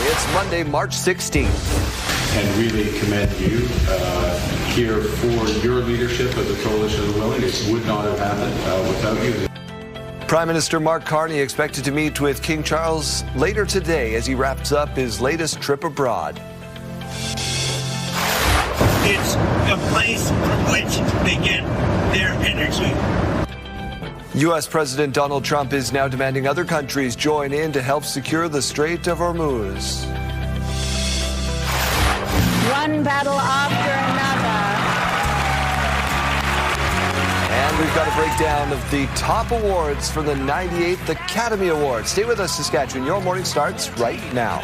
It's Monday, March 16th. And really commend you here for your leadership of the Coalition of the Willing. It would not have happened without you. Prime Minister Mark Carney expected to meet with King Charles later today as he wraps up his latest trip abroad. It's a place from which they get their energy. U.S. President Donald Trump is now demanding other countries join in to help secure the Strait of Hormuz. One battle after another. And we've got a breakdown of the top awards for the 98th Academy Awards. Stay with us, Saskatchewan. Your morning starts right now.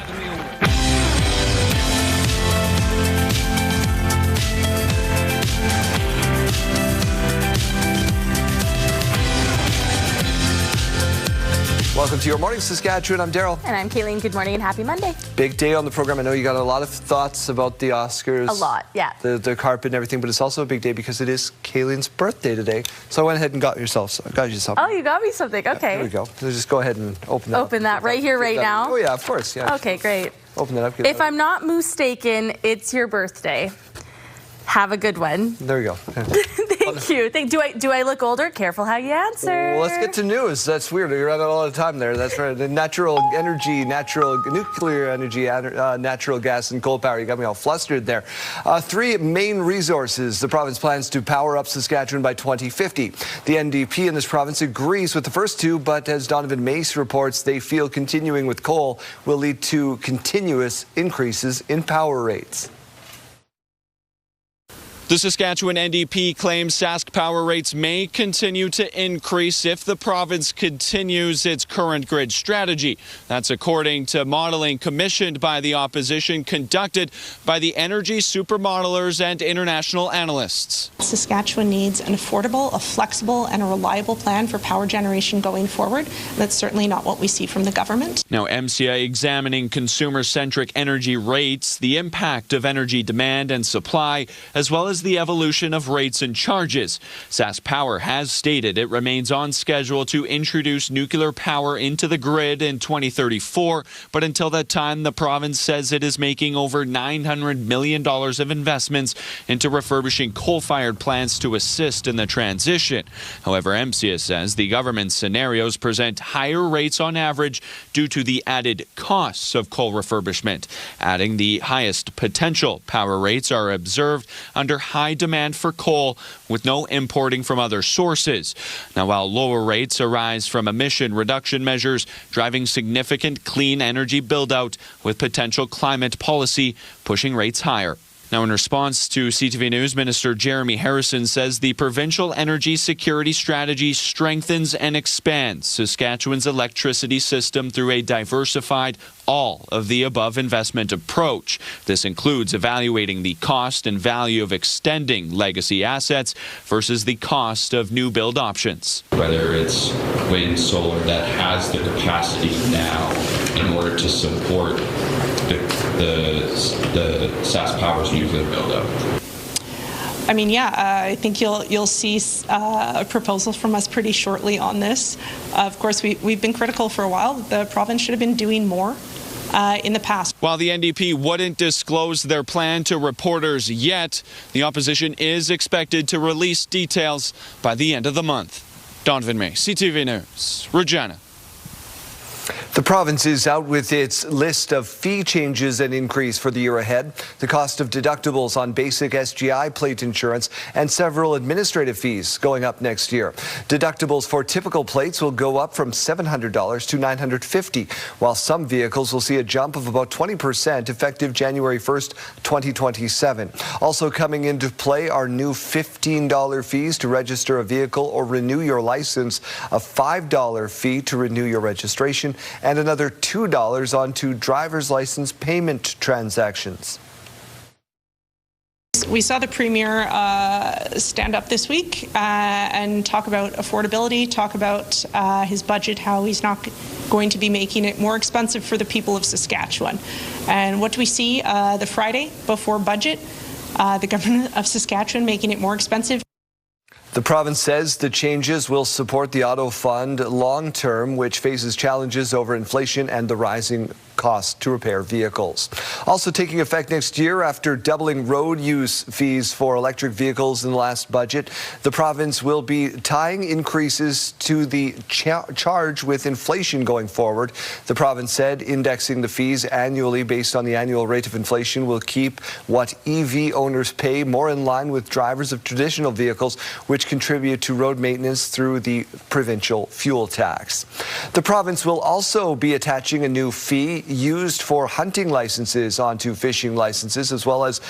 Welcome to Your Morning Saskatchewan. I'm Daryl. And I'm Kayleen. Good morning and happy Monday. Big day on the program. I know you got a lot of thoughts about the Oscars. A lot, yeah. The carpet and everything, but it's also a big day because it is Kayleen's birthday today. So I went ahead and got you something. Oh, you got me something. Okay. There we go. So just go ahead and open that. Open that right here, right now? Oh, yeah, of course. Yeah. Okay, great. Open that up. If I'm not mistaken, it's your birthday. Have a good one. There we go. Thank you. Do I look older? Careful how you answer. Well, let's get to news. That's weird. You're running a lot of time there. That's right. The natural energy, nuclear energy, natural gas and coal power. You got me all flustered there. Three main resources the province plans to power up Saskatchewan by 2050. The NDP in this province agrees with the first two, but as Donovan Mace reports, they feel continuing with coal will lead to continuous increases in power rates. The Saskatchewan NDP claims SaskPower rates may continue to increase if the province continues its current grid strategy. That's according to modeling commissioned by the opposition conducted by the energy supermodelers and international analysts. Saskatchewan needs an affordable, a flexible and a reliable plan for power generation going forward. That's certainly not what we see from the government. Now, MCA examining consumer-centric energy rates, the impact of energy demand and supply, as well as the evolution of rates and charges. SaskPower has stated it remains on schedule to introduce nuclear power into the grid in 2034, but until that time, the province says it is making over $900 million of investments into refurbishing coal-fired plants to assist in the transition. However, MCA says the government's scenarios present higher rates on average due to the added costs of coal refurbishment, adding the highest potential power rates are observed under high demand for coal with no importing from other sources. Now, while lower rates arise from emission reduction measures driving significant clean energy build-out with potential climate policy pushing rates higher. Now, in response to CTV News, Minister Jeremy Harrison says the provincial energy security strategy strengthens and expands Saskatchewan's electricity system through a diversified, all-of-the-above investment approach. This includes evaluating the cost and value of extending legacy assets versus the cost of new build options. Whether it's wind, solar, that has the capacity now in order to support the SaskPower's nuclear build-up. I mean, I think you'll see a proposal from us pretty shortly on this. Of course, we've been critical for a while. The province should have been doing more in the past. While the NDP wouldn't disclose their plan to reporters yet, the opposition is expected to release details by the end of the month. Donovan May, CTV News, Regina. The province is out with its list of fee changes and increase for the year ahead. The cost of deductibles on basic SGI plate insurance and several administrative fees going up next year. Deductibles for typical plates will go up from $700 to $950, while some vehicles will see a jump of about 20% effective January 1st, 2027. Also coming into play are new $15 fees to register a vehicle or renew your license, a $5 fee to renew your registration, and another $2 onto driver's license payment transactions. We saw the Premier stand up this week and talk about affordability, talk about his budget, how he's not going to be making it more expensive for the people of Saskatchewan. And what do we see the Friday before budget? The government of Saskatchewan making it more expensive. The province says the changes will support the auto fund long term, which faces challenges over inflation and the rising costs to repair vehicles. Also taking effect next year, after doubling road use fees for electric vehicles in the last budget, the province will be tying increases to the charge with inflation going forward. The province said indexing the fees annually based on the annual rate of inflation will keep what EV owners pay more in line with drivers of traditional vehicles, which contribute to road maintenance through the provincial fuel tax. The province will also be attaching a new fee used for hunting licenses onto fishing licenses, as well as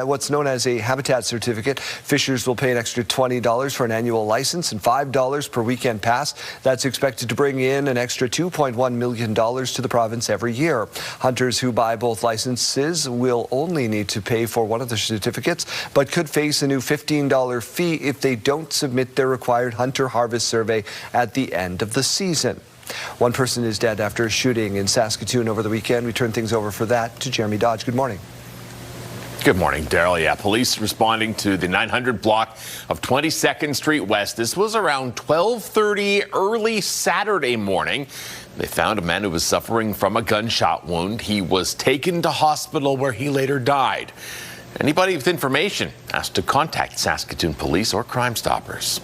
what's known as a habitat certificate. Fishers will pay an extra $20 for an annual license and $5 per weekend pass. That's expected to bring in an extra $2.1 million to the province every year. Hunters who buy both licenses will only need to pay for one of the certificates, but could face a new $15 fee if they don't submit their required hunter harvest survey at the end of the season. One person is dead after a shooting in Saskatoon over the weekend. We turn things over for that to Jeremy Dodge. Good morning. Good morning, Daryl. Yeah, police responding to the 900 block of 22nd Street West. This was around 12:30 early Saturday morning. They found a man who was suffering from a gunshot wound. He was taken to hospital where he later died. Anybody with information asked to contact Saskatoon Police or Crime Stoppers.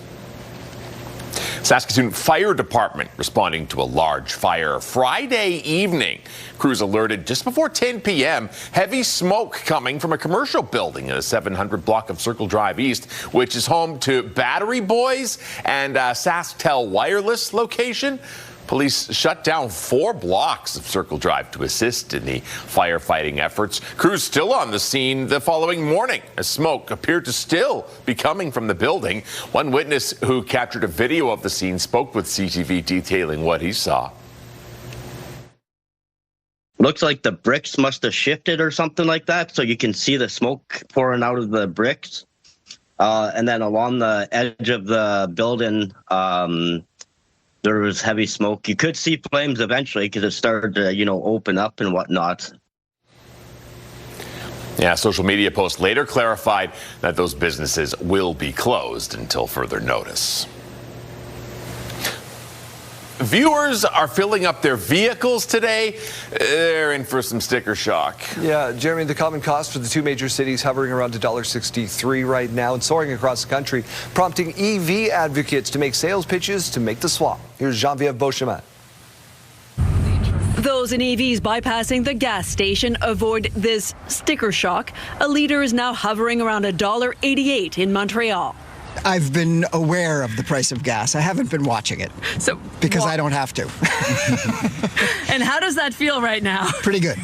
Saskatoon Fire Department responding to a large fire Friday evening. Crews alerted just before 10 p.m. heavy smoke coming from a commercial building in a 700 block of Circle Drive East, which is home to Battery Boys and SaskTel Wireless location. Police shut down 4 blocks of Circle Drive to assist in the firefighting efforts. Crews still on the scene the following morning as smoke appeared to still be coming from the building. One witness who captured a video of the scene spoke with CTV detailing what he saw. Looks like the bricks must have shifted or something like that, so you can see the smoke pouring out of the bricks. And then along the edge of the building, there was heavy smoke. You could see flames eventually because it started to, open up and whatnot. Yeah, social media post later clarified that those businesses will be closed until further notice. Viewers are filling up their vehicles today. They're in for some sticker shock. Yeah, Jeremy, the common cost for the 2 major cities hovering around $1.63 right now and soaring across the country, prompting EV advocates to make sales pitches to make the swap. Here's Geneviève Beauchemin. Those in EVs bypassing the gas station avoid this sticker shock. A litre is now hovering around $1.88 in Montreal. I've been aware of the price of gas. I haven't been watching it. Because I don't have to. And how does that feel right now? Pretty good.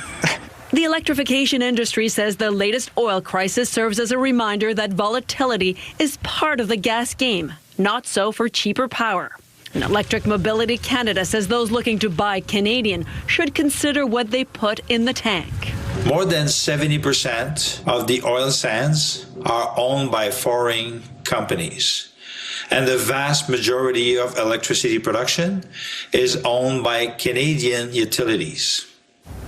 The electrification industry says the latest oil crisis serves as a reminder that volatility is part of the gas game. Not so for cheaper power. And Electric Mobility Canada says those looking to buy Canadian should consider what they put in the tank. More than 70% of the oil sands are owned by foreign companies. And the vast majority of electricity production is owned by Canadian utilities.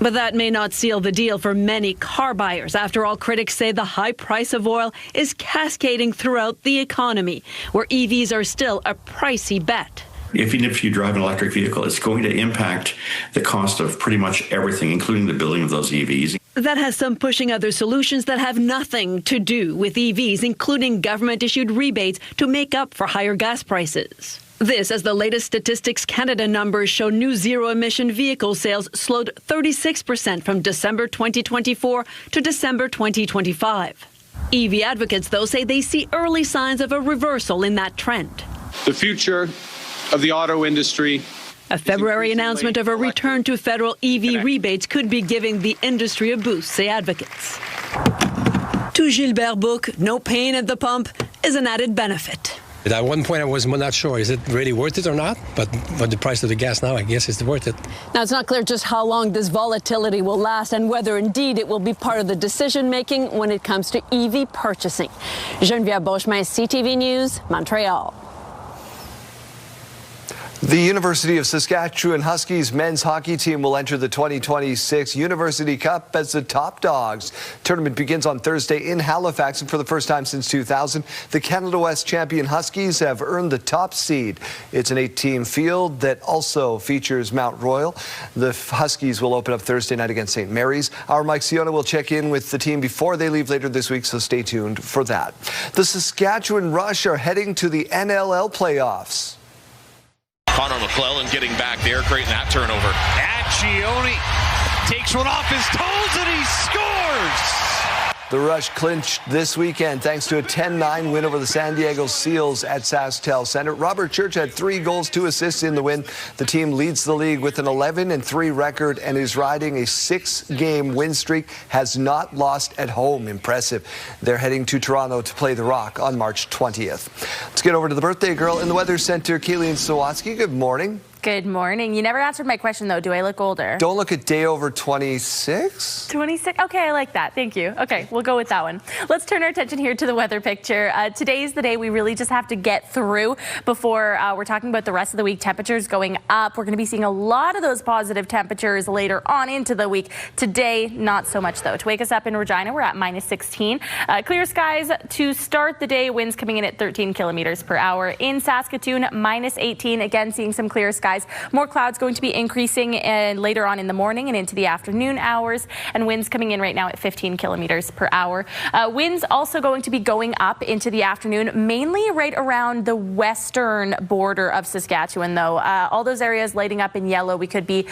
But that may not seal the deal for many car buyers. After all, critics say the high price of oil is cascading throughout the economy, where EVs are still a pricey bet. Even if you drive an electric vehicle, it's going to impact the cost of pretty much everything, including the building of those EVs. That has some pushing other solutions that have nothing to do with EVs, including government-issued rebates to make up for higher gas prices. This as the latest Statistics Canada numbers show new zero-emission vehicle sales slowed 36% from December 2024 to December 2025. EV advocates, though, say they see early signs of a reversal in that trend. The future of the auto industry. A February announcement of a return to federal EV rebates could be giving the industry a boost, say advocates. To Gilbert Book, no pain at the pump is an added benefit. At one point, I was not sure, is it really worth it or not? But for the price of the gas now, I guess it's worth it. Now, it's not clear just how long this volatility will last and whether indeed it will be part of the decision-making when it comes to EV purchasing. Geneviève Beauchemin, CTV News, Montreal. The University of Saskatchewan Huskies men's hockey team will enter the 2026 University Cup as the top dogs. Tournament begins on Thursday in Halifax, and for the first time since 2000, the Canada West champion Huskies have earned the top seed. It's an 8-team field that also features Mount Royal. The Huskies will open up Thursday night against St. Mary's. Our Mike Siona will check in with the team before they leave later this week, so stay tuned for that. The Saskatchewan Rush are heading to the NLL playoffs. Connor McClellan getting back there, creating that turnover. Accioni takes one off his toes and he scores! The Rush clinched this weekend thanks to a 10-9 win over the San Diego Seals at SaskTel Center. Robert Church had 3 goals, 2 assists in the win. The team leads the league with an 11-3 record and is riding a 6-game win streak, has not lost at home. Impressive. They're heading to Toronto to play the Rock on March 20th. Let's get over to the birthday girl in the Weather Center, Keeleen Sawatsky. Good morning. Good morning. You never answered my question, though. Do I look older? Don't look a day over 26. 26? Okay, I like that. Thank you. Okay, we'll go with that one. Let's turn our attention here to the weather picture. Today's the day we really just have to get through before we're talking about the rest of the week. Temperatures going up. We're going to be seeing a lot of those positive temperatures later on into the week. Today, not so much, though. To wake us up in Regina, we're at -16. Clear skies to start the day. Winds coming in at 13 kilometers per hour. In Saskatoon, -18. Again, seeing some clear skies. More clouds going to be increasing later on in the morning and into the afternoon hours, and winds coming in right now at 15 kilometers per hour. Winds also going to be going up into the afternoon, mainly right around the western border of Saskatchewan, though. All those areas lighting up in yellow, we could be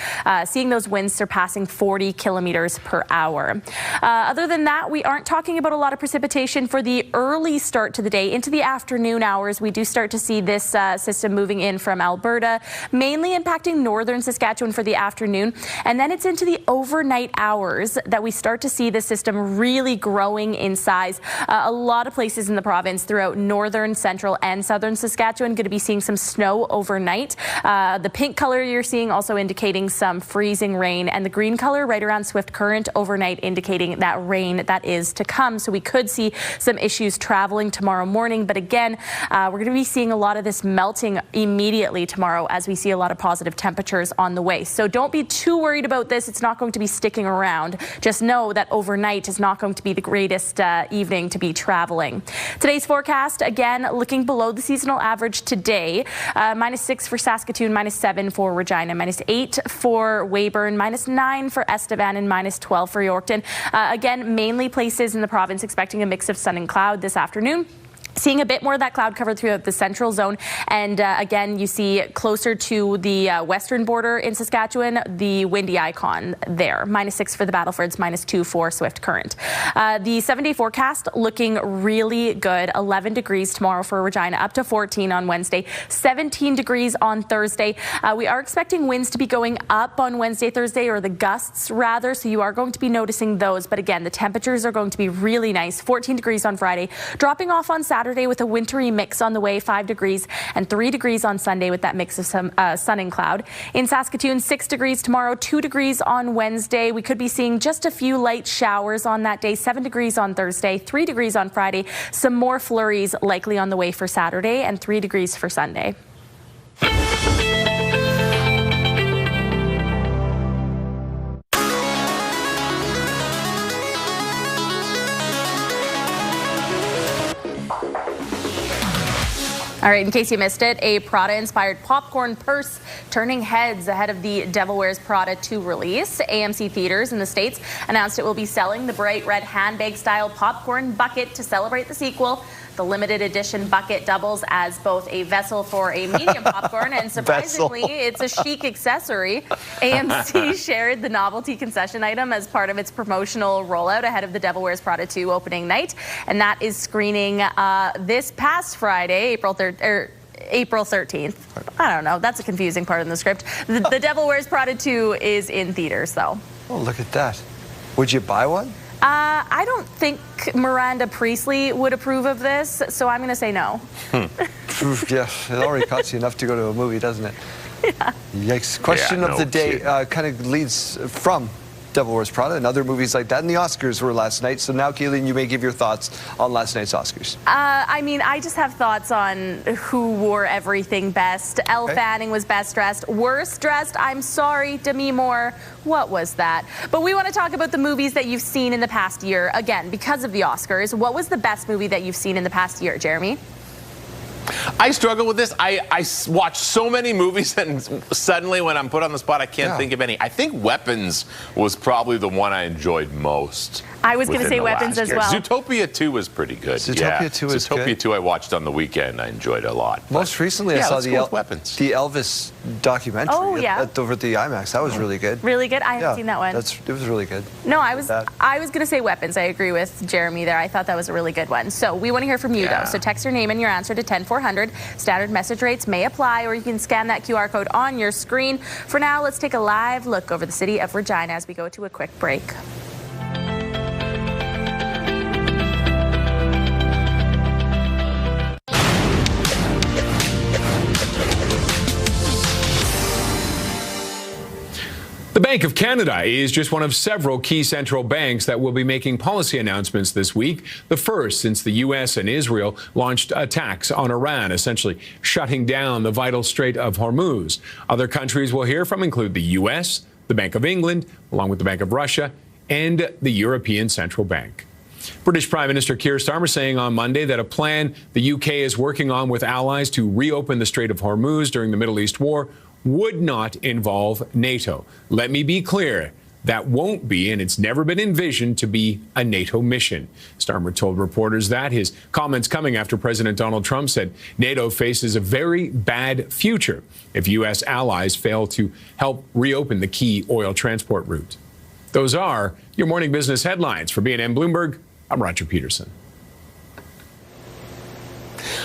seeing those winds surpassing 40 kilometers per hour. Other than that, we aren't talking about a lot of precipitation for the early start to the day. Into the afternoon hours, we do start to see this system moving in from Alberta, mainly impacting northern Saskatchewan for the afternoon, and then it's into the overnight hours that we start to see the system really growing in size. A lot of places in the province throughout northern, central, and southern Saskatchewan going to be seeing some snow overnight. The pink color you're seeing also indicating some freezing rain, and the green color right around Swift Current overnight indicating that rain that is to come. So we could see some issues traveling tomorrow morning, but again, we're going to be seeing a lot of this melting immediately tomorrow as we see a lot of positive temperatures on the way. So don't be too worried about this. It's not going to be sticking around. Just know that overnight is not going to be the greatest evening to be traveling. Today's forecast, again, looking below the seasonal average today. -6 for Saskatoon, -7 for Regina, -8 for Weyburn, -9 for Estevan, and -12 for Yorkton. Again, mainly places in the province expecting a mix of sun and cloud this afternoon. Seeing a bit more of that cloud cover throughout the central zone. And again, you see closer to the western border in Saskatchewan, the windy icon there. -6 for the Battlefords, -2 for Swift Current. The 7-day forecast looking really good. 11 degrees tomorrow for Regina, up to 14 on Wednesday, 17 degrees on Thursday. We are expecting winds to be going up on Wednesday, Thursday, or the gusts rather. So you are going to be noticing those. But again, the temperatures are going to be really nice. 14 degrees on Friday, dropping off on Saturday with a wintry mix on the way, 5 degrees, and 3 degrees on Sunday with that mix of some sun and cloud. In Saskatoon, 6 degrees tomorrow, 2 degrees on Wednesday. We could be seeing just a few light showers on that day, 7 degrees on Thursday, 3 degrees on Friday, some more flurries likely on the way for Saturday, and 3 degrees for Sunday. All right, in case you missed it, a Prada-inspired popcorn purse turning heads ahead of the Devil Wears Prada 2 release. AMC Theaters in the States announced it will be selling the bright red handbag-style popcorn bucket to celebrate the sequel. The limited edition bucket doubles as both a vessel for a medium popcorn and surprisingly, it's a chic accessory. AMC shared the novelty concession item as part of its promotional rollout ahead of the Devil Wears Prada 2 opening night, and that is screening this past Friday, April 13th. I don't know. That's a confusing part in the script. The Devil Wears Prada 2 is in theaters, though. Oh, look at that. Would you buy one? I don't think Miranda Priestley would approve of this, so I'm going to say no. Yeah, it already costs you enough to go to a movie, doesn't it? Yeah. Yikes. Question of the day kind of leads from Devil Wears Prada and other movies like that. And the Oscars were last night. So now, Kayleen, you may give your thoughts on last night's Oscars. I mean, I just have thoughts on who wore everything best. Elle Fanning was best dressed. Worst dressed, I'm sorry, Demi Moore. What was that? But we want to talk about the movies that you've seen in the past year. Again, because of the Oscars, what was the best movie that you've seen in the past year, Jeremy? I struggle with this. I watch so many movies, and suddenly when I'm put on the spot, I can't think of any. I think Weapons was probably the one I enjoyed most. I was going to say Weapons as well. Zootopia 2 was pretty good. Zootopia 2 is good. Zootopia 2 I watched on the weekend. I enjoyed it a lot. Most recently, I saw the Elvis documentary over at the IMAX. That was really good. Really good? I haven't seen that one. It was really good. No, I was going to say Weapons. I agree with Jeremy there. I thought that was a really good one. So we want to hear from you, though. So text your name and your answer to 10400. Standard message rates may apply, or you can scan that QR code on your screen. For now, let's take a live look over the city of Regina as we go to a quick break. The Bank of Canada is just one of several key central banks that will be making policy announcements this week, the first since the U.S. and Israel launched attacks on Iran, essentially shutting down the vital Strait of Hormuz. Other countries we'll hear from include the U.S., the Bank of England, along with the Bank of Russia, and the European Central Bank. British Prime Minister Keir Starmer saying on Monday that a plan the UK is working on with allies to reopen the Strait of Hormuz during the Middle East war would not involve NATO. Let me be clear, that won't be, and it's never been envisioned to be, a NATO mission. Starmer told reporters that, his comments coming after President Donald Trump said NATO faces a very bad future if U.S. allies fail to help reopen the key oil transport route. Those are your morning business headlines. For BNN Bloomberg, I'm Roger Peterson.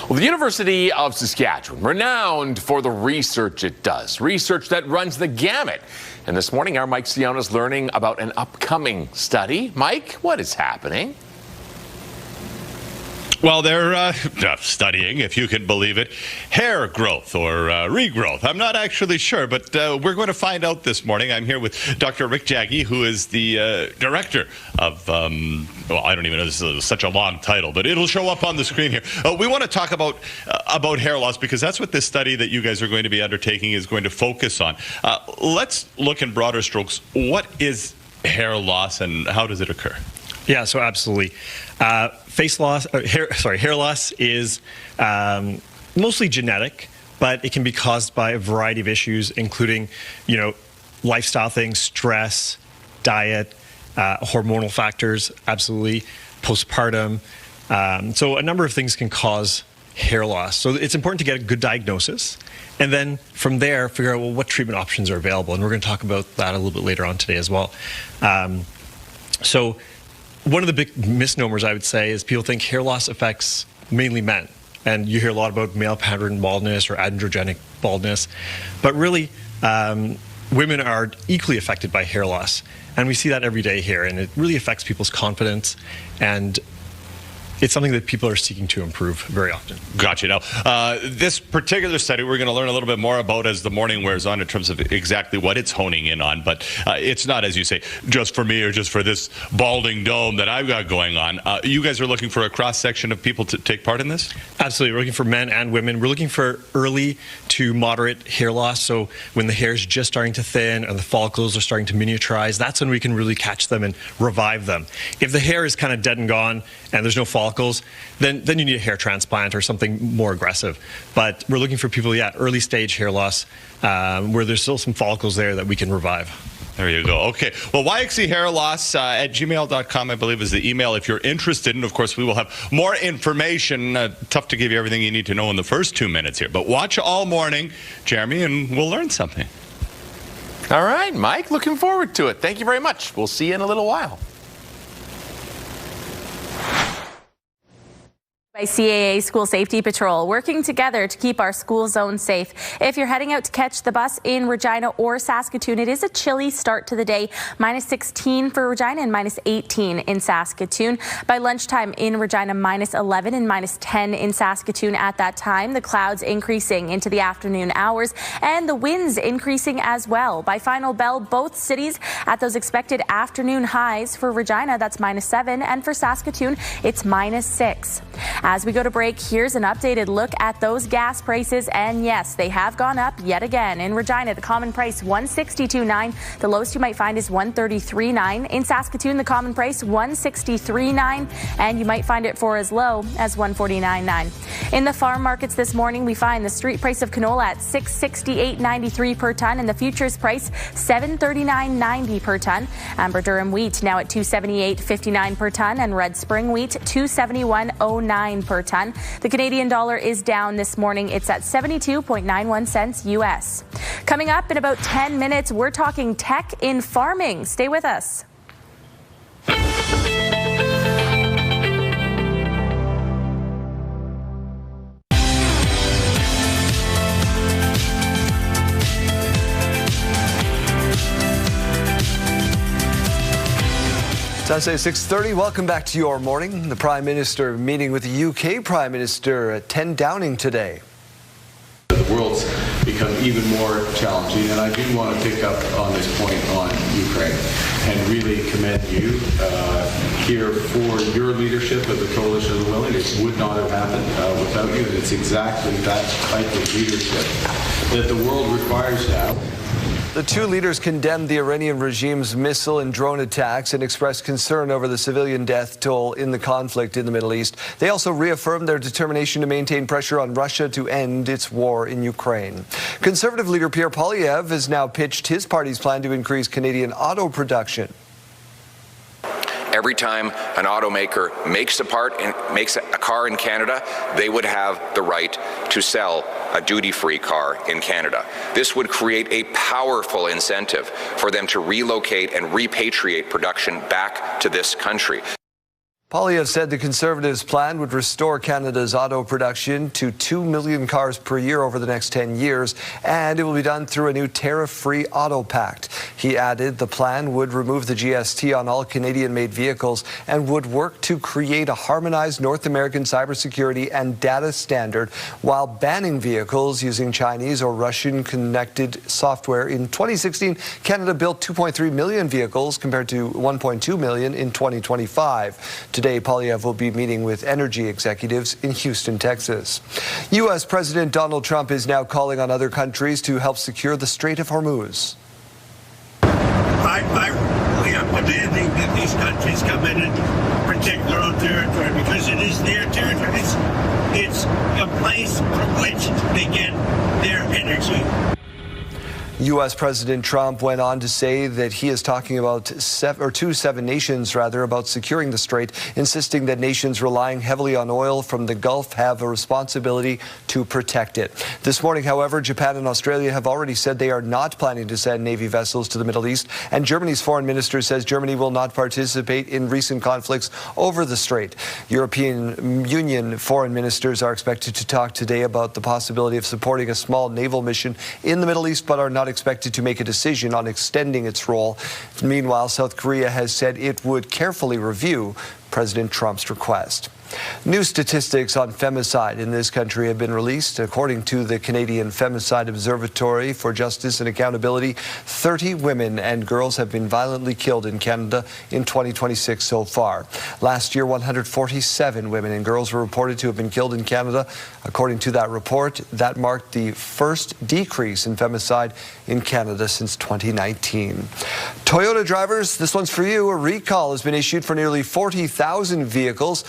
Well, the University of Saskatchewan, renowned for the research it does, research that runs the gamut. And this morning, our Mike Sion is learning about an upcoming study. Mike, what is happening? Well, they're studying, if you can believe it, hair growth or regrowth. I'm not actually sure, but we're going to find out this morning. I'm here with Dr. Rick Jaggi, who is the director of, well, I don't even know, this is such a long title, but it'll show up on the screen here. We want to talk about hair loss, because that's what this study that you guys are going to be undertaking is going to focus on. Let's look in broader strokes. What is hair loss and how does it occur? Yeah, so absolutely. Hair loss is mostly genetic, but it can be caused by a variety of issues, including, lifestyle things, stress, diet, hormonal factors, absolutely, postpartum. So a number of things can cause hair loss. So it's important to get a good diagnosis, and then from there, figure out, well, what treatment options are available. And we're going to talk about that a little bit later on today as well. So one of the big misnomers, I would say, is people think hair loss affects mainly men. And you hear a lot about male pattern baldness or androgenic baldness. But really, women are equally affected by hair loss. And we see that every day here. And it really affects people's confidence. And it's something that people are seeking to improve very often. Gotcha. Now, this particular study we're going to learn a little bit more about as the morning wears on in terms of exactly what it's honing in on. But it's not, as you say, just for me or just for this balding dome that I've got going on. You guys are looking for a cross-section of people to take part in this? Absolutely. We're looking for men and women. We're looking for early to moderate hair loss. So when the hair is just starting to thin and the follicles are starting to miniaturize, that's when we can really catch them and revive them. If the hair is kind of dead and gone and there's no follicles, then you need a hair transplant or something more aggressive. But we're looking for people, early stage hair loss, where there's still some follicles there that we can revive. There you go. Okay. Well, YXChairloss at gmail.com, I believe, is the email if you're interested. And, of course, we will have more information. Tough to give you everything you need to know in the first 2 minutes here. But watch all morning, Jeremy, and we'll learn something. All right, Mike. Looking forward to it. Thank you very much. We'll see you in a little while. By CAA School Safety Patrol, working together to keep our school zone safe. If you're heading out to catch the bus in Regina or Saskatoon, it is a chilly start to the day. -16 for Regina and -18 in Saskatoon. By lunchtime in Regina, -11 and -10 in Saskatoon at that time. The clouds increasing into the afternoon hours and the winds increasing as well. By final bell, both cities at those expected afternoon highs. For Regina, that's -7, and for Saskatoon, it's -6. As we go to break, here's an updated look at those gas prices. And yes, they have gone up yet again. In Regina, the common price $1.62.9. The lowest you might find is $1.33.9. In Saskatoon, the common price $1.63.9. And you might find it for as low as $1.49.9. In the farm markets this morning, we find the street price of canola at $668.93 per ton and the futures price $739.90 per ton. Amber Durham wheat now at $278.59 per ton and red spring wheat $271.09 per ton. The Canadian dollar is down this morning. It's at 72.91 cents US. Coming up in about 10 minutes, we're talking tech in farming. Stay with us. Sunday 6:30. Welcome back to Your Morning. The Prime Minister meeting with the UK Prime Minister at 10 Downing today. The world's become even more challenging, and I do want to pick up on this point on Ukraine and really commend you here for your leadership of the Coalition of the Willing. It would not have happened without you, and it's exactly that type of leadership that the world requires now. The two leaders condemned the Iranian regime's missile and drone attacks and expressed concern over the civilian death toll in the conflict in the Middle East. They also reaffirmed their determination to maintain pressure on Russia to end its war in Ukraine. Conservative leader Pierre Poilievre has now pitched his party's plan to increase Canadian auto production. Every time an automaker makes a car in Canada, they would have the right to sell a duty-free car in Canada. This would create a powerful incentive for them to relocate and repatriate production back to this country. Poilievre said the Conservatives' plan would restore Canada's auto production to 2 million cars per year over the next 10 years, and it will be done through a new tariff-free auto pact. He added the plan would remove the GST on all Canadian-made vehicles and would work to create a harmonized North American cybersecurity and data standard while banning vehicles using Chinese or Russian-connected software. In 2016, Canada built 2.3 million vehicles compared to 1.2 million in 2025. Today, Poilievre will be meeting with energy executives in Houston, Texas. U.S. President Donald Trump is now calling on other countries to help secure the Strait of Hormuz. We are demanding that these countries come in and protect their own territory because it is their territory. It's a place from which they get their energy. U.S. President Trump went on to say that he is talking about seven nations about securing the strait, insisting that nations relying heavily on oil from the Gulf have a responsibility to protect it. This morning, however, Japan and Australia have already said they are not planning to send Navy vessels to the Middle East, and Germany's foreign minister says Germany will not participate in recent conflicts over the strait. European Union foreign ministers are expected to talk today about the possibility of supporting a small naval mission in the Middle East, but are not expected to make a decision on extending its role. Meanwhile, South Korea has said it would carefully review President Trump's request. New statistics on femicide in this country have been released. According to the Canadian Femicide Observatory for Justice and Accountability, 30 women and girls have been violently killed in Canada in 2026 so far. Last year, 147 women and girls were reported to have been killed in Canada. According to that report, that marked the first decrease in femicide in Canada since 2019. Toyota drivers, this one's for you. A recall has been issued for nearly 40,000 vehicles.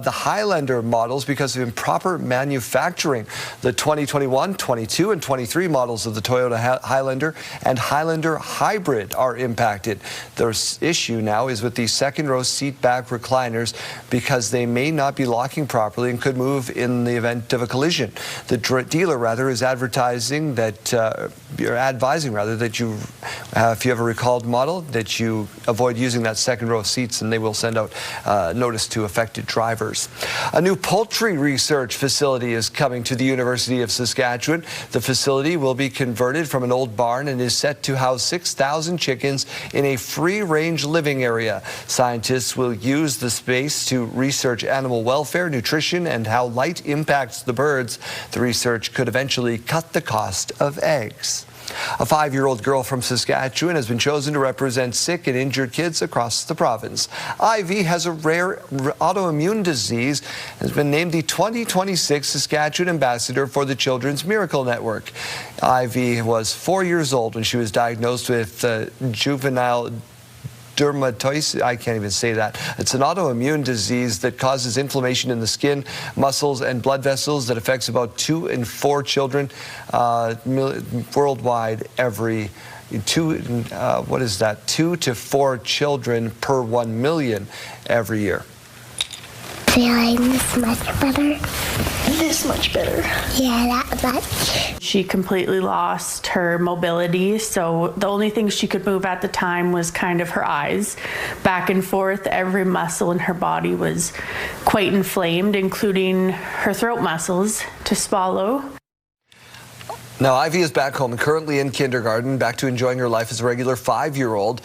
The Highlander models because of improper manufacturing. The 2021, 22, and 23 models of the Toyota Highlander and Highlander Hybrid are impacted. The issue now is with the second-row seat-back recliners because they may not be locking properly and could move in the event of a collision. The dealer, is advising that you, if you have a recalled model, that you avoid using that second row of seats, and they will send out notice to affected drivers. years. A new poultry research facility is coming to the University of Saskatchewan. The facility will be converted from an old barn and is set to house 6,000 chickens in a free-range living area. Scientists will use the space to research animal welfare, nutrition, and how light impacts the birds. The research could eventually cut the cost of eggs. A 5-year-old girl from Saskatchewan has been chosen to represent sick and injured kids across the province. Ivy has a rare autoimmune disease and has been named the 2026 Saskatchewan Ambassador for the Children's Miracle Network. Ivy was 4 years old when she was diagnosed with juvenile dermatitis. I can't even say that. It's an autoimmune disease that causes inflammation in the skin, muscles, and blood vessels that affects about 2 in 4 children worldwide every 2 to 4 children per 1 million every year. Feeling this much better. This much better. Yeah, that much. She completely lost her mobility, so the only thing she could move at the time was kind of her eyes. Back and forth, every muscle in her body was quite inflamed, including her throat muscles to swallow. Now, Ivy is back home and currently in kindergarten, back to enjoying her life as a regular 5-year-old.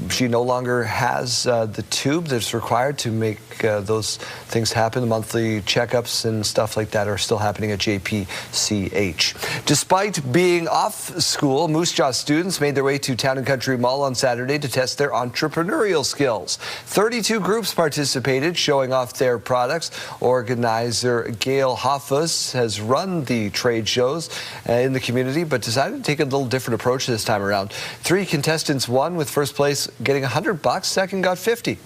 She no longer has the tube that's required to make those things happen. The monthly checkups and stuff like that are still happening at JPCH. Despite being off school, Moose Jaw students made their way to Town and Country Mall on Saturday to test their entrepreneurial skills. 32 groups participated, showing off their products. Organizer Gail Hoffus has run the trade shows in the community, but decided to take a little different approach this time around. 3 contestants won, with first place getting $100, second got $50.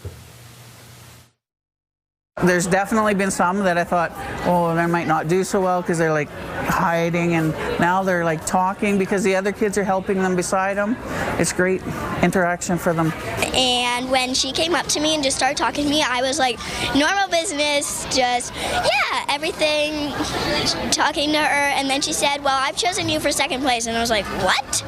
There's definitely been some that I thought, oh, they might not do so well because they're like hiding, and now they're like talking because the other kids are helping them beside them. It's great interaction for them. And when she came up to me and just started talking to me, I was like, normal business, just, yeah, everything, talking to her. And then she said, well, I've chosen you for second place. And I was like, what?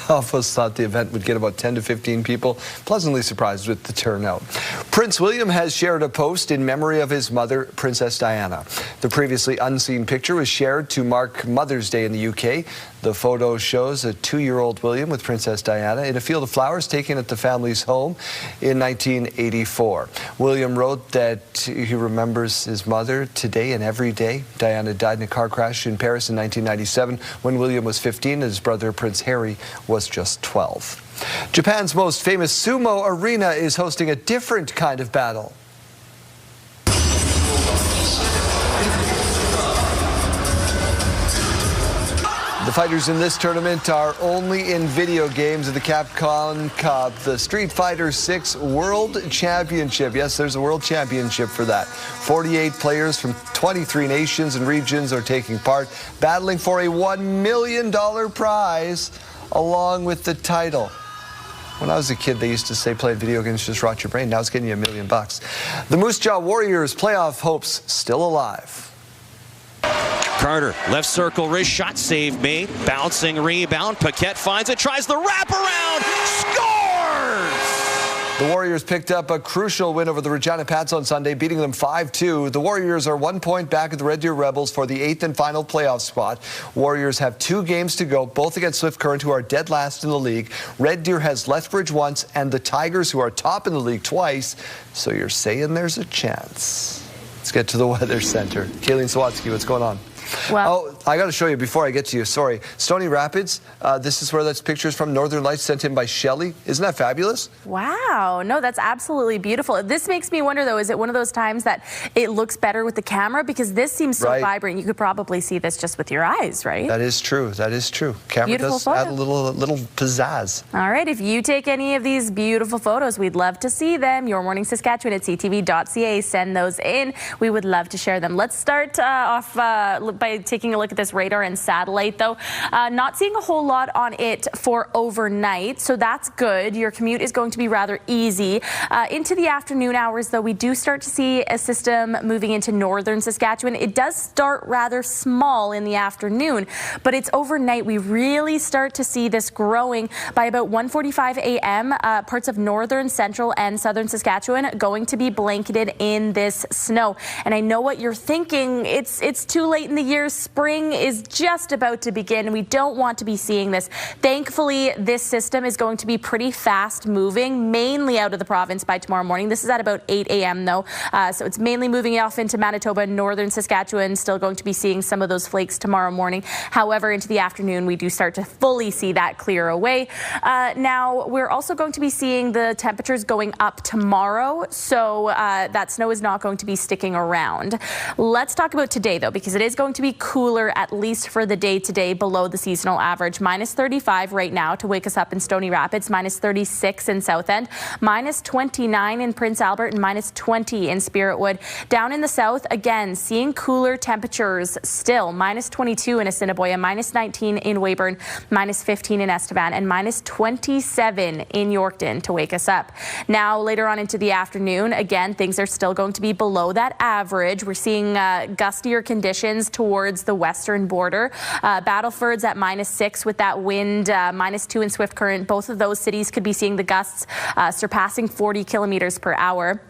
Alphas thought the event would get about 10 to 15 people. Pleasantly surprised with the turnout. Prince William has shared a post in memory of his mother, Princess Diana. The previously unseen picture was shared to mark Mother's Day in the UK. The photo shows a 2-year-old William with Princess Diana in a field of flowers taken at the family's home in 1984. William wrote that he remembers his mother today and every day. Diana died in a car crash in Paris in 1997 when William was 15 and his brother Prince Harry was just 12. Japan's most famous sumo arena is hosting a different kind of battle. The fighters in this tournament are only in video games of the Capcom Cup, the Street Fighter VI World Championship. Yes, there's a World Championship for that. 48 players from 23 nations and regions are taking part, battling for a $1 million prize along with the title. When I was a kid, they used to say playing video games just rot your brain. Now it's getting you $1 million. The Moose Jaw Warriors' playoff hopes still alive. Carter, left circle, wrist shot, save made, bouncing rebound. Paquette finds it, tries the wraparound, scores! The Warriors picked up a crucial win over the Regina Pats on Sunday, beating them 5-2. The Warriors are 1 point back of the Red Deer Rebels for the 8th and final playoff spot. Warriors have 2 games to go, both against Swift Current, who are dead last in the league. Red Deer has Lethbridge once, and the Tigers, who are top in the league, twice. So you're saying there's a chance. Let's get to the Weather Center. Kayleen Sawatsky, what's going on? Well, I got to show you before I get to you. Sorry. Stony Rapids, this is where that's pictures from Northern Lights sent in by Shelley. Isn't that fabulous? Wow. No, that's absolutely beautiful. This makes me wonder, though, is it one of those times that it looks better with the camera? Because this seems so vibrant. You could probably see this just with your eyes, right? That is true. That is true. Camera Beautiful does photo. add a little pizzazz. All right. If you take any of these beautiful photos, we'd love to see them. Your Morning Saskatchewan at ctv.ca. Send those in. We would love to share them. Let's start off by taking a look at at this radar and satellite, though, not seeing a whole lot on it for overnight, so that's good. Your commute is going to be rather easy. Into the afternoon hours, though, we do start to see a system moving into northern Saskatchewan. It does start rather small in the afternoon, but it's overnight. We really start to see this growing by about 1:45 a.m. Parts of northern, central, and southern Saskatchewan going to be blanketed in this snow. And I know what you're thinking. It's too late in the year. Spring is just about to begin. We don't want to be seeing this. Thankfully, this system is going to be pretty fast moving, mainly out of the province by tomorrow morning. This is at about 8 a.m. though, so it's mainly moving off into Manitoba, northern Saskatchewan. Still going to be seeing some of those flakes tomorrow morning. However, into the afternoon, we do start to fully see that clear away. Now, we're also going to be seeing the temperatures going up tomorrow, so that snow is not going to be sticking around. Let's talk about today, though, because it is going to be cooler, at least for the day today, below the seasonal average. Minus 35 right now to wake us up in Stony Rapids, minus 36 in South End, minus 29 in Prince Albert, and minus 20 in Spiritwood. Down in the south, again, seeing cooler temperatures still. Minus 22 in Assiniboia, minus 19 in Weyburn, minus 15 in Estevan, and minus 27 in Yorkton to wake us up. Now, later on into the afternoon, again, things are still going to be below that average. We're seeing gustier conditions towards the western border. Battleford's at minus 6 with that wind, minus 2 in Swift Current. Both of those cities could be seeing the gusts surpassing 40 kilometers per hour.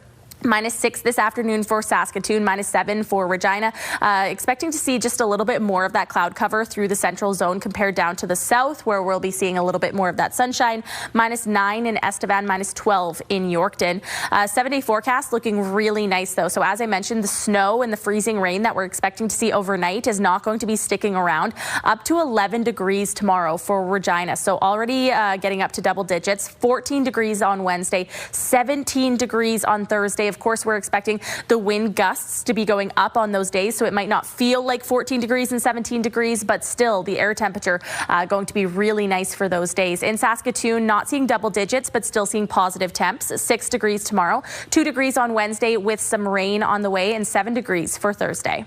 Minus 6 this afternoon for Saskatoon, minus 7 for Regina. Expecting to see just a little bit more of that cloud cover through the central zone compared down to the south, where we'll be seeing a little bit more of that sunshine. Minus 9 in Estevan, minus 12 in Yorkton. 7-day forecast looking really nice, though. So as I mentioned, the snow and the freezing rain that we're expecting to see overnight is not going to be sticking around. Up to 11 degrees tomorrow for Regina. So already getting up to double digits. 14 degrees on Wednesday, 17 degrees on Thursday. Of course, we're expecting the wind gusts to be going up on those days, so it might not feel like 14 degrees and 17 degrees, but still the air temperature going to be really nice for those days. In Saskatoon, not seeing double digits, but still seeing positive temps. 6 degrees tomorrow, 2 degrees on Wednesday with some rain on the way, and 7 degrees for Thursday.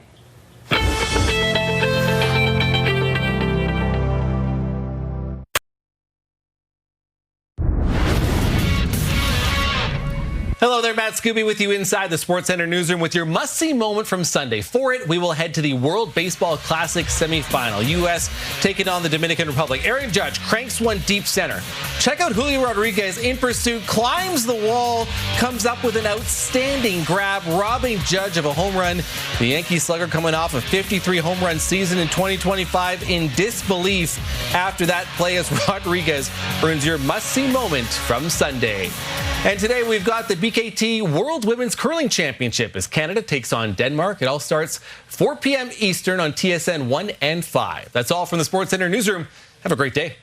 Hello there, Matt Scooby with you inside the SportsCenter newsroom with your must-see moment from Sunday. For it, we will head to the World Baseball Classic semifinal. U.S. taking on the Dominican Republic. Aaron Judge cranks one deep center. Check out Julio Rodriguez in pursuit, climbs the wall, comes up with an outstanding grab, robbing Judge of a home run. The Yankee slugger coming off a 53 home run season in 2025 in disbelief after that play as Rodriguez earns your must-see moment from Sunday. And today we've got the BKT World Women's Curling Championship as Canada takes on Denmark. It all starts 4 p.m. Eastern on TSN 1 and 5. That's all from the SportsCenter newsroom. Have a great day.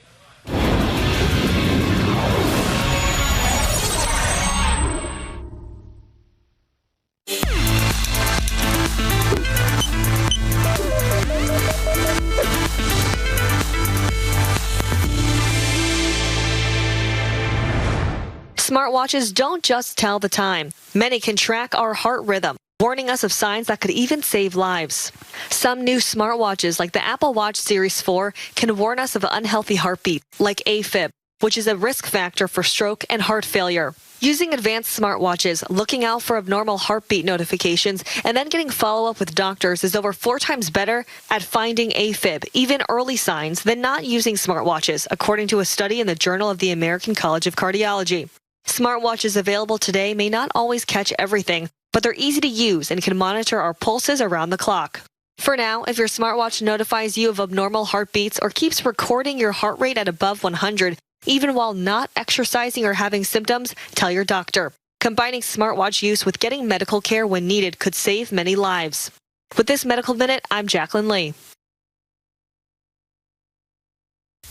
Smartwatches don't just tell the time. Many can track our heart rhythm, warning us of signs that could even save lives. Some new smartwatches, like the Apple Watch Series 4, can warn us of unhealthy heartbeat, like AFib, which is a risk factor for stroke and heart failure. Using advanced smartwatches, looking out for abnormal heartbeat notifications, and then getting follow-up with doctors is over 4 times better at finding AFib, even early signs, than not using smartwatches, according to a study in the Journal of the American College of Cardiology. Smartwatches available today may not always catch everything, but they're easy to use and can monitor our pulses around the clock. For now, if your smartwatch notifies you of abnormal heartbeats or keeps recording your heart rate at above 100, even while not exercising or having symptoms, tell your doctor. Combining smartwatch use with getting medical care when needed could save many lives. With this Medical Minute, I'm Jacqueline Lee.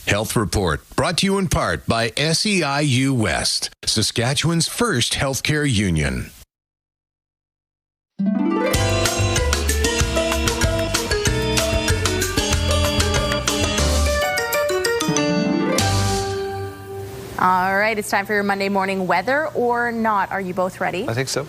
Health Report, brought to you in part by SEIU West, Saskatchewan's first healthcare union. All right, it's time for your Monday morning weather or not. Are you both ready? I think so.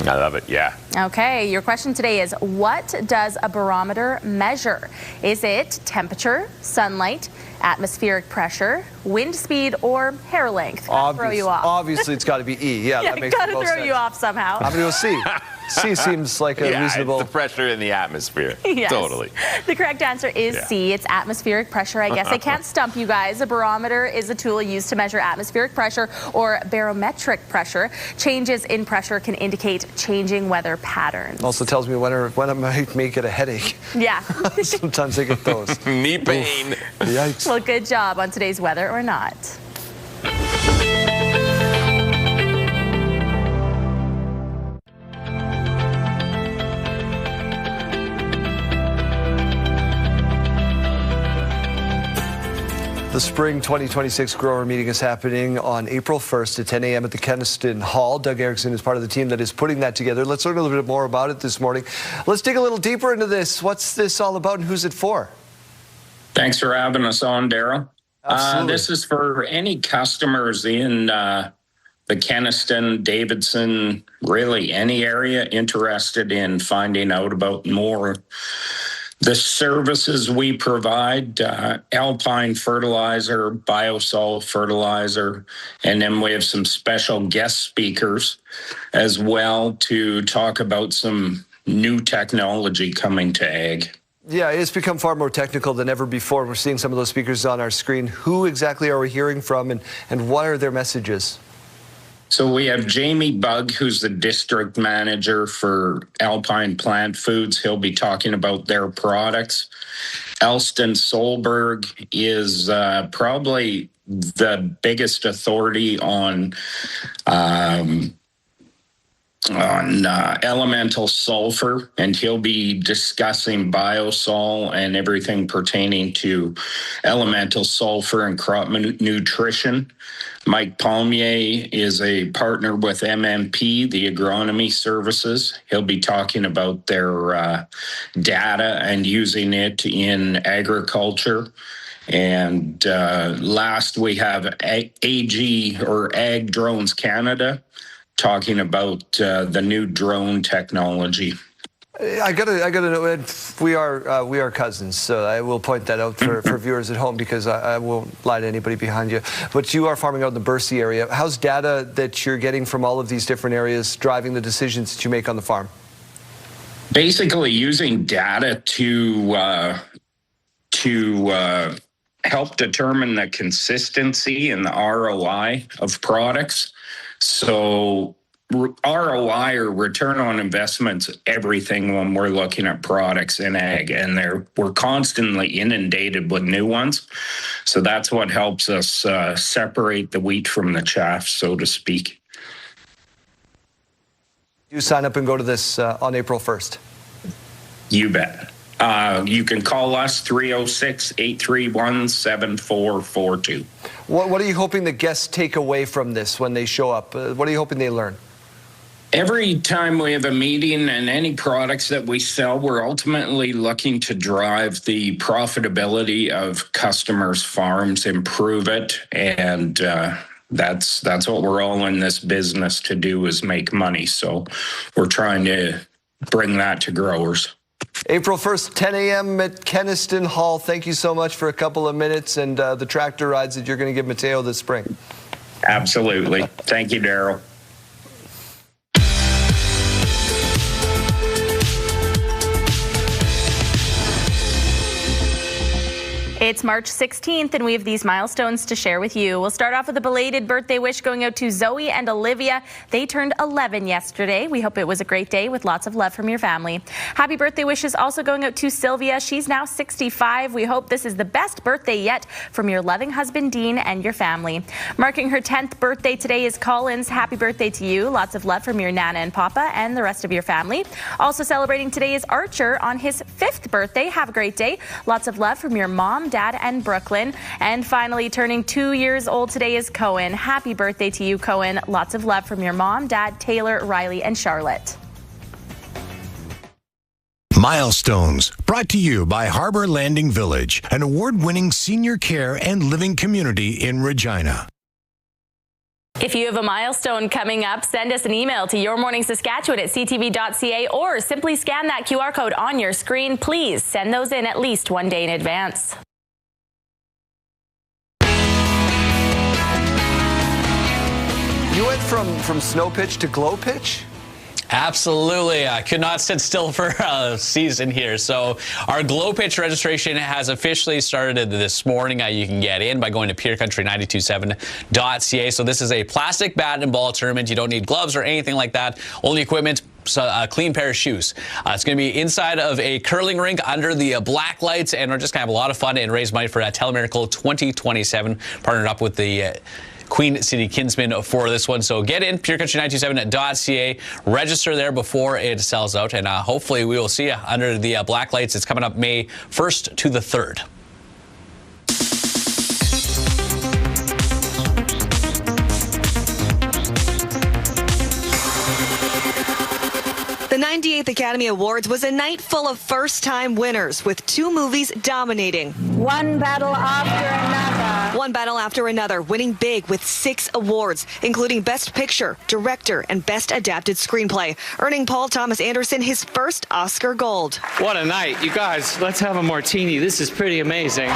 I love it, yeah. Okay, your question today is, what does a barometer measure? Is it temperature, sunlight, atmospheric pressure, wind speed, or hair length? Throw you off. Obviously, it's got to be E. Yeah, that makes got the to most throw sense. you off somehow. I'm going to go C. C seems like a reasonable... It's the pressure in the atmosphere. Yes. Totally. The correct answer is C. It's atmospheric pressure. I guess I can't stump you guys. A barometer is a tool used to measure atmospheric pressure or barometric pressure. Changes in pressure can indicate changing weather patterns. Also tells me when I may get a headache. Yeah. Sometimes I get those. Knee pain. Yikes. Well, good job on today's weather or not. The Spring 2026 Grower Meeting is happening on April 1st at 10 a.m. at the Keniston Hall. Doug Erickson is part of the team that is putting that together. Let's learn a little bit more about it this morning. Let's dig a little deeper into this. What's this all about and who's it for? Thanks for having us on, Daryl. This is for any customers in the Keniston, Davidson, really any area interested in finding out about more the services we provide, alpine fertilizer, biosol fertilizer, and then we have some special guest speakers as well to talk about some new technology coming to ag. Yeah, it's become far more technical than ever before. We're seeing some of those speakers on our screen. Who exactly are we hearing from and what are their messages? So we have Jamie Bugg, who's the district manager for Alpine Plant Foods. He'll be talking about their products. Elston Solberg is probably the biggest authority on elemental sulfur, and he'll be discussing biosol and everything pertaining to elemental sulfur and crop nutrition. Mike Palmier is a partner with MMP, the agronomy services. He'll be talking about their data and using it in agriculture. And last, we have AG or Ag Drones Canada talking about the new drone technology. I gotta know. We are cousins, so I will point that out for viewers at home because I won't lie to anybody behind you. But you are farming out in the Bercy area. How's data that you're getting from all of these different areas driving the decisions that you make on the farm? Basically, using data to help determine the consistency and the ROI of products. So ROI or return on investment's everything when we're looking at products in ag, and we're constantly inundated with new ones. So that's what helps us separate the wheat from the chaff, so to speak. You sign up and go to this on April 1st. You bet. You can call us 306-831-7442. What are you hoping the guests take away from this when they show up? What are you hoping they learn? Every time we have a meeting and any products that we sell, we're ultimately looking to drive the profitability of customers' farms, improve it, and that's what we're all in this business to do, is make money. So we're trying to bring that to growers. April 1st, 10 a.m. at Keniston Hall. Thank you so much for a couple of minutes and the tractor rides that you're going to give Mateo this spring. Absolutely. Thank you, Daryl. It's March 16th, and we have these milestones to share with you. We'll start off with a belated birthday wish going out to Zoe and Olivia. They turned 11 yesterday. We hope it was a great day with lots of love from your family. Happy birthday wishes also going out to Sylvia. She's now 65. We hope this is the best birthday yet from your loving husband, Dean, and your family. Marking her 10th birthday today is Collins. Happy birthday to you. Lots of love from your Nana and Papa and the rest of your family. Also celebrating today is Archer on his 5th birthday. Have a great day. Lots of love from your mom, Dad, and Brooklyn. And finally, turning 2 years old today is Cohen. Happy birthday to you, Cohen. Lots of love from your mom, Dad, Taylor, Riley, and Charlotte. Milestones, brought to you by Harbor Landing Village, an award-winning senior care and living community in Regina. If you have a milestone coming up, send us an email to yourmorningsaskatchewan@ctv.ca or simply scan that QR code on your screen. Please send those in at least one day in advance. You went from snow pitch to glow pitch? Absolutely. I could not sit still for a season here. So our Glow Pitch registration has officially started this morning. You can get in by going to peercountry927.ca. So this is a plastic bat and ball tournament. You don't need gloves or anything like that. Only equipment, so a clean pair of shoes. It's going to be inside of a curling rink under the black lights, and we're just going to have a lot of fun and raise money for Telemiracle 2027, partnered up with the Queen City Kinsman for this one. So get in, peercountry927.ca, register there before it sells out, and hopefully we will see you under the black lights. It's coming up May 1st to the 3rd. The 98th Academy Awards was a night full of first-time winners, with 2 movies dominating. One battle after another, winning big with 6 awards, including Best Picture, Director, and Best Adapted Screenplay, earning Paul Thomas Anderson his first Oscar Gold. What a night. You guys, let's have a martini. This is pretty amazing.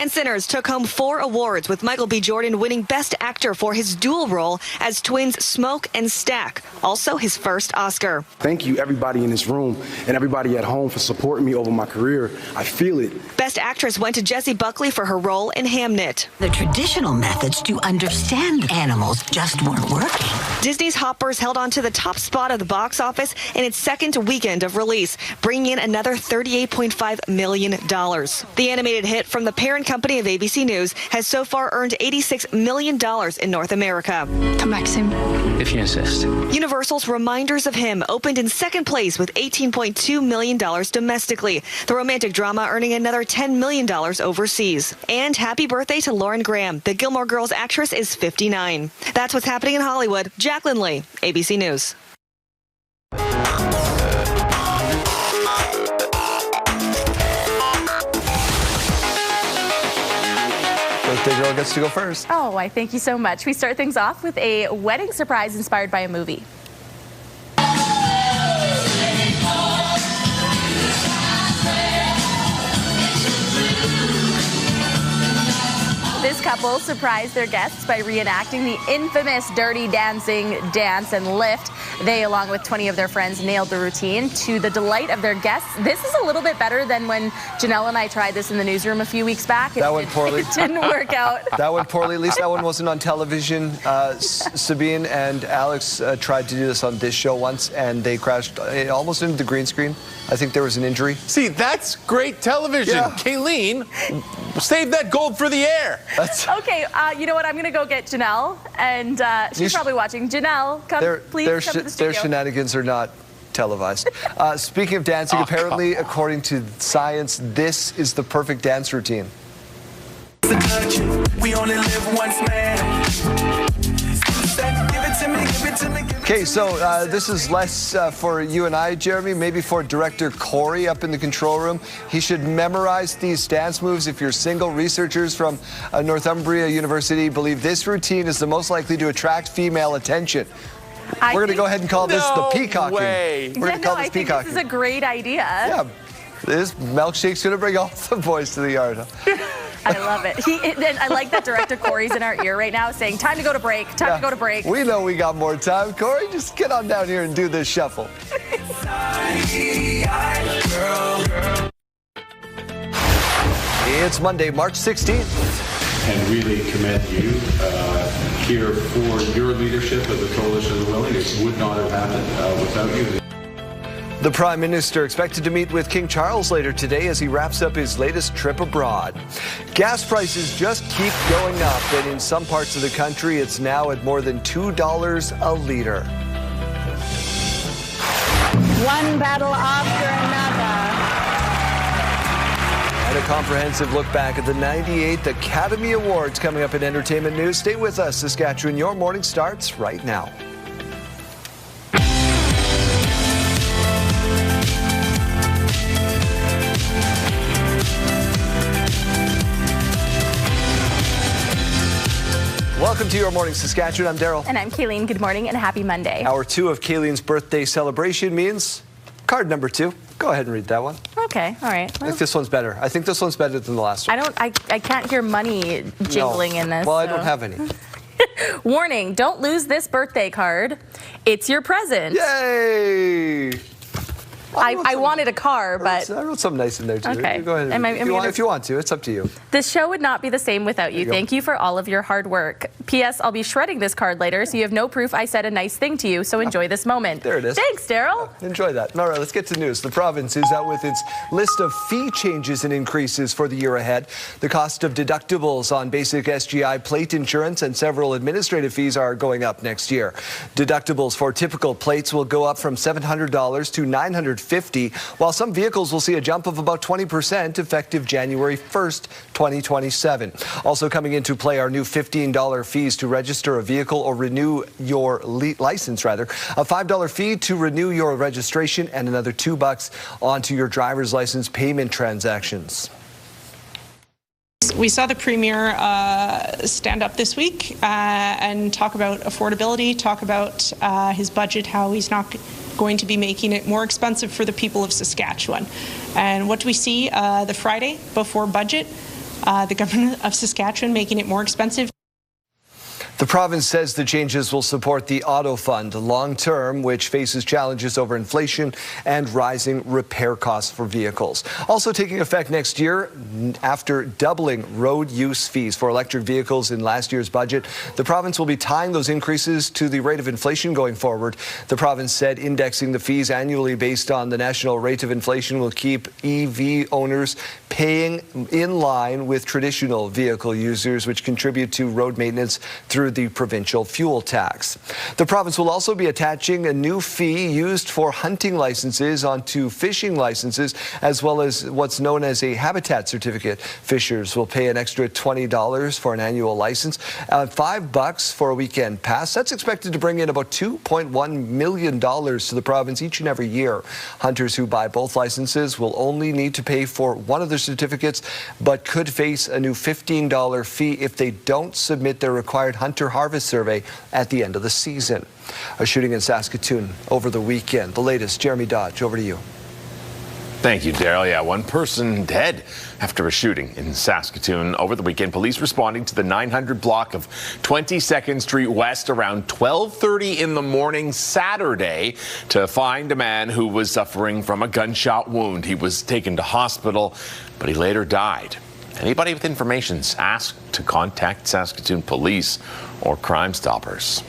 And Sinners took home 4 awards, with Michael B. Jordan winning Best Actor for his dual role as twins Smoke and Stack, also his first Oscar. Thank you, everybody in this room and everybody at home, for supporting me over my career. I feel it. Best Actress went to Jessie Buckley for her role in Hamnet. The traditional methods to understand animals just weren't working. Disney's Hoppers held on to the top spot of the box office in its second weekend of release, bringing in another $38.5 million. The animated hit from the parent company of ABC News has so far earned $86 million in North America. Come back soon, if you insist. Universal's Reminders of Him opened in second place with $18.2 million domestically. The romantic drama earning another $10 million overseas. And happy birthday to Lauren Graham. The Gilmore Girls actress is 59. That's what's happening in Hollywood. Jacqueline Lee, ABC News. Birthday girl gets to go first. Oh, I thank you so much. We start things off with a wedding surprise inspired by a movie. This couple surprised their guests by reenacting the infamous Dirty Dancing dance and lift. They, along with 20 of their friends, nailed the routine to the delight of their guests. This is a little bit better than when Janelle and I tried this in the newsroom a few weeks back. That went poorly. It didn't work out. That went poorly. At least that one wasn't on television. Sabine and Alex tried to do this on this show once, and they crashed almost into the green screen. I think there was an injury. See, that's great television. Yeah. Kayleen, save that gold for the air. Okay, you know what? I'm going to go get Janelle, and she's probably watching. Janelle, please come to the studio. Their shenanigans are not televised. Speaking of dancing, apparently, according to science, this is the perfect dance routine. We only live once, man. Okay, so this is less for you and I, Jeremy, maybe for director Corey up in the control room. He should memorize these dance moves if you're single. Researchers from Northumbria University believe this routine is the most likely to attract female attention. We're going to go ahead and call this the peacocking. We're going to call this peacocking. This is a great idea. Yeah, this milkshake's going to bring all the boys to the yard. I love it. I like that director Corey's in our ear right now saying, time to go to break, time to go to break. We know we got more time. Corey, just get on down here and do this shuffle. It's Monday, March 16th. And really commend you here for your leadership of the Coalition of the Willing. It would not have happened without you. The Prime Minister expected to meet with King Charles later today as he wraps up his latest trip abroad. Gas prices just keep going up, and in some parts of the country, it's now at more than $2 a liter. One battle after another. And a comprehensive look back at the 98th Academy Awards coming up in entertainment news. Stay with us, Saskatchewan. Your morning starts right now. Welcome to Your Morning Saskatchewan. I'm Daryl. And I'm Kayleen. Good morning and happy Monday. Hour 2 of Kayleen's birthday celebration means card number 2. Go ahead and read that one. Okay, all right. I think this one's better. I think this one's better than the last one. I can't hear money jingling in this. Well, I don't have any. Warning, don't lose this birthday card. It's your present. Yay! I wanted a car, but I wrote something nice in there, too. Okay. Go ahead. If you want to, it's up to you. This show would not be the same without you. Thank you for all of your hard work. P.S. I'll be shredding this card later, so you have no proof I said a nice thing to you, so enjoy this moment. There it is. Thanks, Daryl. Enjoy that. All right, let's get to news. The province is out with its list of fee changes and increases for the year ahead. The cost of deductibles on basic SGI plate insurance and several administrative fees are going up next year. Deductibles for typical plates will go up from $700 to $950, while some vehicles will see a jump of about 20% effective January 1st, 2027. Also coming into play are new $15 fees to register a vehicle or renew your license, a $5 fee to renew your registration, and another $2 onto your driver's license payment transactions. We saw the Premier stand up this week and talk about affordability, talk about his budget, how he's not going to be making it more expensive for the people of Saskatchewan. And what do we see the Friday before budget? The government of Saskatchewan making it more expensive. The province says the changes will support the auto fund long-term, which faces challenges over inflation and rising repair costs for vehicles. Also taking effect next year, after doubling road use fees for electric vehicles in last year's budget, the province will be tying those increases to the rate of inflation going forward. The province said indexing the fees annually based on the national rate of inflation will keep EV owners paying in line with traditional vehicle users, which contribute to road maintenance through the provincial fuel tax. The province will also be attaching a new fee used for hunting licenses onto fishing licenses, as well as what's known as a habitat certificate. Fishers will pay an extra $20 for an annual license, $5 for a weekend pass. That's expected to bring in about $2.1 million to the province each and every year. Hunters who buy both licenses will only need to pay for one of their certificates, but could face a new $15 fee if they don't submit their required hunter harvest survey at the end of the season. A shooting in Saskatoon over the weekend. The latest, Jeremy Dodge, over to you. Thank you, Daryl. Yeah, one person dead after a shooting in Saskatoon over the weekend. Police responding to the 900 block of 22nd Street West around 12:30 in the morning Saturday to find a man who was suffering from a gunshot wound. He was taken to hospital, but he later died. Anybody with information is asked to contact Saskatoon Police or Crime Stoppers.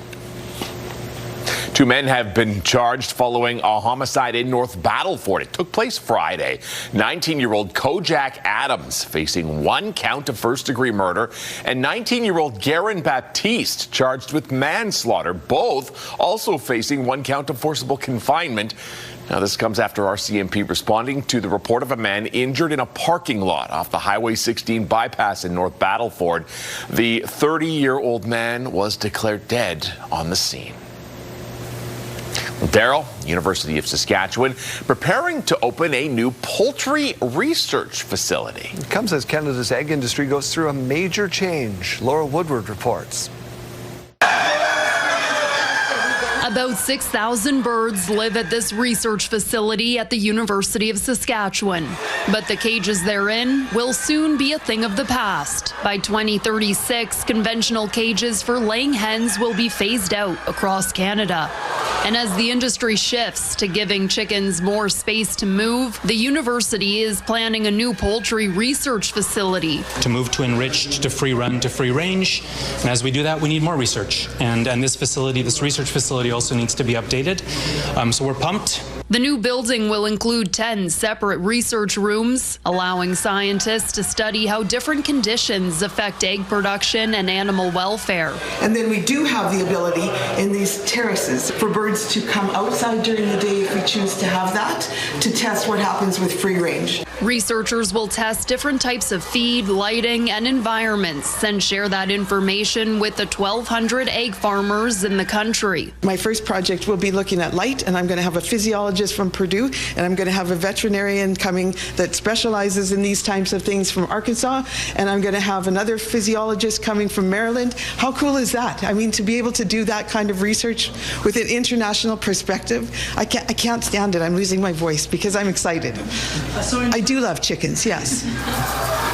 2 men have been charged following a homicide in North Battleford. It took place Friday. 19-year-old Kojak Adams facing 1 count of first-degree murder, and 19-year-old Garen Baptiste charged with manslaughter, both also facing 1 count of forcible confinement. Now, this comes after RCMP responding to the report of a man injured in a parking lot off the Highway 16 bypass in North Battleford. The 30-year-old man was declared dead on the scene. Daryl, University of Saskatchewan, preparing to open a new poultry research facility. It comes as Canada's egg industry goes through a major change. Laura Woodward reports. About 6,000 birds live at this research facility at the University of Saskatchewan. But the cages they're in will soon be a thing of the past. By 2036, conventional cages for laying hens will be phased out across Canada. And as the industry shifts to giving chickens more space to move, the university is planning a new poultry research facility. To move to enriched, to free run, to free range. And as we do that, we need more research. And this facility, this research facility also needs to be updated. So we're pumped. The new building will include 10 separate research rooms, allowing scientists to study how different conditions affect egg production and animal welfare. And then we do have the ability in these terraces for birds to come outside during the day if we choose to have that, to test what happens with free range. Researchers will test different types of feed, lighting, and environments, and share that information with the 1,200 egg farmers in the country. My first project will be looking at light, and I'm going to have a physiologist from Purdue, and I'm going to have a veterinarian coming that specializes in these types of things from Arkansas, and I'm going to have another physiologist coming from Maryland. How cool is that? I mean, to be able to do that kind of research with an international perspective, I can't stand it. I'm losing my voice because I'm excited. I do love chickens, yes.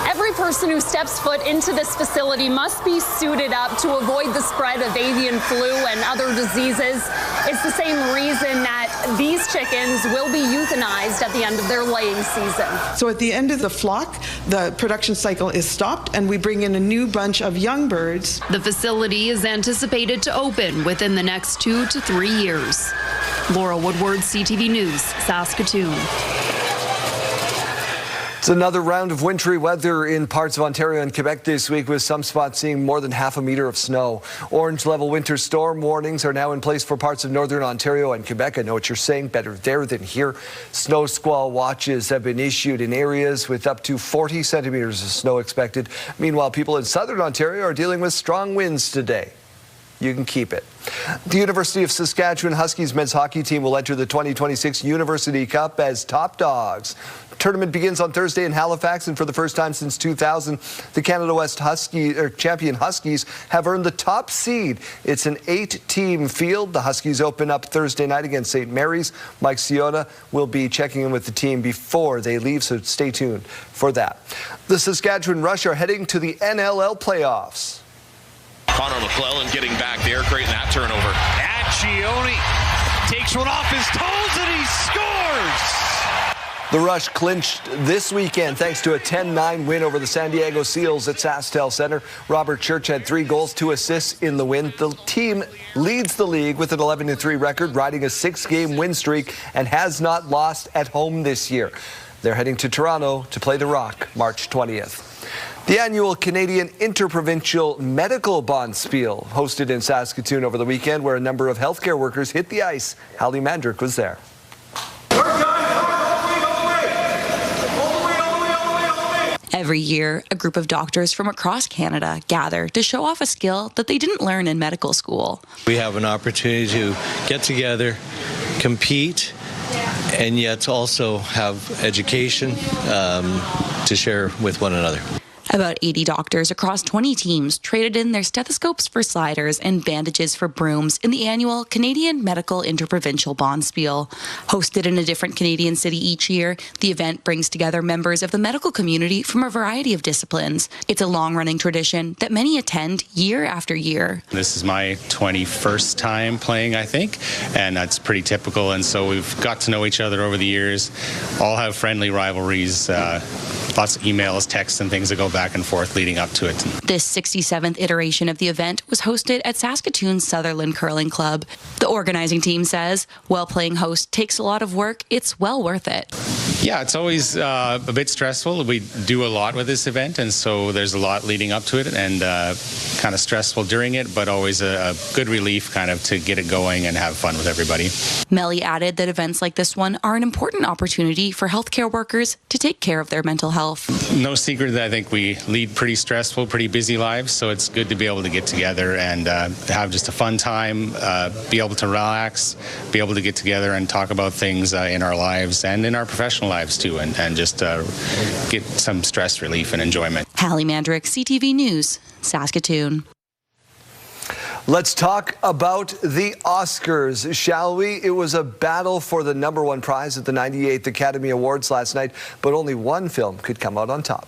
Every person who steps foot into this facility must be suited up to avoid the spread of avian flu and other diseases. It's the same reason that these chickens will be euthanized at the end of their laying season. So at the end of the flock, the production cycle is stopped, and we bring in a new bunch of young birds. The facility is anticipated to open within the next 2 to 3 years. Laura Woodward, CTV News, Saskatoon. It's another round of wintry weather in parts of Ontario and Quebec this week, with some spots seeing more than half a meter of snow. Orange level winter storm warnings are now in place for parts of northern Ontario and Quebec. I know what you're saying, better there than here. Snow squall watches have been issued in areas with up to 40 centimeters of snow expected. Meanwhile, people in southern Ontario are dealing with strong winds today. You can keep it. The University of Saskatchewan Huskies men's hockey team will enter the 2026 University Cup as top dogs. The tournament begins on Thursday in Halifax, and for the first time since 2000, the Canada West champion Huskies have earned the top seed. It's an 8-team field. The Huskies open up Thursday night against St. Mary's. Mike Ciota will be checking in with the team before they leave, so stay tuned for that. The Saskatchewan Rush are heading to the NLL playoffs. Connor McClellan getting back there, creating that turnover. Accioni takes one off his toes and he scores! The Rush clinched this weekend thanks to a 10-9 win over the San Diego Seals at SaskTel Center. Robert Church had 3 goals, 2 assists in the win. The team leads the league with an 11-3 record, riding a 6-game win streak, and has not lost at home this year. They're heading to Toronto to play the Rock March 20th. The annual Canadian Interprovincial Medical Bonspiel hosted in Saskatoon over the weekend, where a number of healthcare workers hit the ice. Hallie Mandrick was there. Every year, a group of doctors from across Canada gather to show off a skill that they didn't learn in medical school. We have an opportunity to get together, compete, and yet also have education to share with one another. About 80 doctors across 20 teams traded in their stethoscopes for sliders and bandages for brooms in the annual Canadian Medical Interprovincial Bonspiel. Hosted in a different Canadian city each year, the event brings together members of the medical community from a variety of disciplines. It's a long-running tradition that many attend year after year. This is my 21st time playing, I think, and that's pretty typical. And so we've got to know each other over the years, all have friendly rivalries, lots of emails, texts, and things that go back and forth leading up to it. This 67th iteration of the event was hosted at Saskatoon's Sutherland Curling Club. The organizing team says, while playing host takes a lot of work, it's well worth it. Yeah, it's always a bit stressful. We do a lot with this event, and so there's a lot leading up to it, and kind of stressful during it, but always a good relief kind of to get it going and have fun with everybody. Melly added that events like this one are an important opportunity for healthcare workers to take care of their mental health. No secret that I think we lead pretty stressful, pretty busy lives, so it's good to be able to get together and have just a fun time, be able to relax, be able to get together and talk about things in our lives and in our professional lives too, and just get some stress relief and enjoyment. Hallie Mandrick, CTV News, Saskatoon. Let's talk about the Oscars, shall we? It was a battle for the #1 prize at the 98th Academy Awards last night, but only one film could come out on top.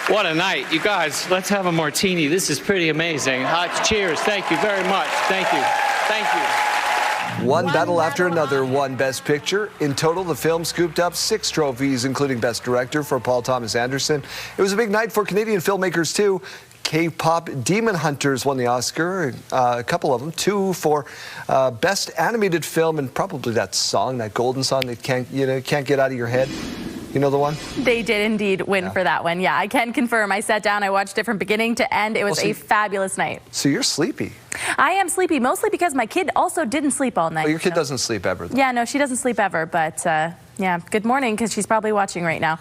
What a night. You guys, let's have a martini. This is pretty amazing. Cheers. Thank you very much. Thank you. Thank you. One battle after another won Best Picture. In total, the film scooped up 6 trophies, including Best Director for Paul Thomas Anderson. It was a big night for Canadian filmmakers, too. K-pop Demon Hunters won the Oscar, a couple of them, 2 for Best Animated Film, and probably that song, that golden song that can't get out of your head. You know the one? They did indeed win for that one. Yeah, I can confirm. I sat down, I watched it from beginning to end. It was a fabulous night. So you're sleepy. I am sleepy, mostly because my kid also didn't sleep all night. Oh, your kid doesn't sleep ever, though. Yeah, no, she doesn't sleep ever, but yeah, good morning, because she's probably watching right now.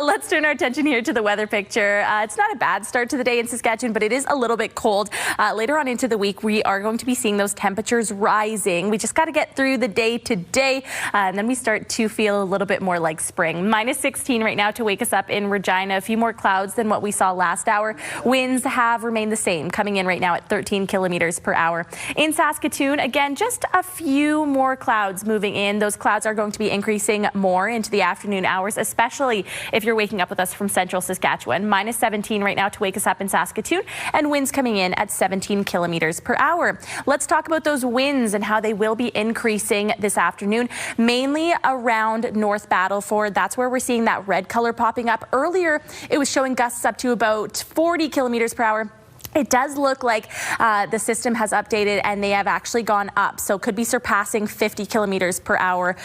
Let's turn our attention here to the weather picture. It's not a bad start to the day in Saskatchewan, but it is a little bit cold. Later on into the week, we are going to be seeing those temperatures rising. We just got to get through the day today, and then we start to feel a little bit more like spring. Minus 16 right now to wake us up in Regina. A few more clouds than what we saw last hour. Winds have remained the same, coming in right now at 13 kilometers per hour. In Saskatoon, again, just a few more clouds moving in. Those clouds are going to be increasing more into the afternoon hours, especially if you're waking up with us from central Saskatchewan. Minus 17 right now to wake us up in Saskatoon, and winds coming in at 17 kilometers per hour. Let's talk about those winds and how they will be increasing this afternoon, mainly around North Battleford. That's where we're seeing that red color popping up. Earlier, it was showing gusts up to about 40 kilometers per hour. It does look like the system has updated and they have actually gone up, so could be surpassing 50 kilometers per hour.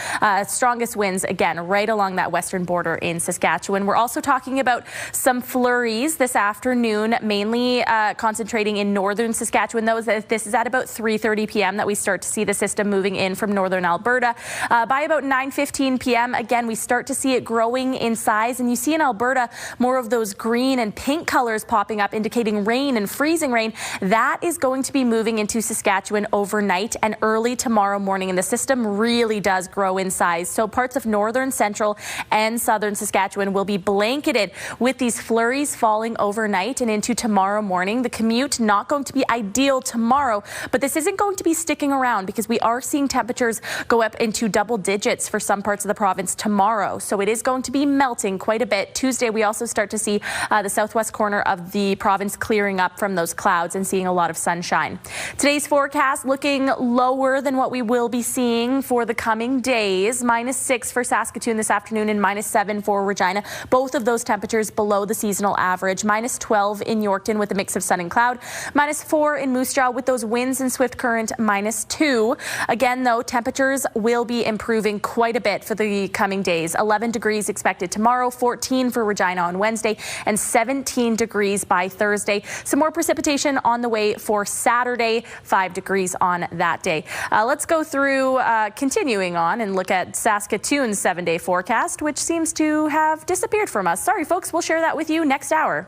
Strongest winds, again, right along that western border in Saskatchewan. We're also talking about some flurries this afternoon, mainly concentrating in northern Saskatchewan. This is at about 3:30 p.m. that we start to see the system moving in from northern Alberta. By about 9:15 p.m., again, we start to see it growing in size, and you see in Alberta more of those green and pink colors popping up, indicating rain and freezing rain. That is going to be moving into Saskatchewan overnight and early tomorrow morning, and the system really does grow in size. So parts of northern, central, and southern Saskatchewan will be blanketed with these flurries falling overnight and into tomorrow morning. The commute not going to be ideal tomorrow, but this isn't going to be sticking around because we are seeing temperatures go up into double digits for some parts of the province tomorrow. So it is going to be melting quite a bit. Tuesday, we also start to see the southwest corner of the province clearing up from those clouds and seeing a lot of sunshine. Today's forecast looking lower than what we will be seeing for the coming days. Minus 6 for Saskatoon this afternoon and minus 7 for Regina. Both of those temperatures below the seasonal average. Minus 12 in Yorkton with a mix of sun and cloud. Minus 4 in Moose Jaw with those winds and swift current. Minus 2. Again, though, temperatures will be improving quite a bit for the coming days. 11 degrees expected tomorrow, 14 for Regina on Wednesday, and 17 degrees by Thursday. Some more precipitation on the way for Saturday, 5 degrees on that day. Let's go through, continuing on, and look at Saskatoon's 7-day forecast, which seems to have disappeared from us. Sorry, folks, we'll share that with you next hour.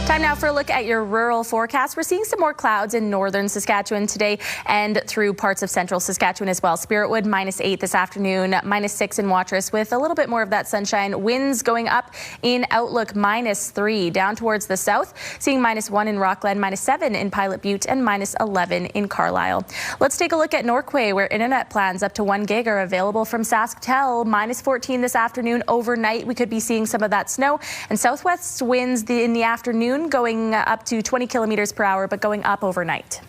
Time now for a look at your rural forecast. We're seeing some more clouds in northern Saskatchewan today and through parts of central Saskatchewan as well. Spiritwood minus 8 this afternoon, minus 6 in Watrous with a little bit more of that sunshine. Winds going up in Outlook, minus 3 down towards the south. Seeing minus 1 in Rockland, minus 7 in Pilot Butte, and minus 11 in Carlisle. Let's take a look at Norquay, where internet plans up to 1 gig are available from SaskTel. Minus 14 this afternoon. Overnight, we could be seeing some of that snow, and southwest winds in the afternoon going up to 20 kilometers per hour, but going up overnight.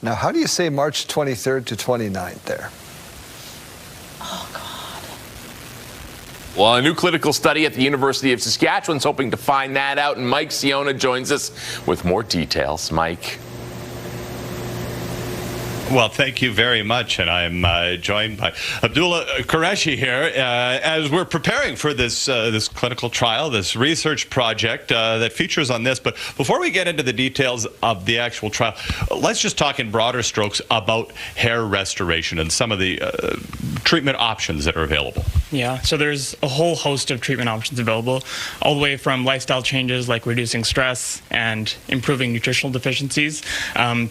Now, how do you say March 23rd to 29th there? Well, a new clinical study at the University of Saskatchewan is hoping to find that out, and Mike Siona joins us with more details. Mike. Well, thank you very much, and I'm joined by Abdullah Qureshi here as we're preparing for this this clinical trial, this research project that features on this. But before we get into the details of the actual trial, let's just talk in broader strokes about hair restoration and some of the treatment options that are available. Yeah, so there's a whole host of treatment options available, all the way from lifestyle changes like reducing stress and improving nutritional deficiencies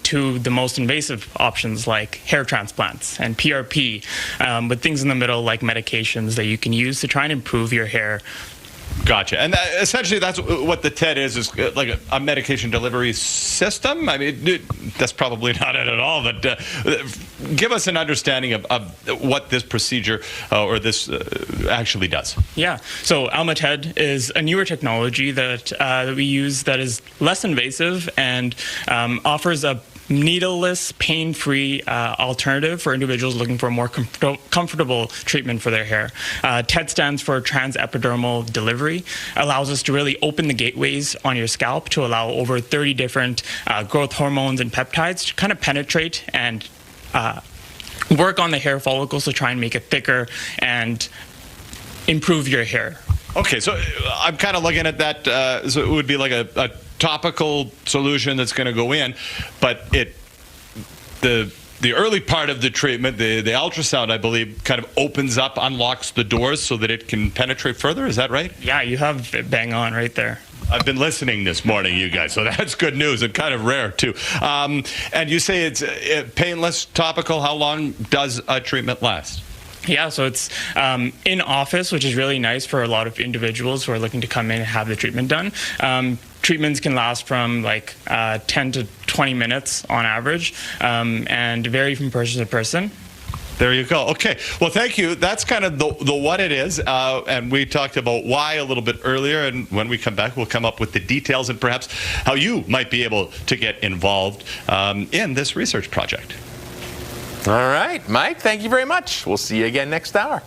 to the most invasive options like hair transplants and PRP, but things in the middle like medications that you can use to try and improve your hair. Gotcha. And essentially that's what the TED is like a medication delivery system. I mean, that's probably not it at all, but give us an understanding of what this procedure or this actually does. Yeah. So AlmaTED is a newer technology that we use that is less invasive and offers a needleless, pain-free alternative for individuals looking for a more comfortable treatment for their hair. TED stands for transepidermal delivery. Allows us to really open the gateways on your scalp to allow over 30 different growth hormones and peptides to kind of penetrate and work on the hair follicles to try and make it thicker and improve your hair. Okay, so I'm kind of looking at that, so it would be like a topical solution that's going to go in, but the early part of the treatment, the ultrasound, I believe, kind of opens up, unlocks the doors so that it can penetrate further. Is that right? Yeah, you have it bang on right there. I've been listening this morning, you guys, so that's good news and kind of rare, too. And you say it's painless, topical. How long does a treatment last? Yeah, so it's in office, which is really nice for a lot of individuals who are looking to come in and have the treatment done. Treatments can last from like 10 to 20 minutes on average and vary from person to person. There you go. Okay. Well, thank you. That's kind of the what it is. And we talked about why a little bit earlier. And when we come back, we'll come up with the details and perhaps how you might be able to get involved in this research project. All right, Mike, thank you very much. We'll see you again next hour.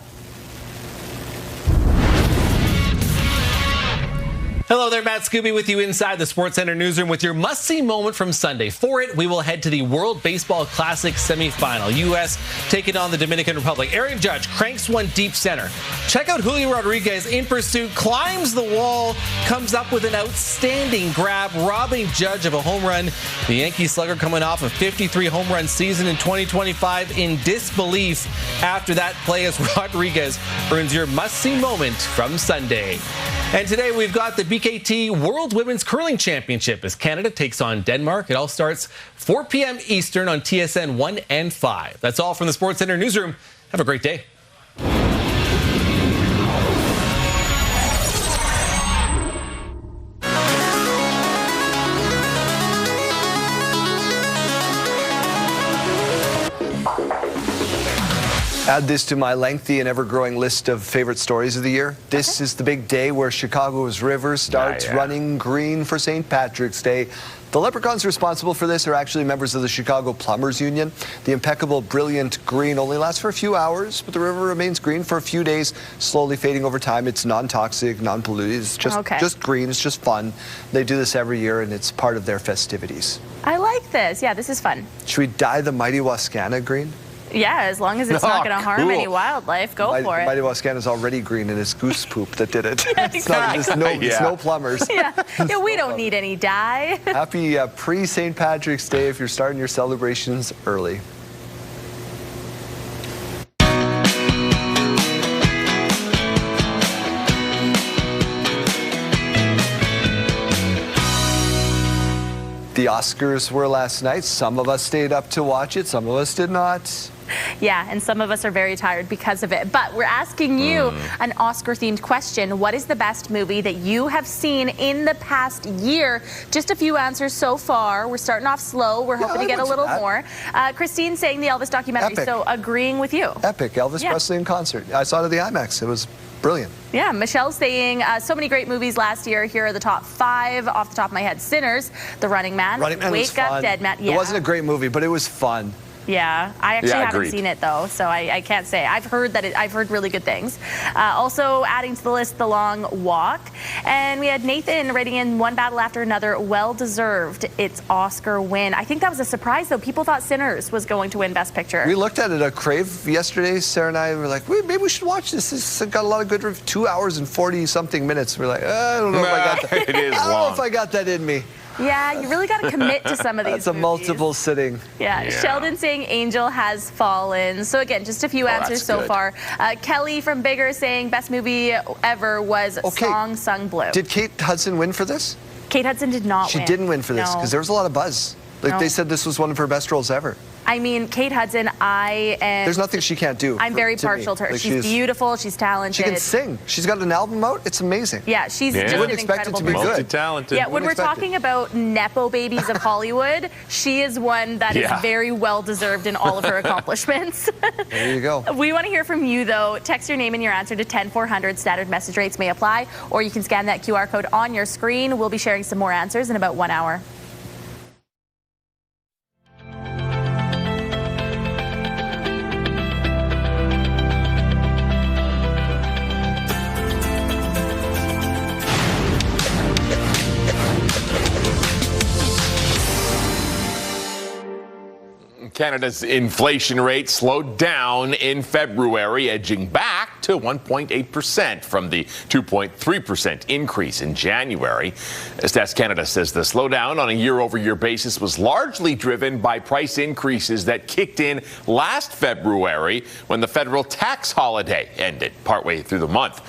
Hello there, Matt Scooby with you inside the SportsCenter newsroom with your must-see moment from Sunday. For it, we will head to the World Baseball Classic semifinal. U.S. taking on the Dominican Republic. Aaron Judge cranks one deep center. Check out Julio Rodriguez in pursuit, climbs the wall, comes up with an outstanding grab, robbing Judge of a home run. The Yankee slugger coming off a 53 home run season in 2025 in disbelief after that play as Rodriguez earns your must-see moment from Sunday. And today we've got the BKT World Women's Curling Championship as Canada takes on Denmark. It all starts 4 p.m. Eastern on TSN 1 and 5. That's all from the SportsCenter newsroom. Have a great day. Add this to my lengthy and ever-growing list of favorite stories of the year. This is the big day where Chicago's river starts running green for St. Patrick's Day. The leprechauns responsible for this are actually members of the Chicago Plumbers Union. The impeccable, brilliant green only lasts for a few hours, but the river remains green for a few days, slowly fading over time. It's non-toxic, non-polluted. It's just green. It's just fun. They do this every year, and it's part of their festivities. I like this. Yeah, this is fun. Should we dye the Mighty Wascana green? Yeah, as long as it's not going to harm any wildlife, go for it. Mighty Wascana is already green, and it's goose poop that did it. Yeah, exactly. It's no plumbers. Yeah, we don't need any dye. Happy pre-St. Patrick's Day if you're starting your celebrations early. The Oscars were last night. Some of us stayed up to watch it. Some of us did not. Yeah, and some of us are very tired because of it. But we're asking you an Oscar-themed question. What is the best movie that you have seen in the past year? Just a few answers so far. We're starting off slow. We're hoping to get a little more. Christine saying the Elvis documentary, Epic. so agreeing with you. Epic. Elvis Presley in concert. I saw it at the IMAX. It was brilliant. Yeah, Michelle's saying so many great movies last year. Here are the top 5 off the top of my head. Sinners, The Running Man, Wake Up, Dead Man. Yeah. It wasn't a great movie, but it was fun. Yeah, I actually haven't seen it though, so I can't say. I've heard I've heard really good things. Also adding to the list, The Long Walk, and we had Nathan writing in One Battle After Another, well deserved its Oscar win. I think that was a surprise though. People thought Sinners was going to win Best Picture. We looked at it at Crave yesterday. Sarah and I were like, maybe we should watch this. It's got a lot of good 2 hours and 40 something minutes. We're like, I don't know if I got that. It is I don't know if I got that in me. Yeah, you really got to commit to some of these That's a movies. multiple sitting. Yeah, Sheldon saying Angel Has Fallen. So again, just a few answers so far. Kelly from Bigger saying best movie ever was Song Sung Blue. Did Kate Hudson win for this? Kate Hudson did not win. She didn't win for this because there was a lot of buzz. Like they said this was one of her best roles ever. I mean, Kate Hudson, There's nothing she can't do. I'm very partial to her. Like she's beautiful. She's talented. She can sing. She's got an album out. It's amazing. Yeah, she's just an incredible person. Multi-talented. Yeah, when we're talking about Nepo babies of Hollywood, she is one that is very well deserved in all of her accomplishments. There you go. We want to hear from you, though. Text your name and your answer to 10400. Standard message rates may apply, or you can scan that QR code on your screen. We'll be sharing some more answers in about 1 hour. Canada's inflation rate slowed down in February, edging back to 1.8% from the 2.3% increase in January. Stats Canada says the slowdown on a year-over-year basis was largely driven by price increases that kicked in last February when the federal tax holiday ended partway through the month.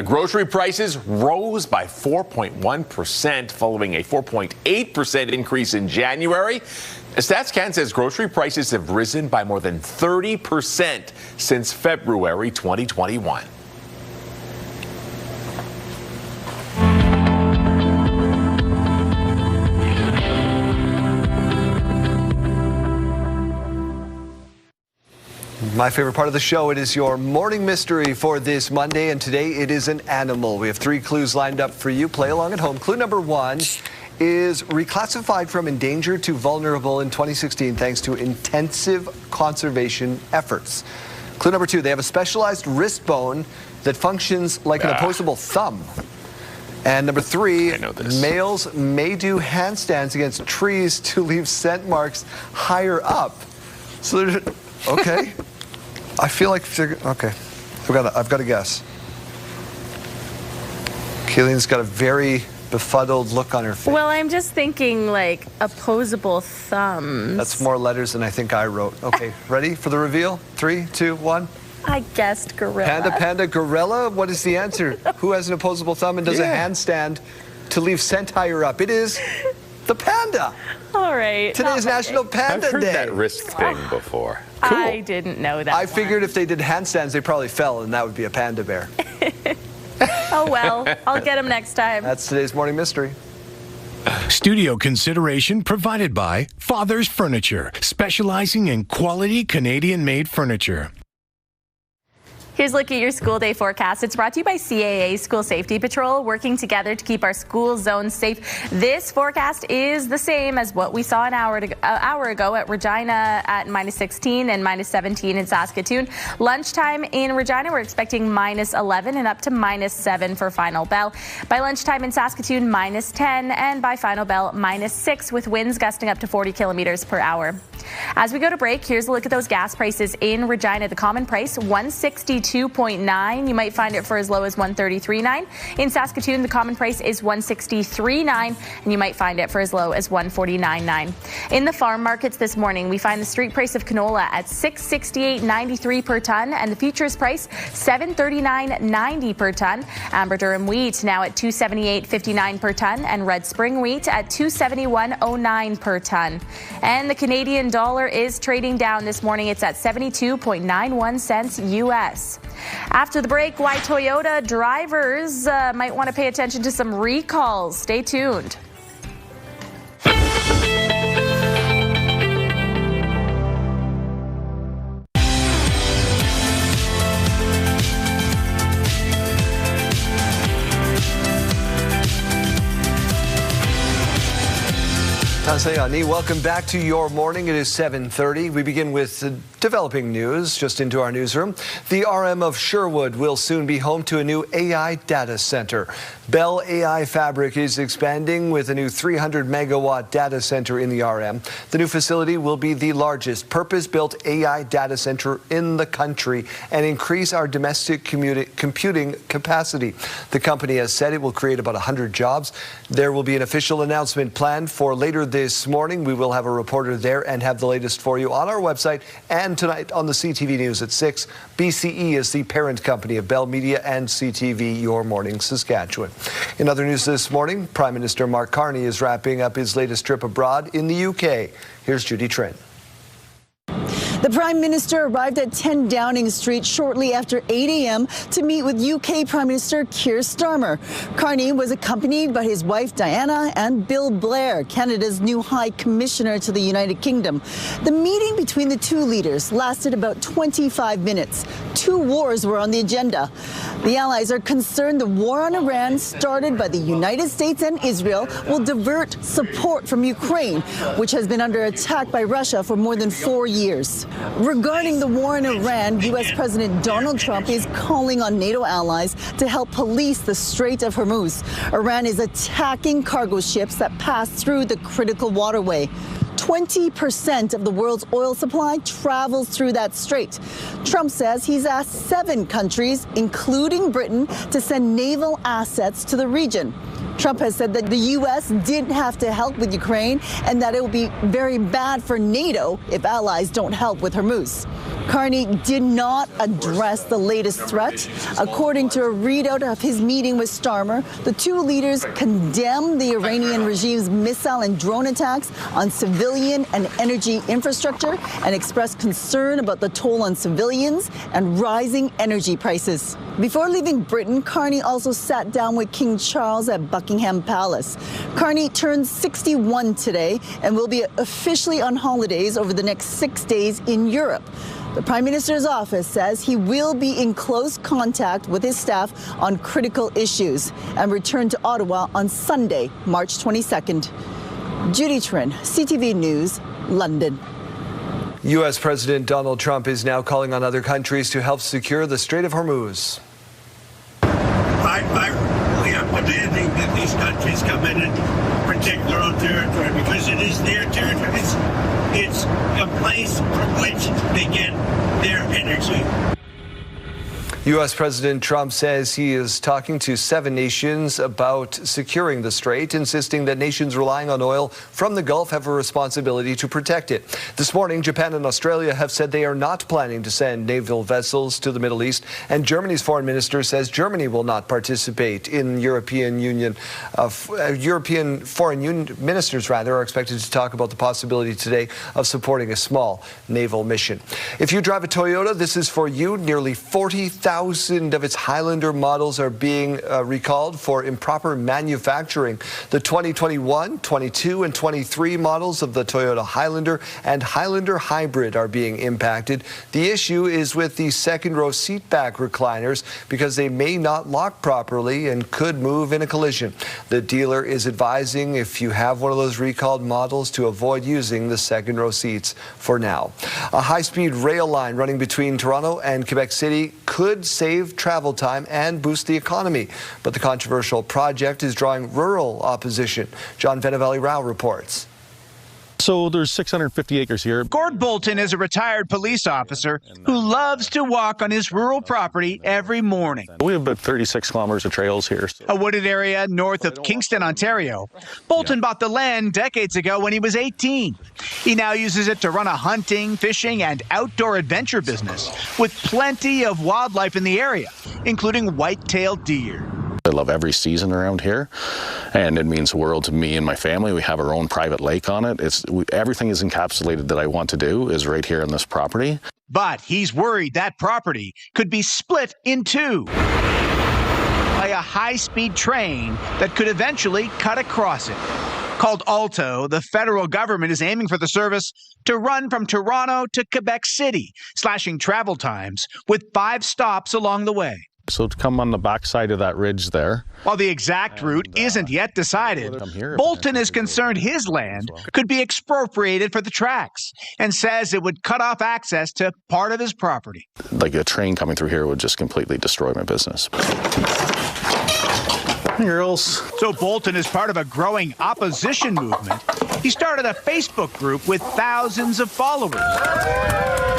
Grocery prices rose by 4.1% following a 4.8% increase in January. Stats Can says grocery prices have risen by more than 30% since February 2021. My favorite part of the show, it is your morning mystery for this Monday, and today it is an animal. We have 3 clues lined up for you. Play along at home. Clue number 1 is reclassified from endangered to vulnerable in 2016 thanks to intensive conservation efforts. Clue number 2, they have a specialized wrist bone that functions like an opposable thumb. And number 3, males may do handstands against trees to leave scent marks higher up. So, okay. I feel like, okay, I've got to guess. Keelan's got a very befuddled look on her face. Well, I'm just thinking like opposable thumbs. That's more letters than I think I wrote. Okay, ready for the reveal? 3, 2, 1. I guessed gorilla. Panda, gorilla? What is the answer? Who has an opposable thumb and does a handstand to leave scent higher up? It is the panda. All right. Today's National Panda Day. I've heard that wrist thing before. Cool. I didn't know that. I figured if they did handstands, they probably fell, and that would be a panda bear. Oh, well, I'll get him next time. That's today's morning mystery. Studio consideration provided by Father's Furniture, specializing in quality Canadian-made furniture. Here's a look at your school day forecast. It's brought to you by CAA School Safety Patrol, working together to keep our school zones safe. This forecast is the same as what we saw an hour ago at Regina at -16 and -17 in Saskatoon. Lunchtime in Regina, we're expecting -11 and up to -7 for final bell. By lunchtime in Saskatoon, -10, and by final bell, -6, with winds gusting up to 40 kilometers per hour. As we go to break, here's a look at those gas prices in Regina. The common price, $162.9. You might find it for as low as $133.9. In Saskatoon, the common price is $163.9, and you might find it for as low as $149.9. In the farm markets this morning, we find the street price of canola at $668.93 per ton, and the futures price $739.90 per ton. Amber Durum wheat now at $278.59 per ton, and Red Spring wheat at $271.09 per ton. And the Canadian dollar is trading down this morning. It's at 72.91 cents U.S. After the break, why Toyota drivers might want to pay attention to some recalls. Stay tuned. Welcome back to your morning. It is 7:30. We begin with developing news just into our newsroom. The RM of Sherwood will soon be home to a new AI data center. Bell AI Fabric is expanding with a new 300 megawatt data center in the RM. The new facility will be the largest purpose-built AI data center in the country and increase our domestic computing capacity. The company has said it will create about 100 jobs. There will be an official announcement planned for later this morning. We will have a reporter there and have the latest for you on our website and tonight on the CTV News at 6. BCE is the parent company of Bell Media and CTV Your Morning Saskatchewan. In other news this morning, Prime Minister Mark Carney is wrapping up his latest trip abroad in the UK. Here's Judy Trent. The Prime Minister arrived at 10 Downing Street shortly after 8 a.m. to meet with UK Prime Minister Keir Starmer. Carney was accompanied by his wife Diana and Bill Blair, Canada's new High Commissioner to the United Kingdom. The meeting between the two leaders lasted about 25 minutes. 2 wars were on the agenda. The Allies are concerned the war on Iran, started by the United States and Israel, will divert support from Ukraine, which has been under attack by Russia for more than 4 years. Regarding the war in Iran, U.S. President Donald Trump is calling on NATO allies to help police the Strait of Hormuz. Iran is attacking cargo ships that pass through the critical waterway. 20% of the world's oil supply travels through that strait. Trump says he's asked 7 countries, including Britain, to send naval assets to the region. Trump has said that the U.S. didn't have to help with Ukraine and that it will be very bad for NATO if allies don't help with Hormuz. Carney did not address the latest threat. According to a readout of his meeting with Starmer, the two leaders condemned the Iranian regime's missile and drone attacks on civilian and energy infrastructure and expressed concern about the toll on civilians and rising energy prices. Before leaving Britain, Carney also sat down with King Charles at Buckingham Palace. Carney turned 61 today and will be officially on holidays over the next 6 days in Europe. The Prime Minister's office says he will be in close contact with his staff on critical issues and return to Ottawa on Sunday, March 22nd. Judy Trin, CTV News, London. U.S. President Donald Trump is now calling on other countries to help secure the Strait of Hormuz. We are demanding that these countries come in and protect their own territory because it is their territory. It's a place from which they get their energy. U.S. President Trump says he is talking to 7 nations about securing the strait, insisting that nations relying on oil from the Gulf have a responsibility to protect it. This morning, Japan and Australia have said they are not planning to send naval vessels to the Middle East, and Germany's foreign minister says Germany will not participate in European foreign union ministers are expected to talk about the possibility today of supporting a small naval mission. If you drive a Toyota, this is for you. Nearly 40,000 of its Highlander models are being recalled for improper manufacturing. The 2021, 22, and 23 models of the Toyota Highlander and Highlander Hybrid are being impacted. The issue is with the second-row seatback recliners because they may not lock properly and could move in a collision. The dealer is advising if you have one of those recalled models to avoid using the second-row seats for now. A high-speed rail line running between Toronto and Quebec City could save travel time and boost the economy. But the controversial project is drawing rural opposition. John Venevali-Rao reports. So there's 650 acres here. Gord Bolton is a retired police officer who loves to walk on his rural property every morning. We have about 36 kilometers of trails here. A wooded area north of Kingston, Ontario. Bolton bought the land decades ago when he was 18. He now uses it to run a hunting, fishing, and outdoor adventure business with plenty of wildlife in the area, including white-tailed deer. I love every season around here, and it means the world to me and my family. We have our own private lake on it. Everything is encapsulated that I want to do is right here on this property. But he's worried that property could be split in two by a high-speed train that could eventually cut across it. Called Alto, the federal government is aiming for the service to run from Toronto to Quebec City, slashing travel times with 5 stops along the way. So to come on the backside of that ridge there. While the exact route isn't yet decided, Bolton is concerned his land could be expropriated for the tracks and says it would cut off access to part of his property. Like a train coming through here would just completely destroy my business. Girls. So Bolton is part of a growing opposition movement. He started a Facebook group with thousands of followers.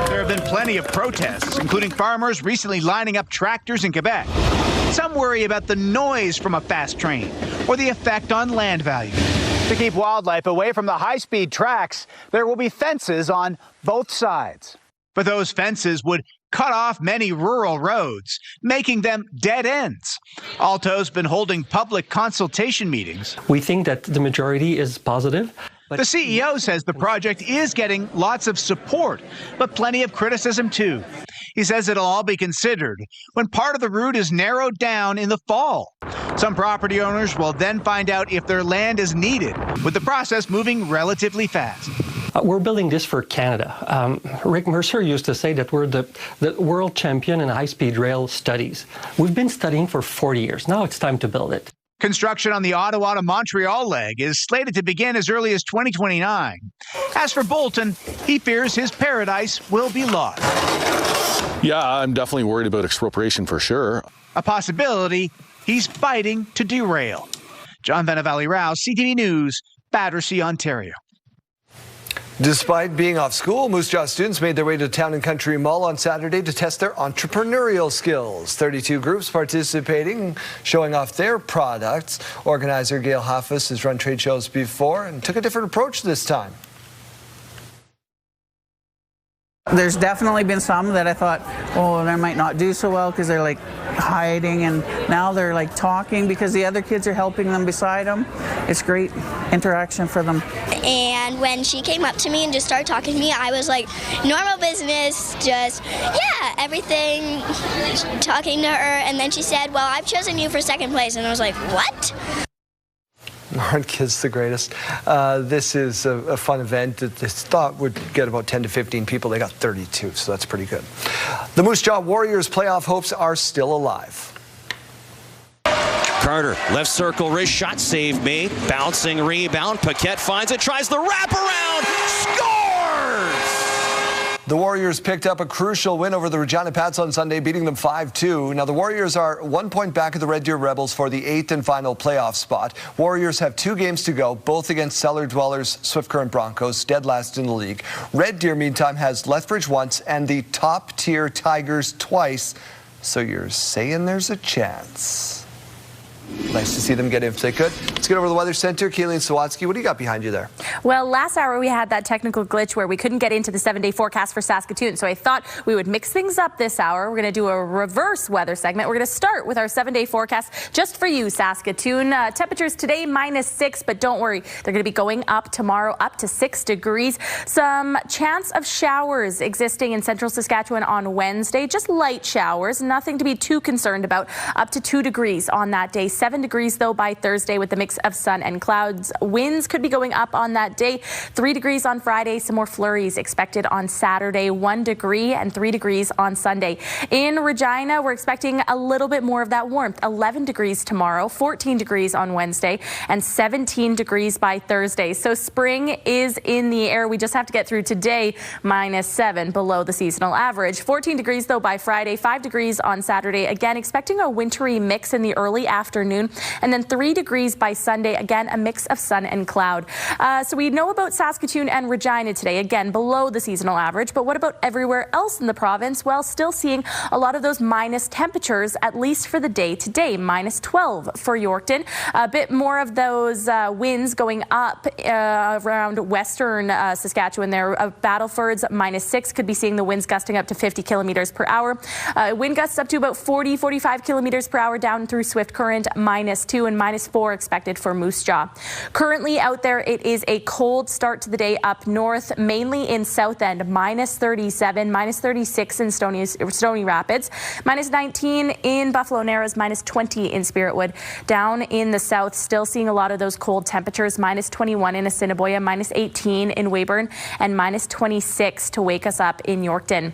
There have been plenty of protests, including farmers recently lining up tractors in Quebec. Some worry about the noise from a fast train or the effect on land value. To keep wildlife away from the high-speed tracks, there will be fences on both sides. But those fences would cut off many rural roads, making them dead ends. Alto's been holding public consultation meetings. We think that the majority is positive. The CEO says the project is getting lots of support, but plenty of criticism too. He says it'll all be considered when part of the route is narrowed down in the fall. Some property owners will then find out if their land is needed, with the process moving relatively fast. We're building this for Canada. Rick Mercer used to say that we're the world champion in high-speed rail studies. We've been studying for 40 years. Now it's time to build it. Construction on the Ottawa to Montreal leg is slated to begin as early as 2029. As for Bolton, he fears his paradise will be lost. Yeah, I'm definitely worried about expropriation for sure. A possibility he's fighting to derail. John Venevali-Rao, CTV News, Battersea, Ontario. Despite being off school, Moose Jaw students made their way to Town and Country Mall on Saturday to test their entrepreneurial skills. 32 groups participating, showing off their products. Organizer Gail Hoffus has run trade shows before and took a different approach this time. There's definitely been some that I thought, oh, they might not do so well because they're like hiding, and now they're like talking because the other kids are helping them beside them. It's great interaction for them. And when she came up to me and just started talking to me, I was like, normal business, just, yeah, everything, talking to her. And then she said, well, I've chosen you for second place. And I was like, what? Aren't kids the greatest? This is a fun event that this thought would get about 10 to 15 people. They got 32, so that's pretty good. The Moose Jaw Warriors' playoff hopes are still alive. Carter, left circle, wrist shot, save made, bouncing rebound. Paquette finds it, tries the wraparound, scores! The Warriors picked up a crucial win over the Regina Pats on Sunday, beating them 5-2. Now, the Warriors are 1 point back of the Red Deer Rebels for the 8th and final playoff spot. Warriors have 2 games to go, both against cellar dwellers Swift Current Broncos, dead last in the league. Red Deer, meantime, has Lethbridge once and the top-tier Tigers twice. So you're saying there's a chance. Nice to see them get in if they could. Let's get over to the Weather Center. Kayleen Sawatsky, what do you got behind you there? Well, last hour we had that technical glitch where we couldn't get into the 7-day forecast for Saskatoon, so I thought we would mix things up this hour. We're going to do a reverse weather segment. We're going to start with our 7-day forecast just for you, Saskatoon. Temperatures today -6, but don't worry, they're going to be going up tomorrow, up to 6 degrees. Some chance of showers existing in central Saskatchewan on Wednesday, just light showers, nothing to be too concerned about, up to 2 degrees on that day. 7 degrees, though, by Thursday with a mix of sun and clouds. Winds could be going up on that day. 3 degrees on Friday. Some more flurries expected on Saturday. 1 degree and 3 degrees on Sunday. In Regina, we're expecting a little bit more of that warmth. 11 degrees tomorrow, 14 degrees on Wednesday, and 17 degrees by Thursday. So spring is in the air. We just have to get through today, -7 below the seasonal average. 14 degrees, though, by Friday. 5 degrees on Saturday. Again, expecting a wintry mix in the early afternoon. And then 3 degrees by Sunday. Again, a mix of sun and cloud. So we know about Saskatoon and Regina today. Again, below the seasonal average. But what about everywhere else in the province? Well, still seeing a lot of those minus temperatures, at least for the day today. -12 for Yorkton. A bit more of those winds going up around western Saskatchewan there. Battleford's -6. Could be seeing the winds gusting up to 50 kilometers per hour. Wind gusts up to about 40, 45 kilometers per hour down through Swift Current. -2 and -4 expected for Moose Jaw. Currently out there, it is a cold start to the day up north, mainly in South End, -37, -36 in Stony Rapids, -19 in Buffalo Narrows, -20 in Spiritwood. Down in the south, still seeing a lot of those cold temperatures, -21 in Assiniboia, -18 in Weyburn, and -26 to wake us up in Yorkton.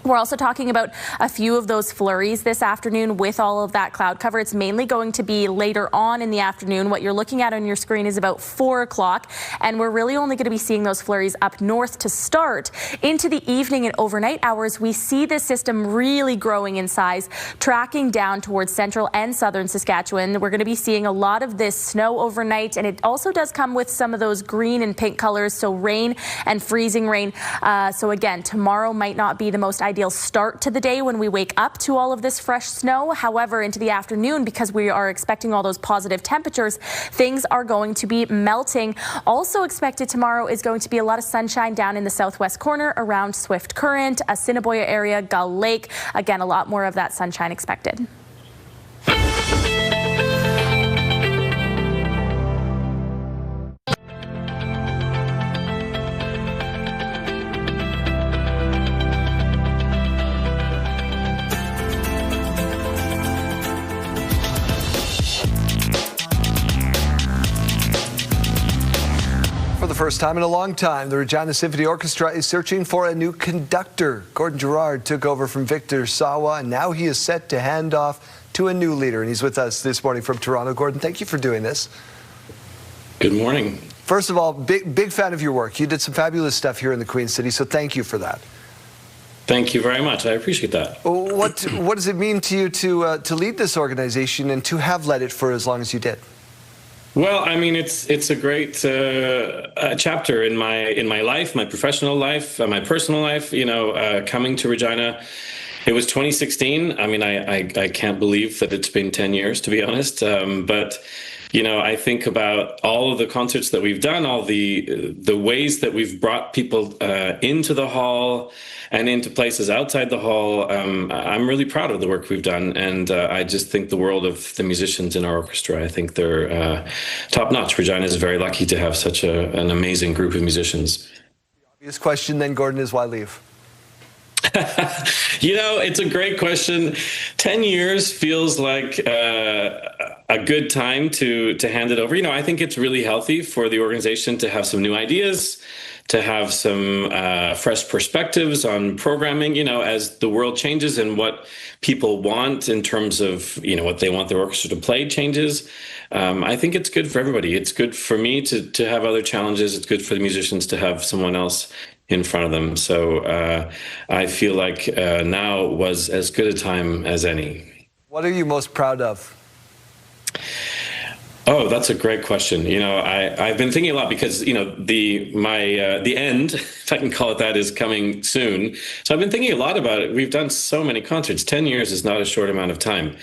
We're also talking about a few of those flurries this afternoon with all of that cloud cover. It's mainly going to be later on in the afternoon. What you're looking at on your screen is about 4 o'clock, and we're really only going to be seeing those flurries up north to start. Into the evening and overnight hours, we see this system really growing in size, tracking down towards central and southern Saskatchewan. We're going to be seeing a lot of this snow overnight, and it also does come with some of those green and pink colors, so rain and freezing rain. So again, tomorrow might not be the most ideal start to the day when we wake up to all of this fresh snow. However, into the afternoon, because we are expecting all those positive temperatures, things are going to be melting. Also expected tomorrow is going to be a lot of sunshine down in the southwest corner around Swift Current, Assiniboia area, Gull Lake. Again, a lot more of that sunshine expected. First time in a long time, the Regina Symphony Orchestra is searching for a new conductor. Gordon Gerard took over from Victor Sawa, and now he is set to hand off to a new leader. And he's with us this morning from Toronto. Gordon, thank you for doing this. Good morning. First of all, big fan of your work. You did some fabulous stuff here in the Queen City, so thank you for that. Thank you very much. I appreciate that. What does it mean to you to lead this organization and to have led it for as long as you did? Well, I mean, it's a great chapter in my life, my professional life, my personal life. Coming to Regina, it was 2016. I mean, I can't believe that it's been 10 years, to be honest. But I think about all of the concerts that we've done, all the ways that we've brought people into the hall and into places outside the hall. I'm really proud of the work we've done, and I just think the world of the musicians in our orchestra. I think they're top notch. Regina is very lucky to have such an amazing group of musicians. The obvious question then, Gordon, is why leave? It's a great question. 10 years feels like a good time to hand it over. I think it's really healthy for the organization to have some new ideas, to have some fresh perspectives on programming, as the world changes and what people want in terms of, what they want their orchestra to play changes. I think it's good for everybody. It's good for me to have other challenges. It's good for the musicians to have someone else in front of them. So I feel like now was as good a time as any. What are you most proud of? Oh, that's a great question. I've been thinking a lot because, the end, if I can call it that, is coming soon. So I've been thinking a lot about it. We've done so many concerts. 10 years is not a short amount of time.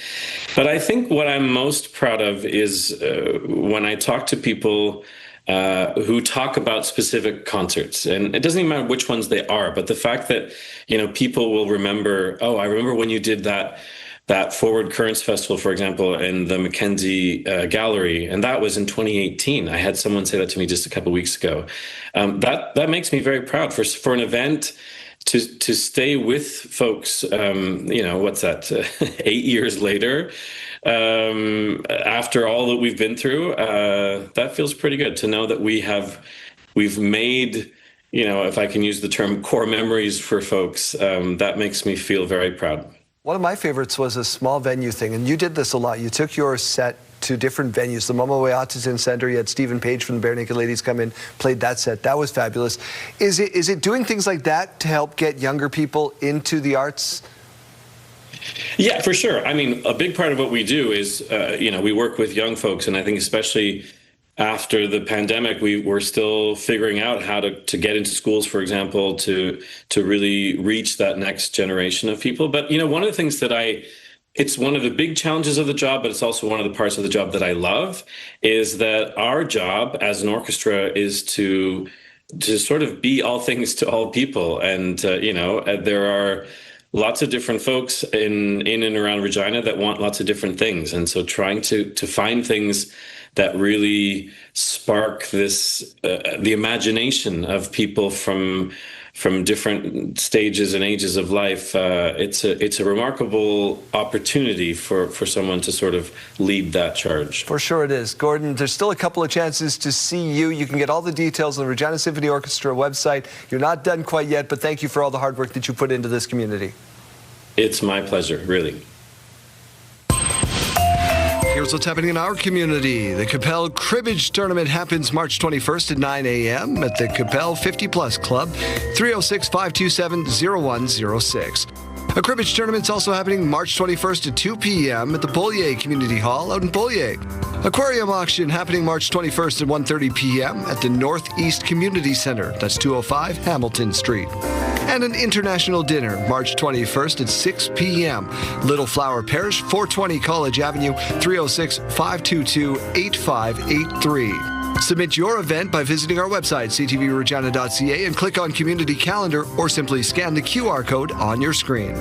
But I think what I'm most proud of is when I talk to people who talk about specific concerts. And it doesn't even matter which ones they are, but the fact that, people will remember, oh, I remember when you did that Forward Currents Festival, for example, in the Mackenzie Gallery, and that was in 2018. I had someone say that to me just a couple of weeks ago. That makes me very proud for an event to stay with folks. What's that? 8 years later, after all that we've been through, that feels pretty good to know that we've made. If I can use the term, core memories for folks. That makes me feel very proud. One of my favorites was a small venue thing, and you did this a lot. You took your set to different venues. The Momoe Autism Center, you had Stephen Page from the Bare Naked Ladies come in, played that set. That was fabulous. Is it doing things like that to help get younger people into the arts? Yeah, for sure. I mean, a big part of what we do is, we work with young folks, and I think especially after the pandemic, we were still figuring out how to get into schools, for example, to really reach that next generation of people. But, one of the things that it's one of the big challenges of the job, but it's also one of the parts of the job that I love, is that our job as an orchestra is to sort of be all things to all people. And, there are lots of different folks in and around Regina that want lots of different things. And so trying to find things that really spark this, the imagination of people from different stages and ages of life. It's a remarkable opportunity for someone to sort of lead that charge. For sure it is. Gordon, there's still a couple of chances to see you. You can get all the details on the Regina Symphony Orchestra website. You're not done quite yet, but thank you for all the hard work that you put into this community. It's my pleasure, really. Here's what's happening in our community. The Capel Cribbage Tournament happens March 21st at 9 a.m. at the Capel 50 Plus Club, 306-527-0106. A cribbage tournament's also happening March 21st at 2 p.m. at the Beaulieu Community Hall out in Beaulieu. Aquarium auction happening March 21st at 1:30 p.m. at the Northeast Community Center. That's 205 Hamilton Street. And an international dinner March 21st at 6 p.m. Little Flower Parish, 420 College Avenue, 306-522-8583. Submit your event by visiting our website, ctvregina.ca, and click on Community Calendar, or simply scan the QR code on your screen.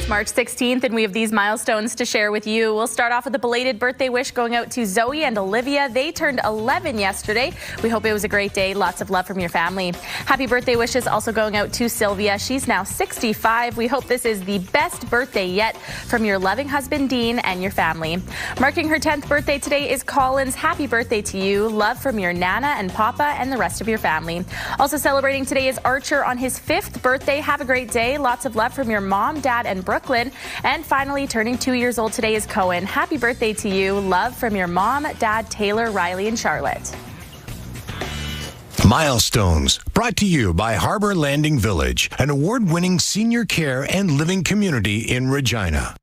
March 16th, and we have these milestones to share with you. We'll start off with a belated birthday wish going out to Zoe and Olivia. They turned 11 yesterday. We hope it was a great day. Lots of love from your family. Happy birthday wishes also going out to Sylvia. She's now 65. We hope this is the best birthday yet from your loving husband, Dean, and your family. Marking her 10th birthday today is Collins. Happy birthday to you. Love from your Nana and Papa and the rest of your family. Also celebrating today is Archer on his 5th birthday. Have a great day. Lots of love from your mom, dad, and Brooklyn. And finally, turning 2 years old today is Cohen. Happy birthday to you. Love from your mom, dad, Taylor, Riley, and Charlotte. Milestones, brought to you by Harbor Landing Village, an award-winning senior care and living community in Regina.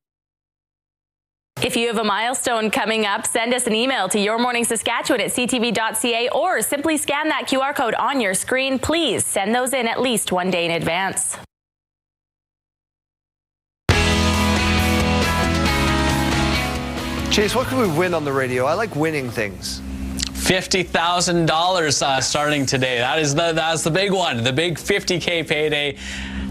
If you have a milestone coming up, send us an email to yourmorningsaskatchewan@ctv.ca or simply scan that QR code on your screen. Please send those in at least one day in advance. Chase, what can we win on the radio? I like winning things. $50,000 starting today. That's the big one. The big $50K payday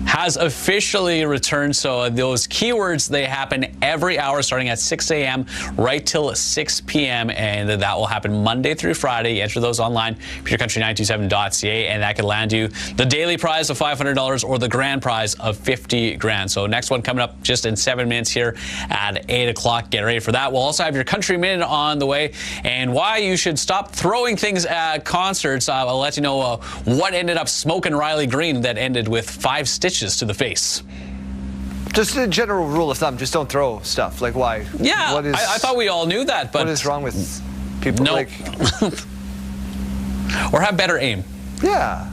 has officially returned. So those keywords, they happen every hour starting at 6 a.m. right till 6 p.m. And that will happen Monday through Friday. You enter those online, pewtercountry927.ca, and that could land you the daily prize of $500 or the grand prize of $50,000. So next one coming up just in 7 minutes here at 8 o'clock. Get ready for that. We'll also have your Country Minute on the way and why you should stop throwing things at concerts. I'll let you know what ended up smoking Riley Green that ended with 5 stitches to the face. Just a general rule of thumb, just don't throw stuff. Like, why? Yeah, what is, I thought we all knew that, but what is wrong with people? No. Like, or have better aim. Yeah.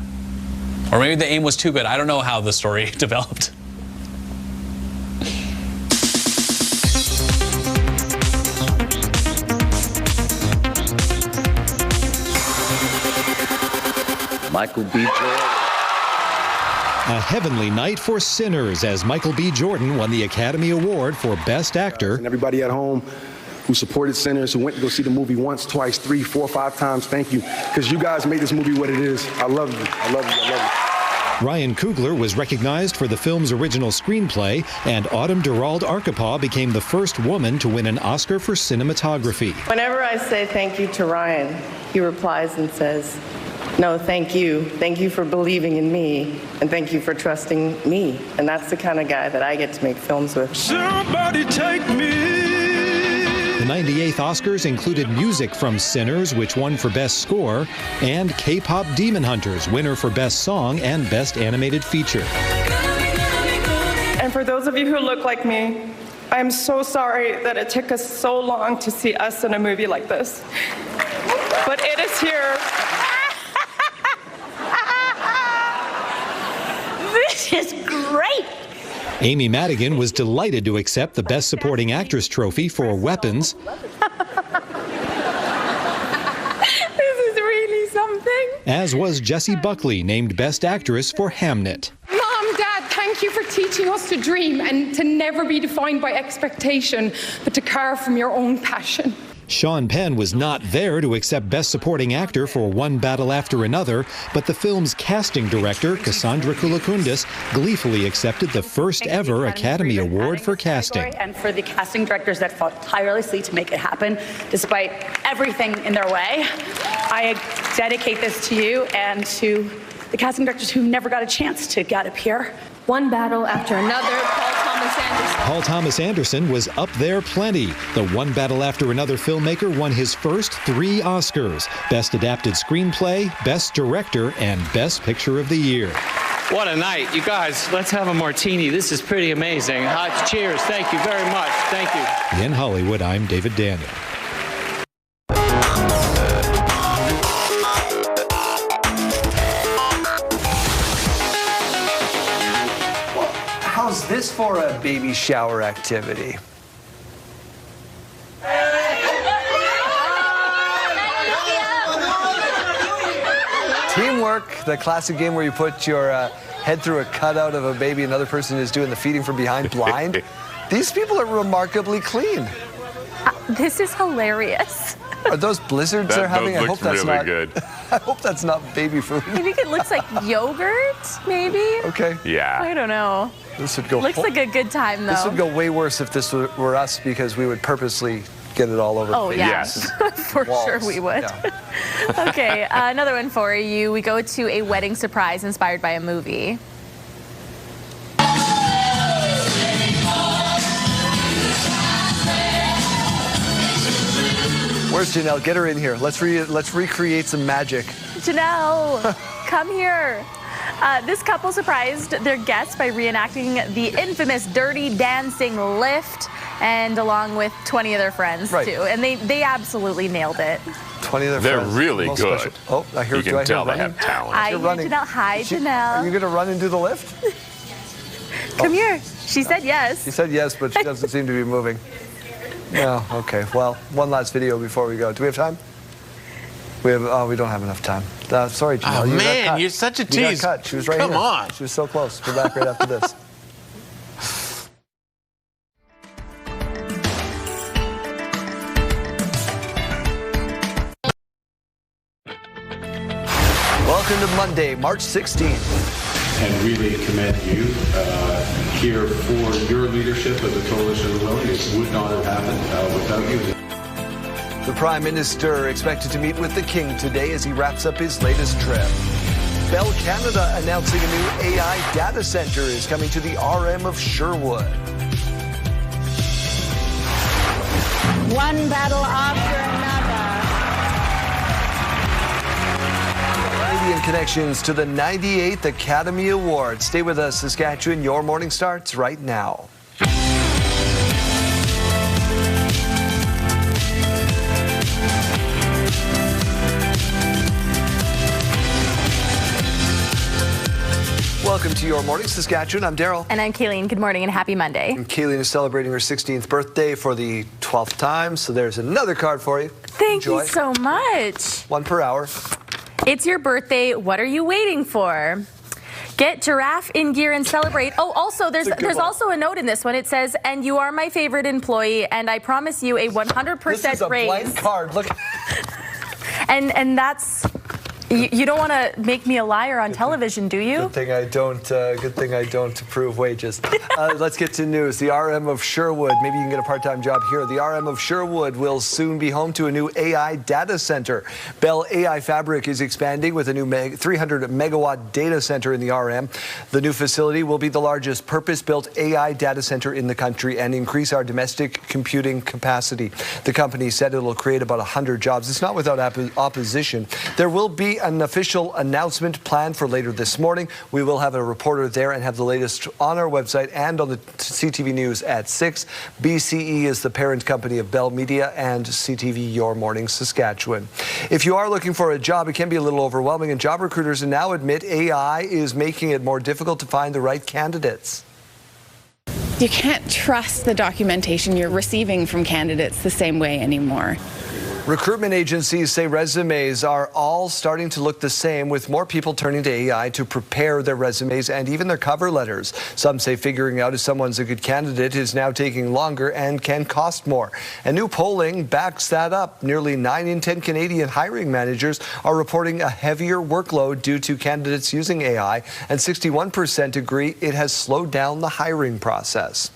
Or maybe the aim was too good. I don't know how the story developed. Michael B. Jordan. A heavenly night for Sinners as Michael B. Jordan won the Academy Award for Best Actor. And everybody at home who supported Sinners, who went to go see the movie once, twice, 3, 4, 5 times, thank you. Because you guys made this movie what it is. I love you. I love you. I love you. Ryan Coogler was recognized for the film's original screenplay, and Autumn Durald Arkapaw became the first woman to win an Oscar for cinematography. Whenever I say thank you to Ryan, he replies and says, "No, thank you. Thank you for believing in me, and thank you for trusting me." And that's the kind of guy that I get to make films with. Somebody take me. The 98th Oscars included music from Sinners, which won for Best Score, and K-pop Demon Hunters, winner for Best Song and Best Animated Feature. And for those of you who look like me, I'm so sorry that it took us so long to see us in a movie like this. But it is here. This is great. Amy Madigan was delighted to accept the Best Supporting Actress trophy for Weapons. This is really something. As was Jessie Buckley, named Best Actress for Hamnet. Mom, Dad, thank you for teaching us to dream and to never be defined by expectation, but to carve from your own passion. Sean Penn was not there to accept Best Supporting Actor for One Battle After Another, but the film's casting director, Cassandra Koulakundis, gleefully accepted the first ever Academy Award for casting. And for the casting directors that fought tirelessly to make it happen, despite everything in their way, I dedicate this to you and to the casting directors who never got a chance to get up here. One battle after another, Paul Thomas Anderson. Paul Thomas Anderson was up there plenty. The One Battle After Another filmmaker won his first 3 Oscars: Best Adapted Screenplay, Best Director, and Best Picture of the Year. What a night. You guys, let's have a martini. This is pretty amazing. Cheers. Thank you very much. Thank you. In Hollywood, I'm David Daniel. How's this for a baby shower activity? Teamwork, the classic game where you put your head through a cutout of a baby, another person is doing the feeding from behind blind. These people are remarkably clean. This is hilarious. Are those blizzards they're having? I hope that's really not good. I hope that's not baby food. I think it looks like yogurt, maybe. Okay. Yeah. I don't know. This would go. Looks like a good time, though. This would go way worse if this were us, because we would purposely get it all over. Oh, the yeah. Yes. For Walls. sure we would. Yeah. Okay, another one for you. We go to a wedding surprise inspired by a movie. Where's Janelle? Get her in here. Let's recreate some magic. Janelle, come here. This couple surprised their guests by reenacting the infamous Dirty Dancing lift, and along with 20 of their friends, too. And they absolutely nailed it. 20 of their They're friends. really Most good. special. Oh, I hear You can tell they have talent. Hi, Janelle. Hi, Janelle. Are you going to run and do the lift? Come here. She said yes. She said yes, but she doesn't seem to be moving. No, okay. Well, one last video before we go. Do we have time? We don't have enough time. Sorry, Janelle. Oh, you man, got cut. you're such a You got tease. cut. She was right Come here. on. She was so close. We're back right after this. Welcome to Monday, March 16th. And really commend you here for your leadership of the Coalition of the Willing. It would not have happened without you. The Prime Minister expected to meet with the King today as he wraps up his latest trip. Bell Canada announcing a new AI data center is coming to the RM of Sherwood. One battle after another. Canadian connections to the 98th Academy Awards. Stay with us, Saskatchewan. Your morning starts right now. Welcome to Your Morning Saskatchewan. I'm Daryl. And I'm Kayleen. Good morning and happy Monday. And Kayleen is celebrating her 16th birthday for the 12th time, so there's another card for you. Thank Enjoy. you so much. 1 per hour. It's your birthday. What are you waiting for? Get giraffe in gear and celebrate. Oh, also, there's also a note in this one. It says, and you are my favorite employee, and I promise you a 100% raise. This is a blank card. Look. And that's... You don't want to make me a liar on television, do you? Good thing I don't. Good thing I don't approve wages. Let's get to news. The RM of Sherwood. Maybe you can get a part-time job here. The RM of Sherwood will soon be home to a new AI data center. Bell AI Fabric is expanding with a new 300-megawatt data center in the RM. The new facility will be the largest purpose-built AI data center in the country and increase our domestic computing capacity. The company said it will create about 100 jobs. It's not without opposition. There will be an official announcement planned for later this morning. We will have a reporter there and have the latest on our website and on the CTV News at 6. BCE is the parent company of Bell Media and CTV Your Morning Saskatchewan. If you are looking for a job, it can be a little overwhelming, and job recruiters now admit AI is making it more difficult to find the right candidates. You can't trust the documentation you're receiving from candidates the same way anymore. Recruitment agencies say resumes are all starting to look the same, with more people turning to AI to prepare their resumes and even their cover letters. Some say figuring out if someone's a good candidate is now taking longer and can cost more. And new polling backs that up. Nearly 9 in 10 Canadian hiring managers are reporting a heavier workload due to candidates using AI, and 61% agree it has slowed down the hiring process.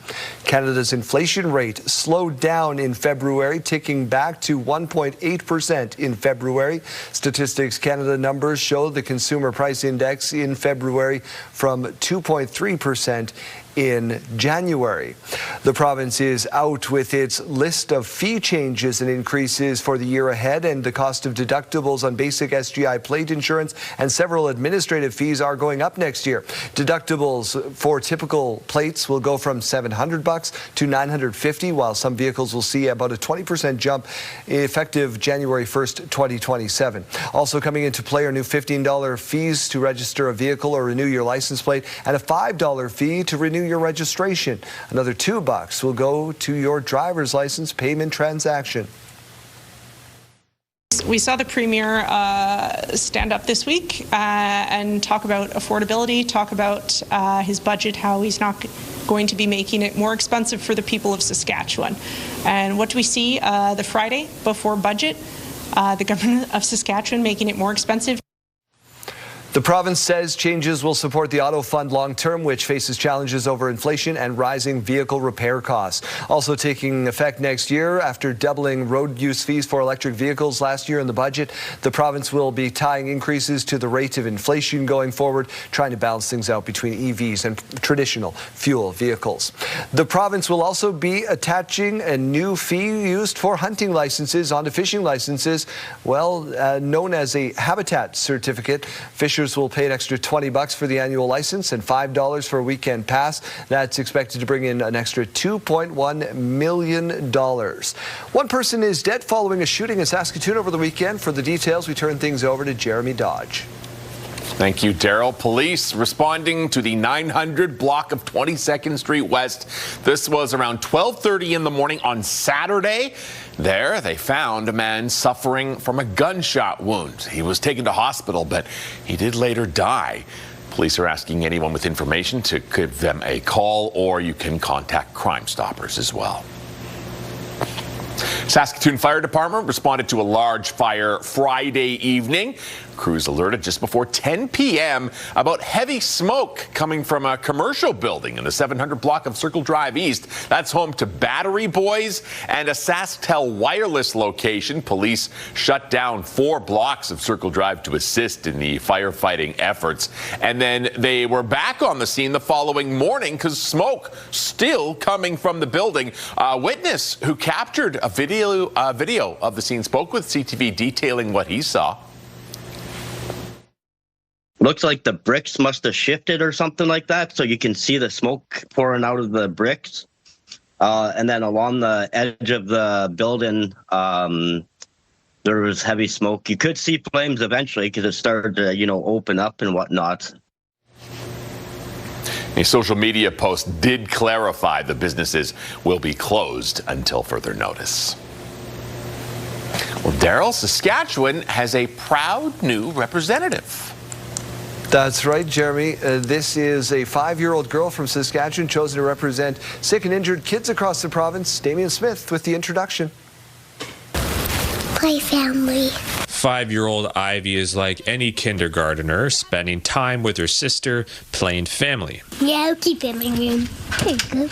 Canada's inflation rate slowed down in February, ticking back to 1.8% in February. Statistics Canada numbers show the Consumer Price Index in February from 2.3% in January. The province is out with its list of fee changes and increases for the year ahead, and the cost of deductibles on basic SGI plate insurance and several administrative fees are going up next year. Deductibles for typical plates will go from $700 to $950, while some vehicles will see about a 20% jump effective January 1st, 2027. Also coming into play are new $15 fees to register a vehicle or renew your license plate, and a $5 fee to renew your registration. Another $2 will go to your driver's license payment transaction. We saw the Premier stand up this week and talk about affordability, talk about his budget, how he's not going to be making it more expensive for the people of Saskatchewan. And what do we see the Friday before budget? The government of Saskatchewan making it more expensive. The province says changes will support the auto fund long-term, which faces challenges over inflation and rising vehicle repair costs. Also taking effect next year, after doubling road use fees for electric vehicles last year in the budget, the province will be tying increases to the rate of inflation going forward, trying to balance things out between EVs and traditional fuel vehicles. The province will also be attaching a new fee used for hunting licenses onto fishing licenses, known as a habitat certificate. Fishers Teachers will pay an extra $20 for the annual license and $5 for a weekend pass. That's expected to bring in an extra $2.1 million. One person is dead following a shooting in Saskatoon over the weekend. For the details, we turn things over to Jeremy Dodge. Thank you, Daryl. Police responding to the 900 block of 22nd Street West. This was around 12:30 in the morning on Saturday. There, they found a man suffering from a gunshot wound. He was taken to hospital, but he did later die. Police are asking anyone with information to give them a call, or you can contact Crime Stoppers as well. Saskatoon Fire Department responded to a large fire Friday evening. Crews alerted just before 10 p.m. about heavy smoke coming from a commercial building in the 700 block of Circle Drive East. That's home to Battery Boys and a SaskTel wireless location. Police shut down 4 blocks of Circle Drive to assist in the firefighting efforts. And then they were back on the scene the following morning because smoke still coming from the building. A witness who captured a video of the scene spoke with CTV detailing what he saw. Looks like the bricks must have shifted or something like that, so you can see the smoke pouring out of the bricks. And then along the edge of the building, there was heavy smoke. You could see flames eventually because it started to, open up and whatnot. A social media post did clarify the businesses will be closed until further notice. Well, Daryl, Saskatchewan has a proud new representative. That's right, Jeremy. This is a 5-year-old girl from Saskatchewan chosen to represent sick and injured kids across the province. Damien Smith with the introduction. My family. 5-year-old Ivy is like any kindergartner, spending time with her sister, playing family. Yeah, I'll keep it in my room. There you go.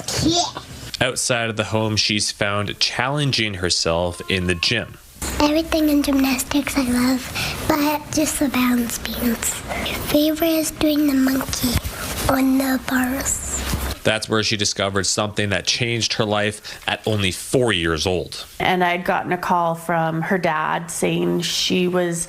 Okay. Outside of the home, she's found challenging herself in the gym. Everything in gymnastics I love, but just the balance beams. My favorite is doing the monkey on the bars. That's where she discovered something that changed her life at only 4 years old. And I'd gotten a call from her dad saying she was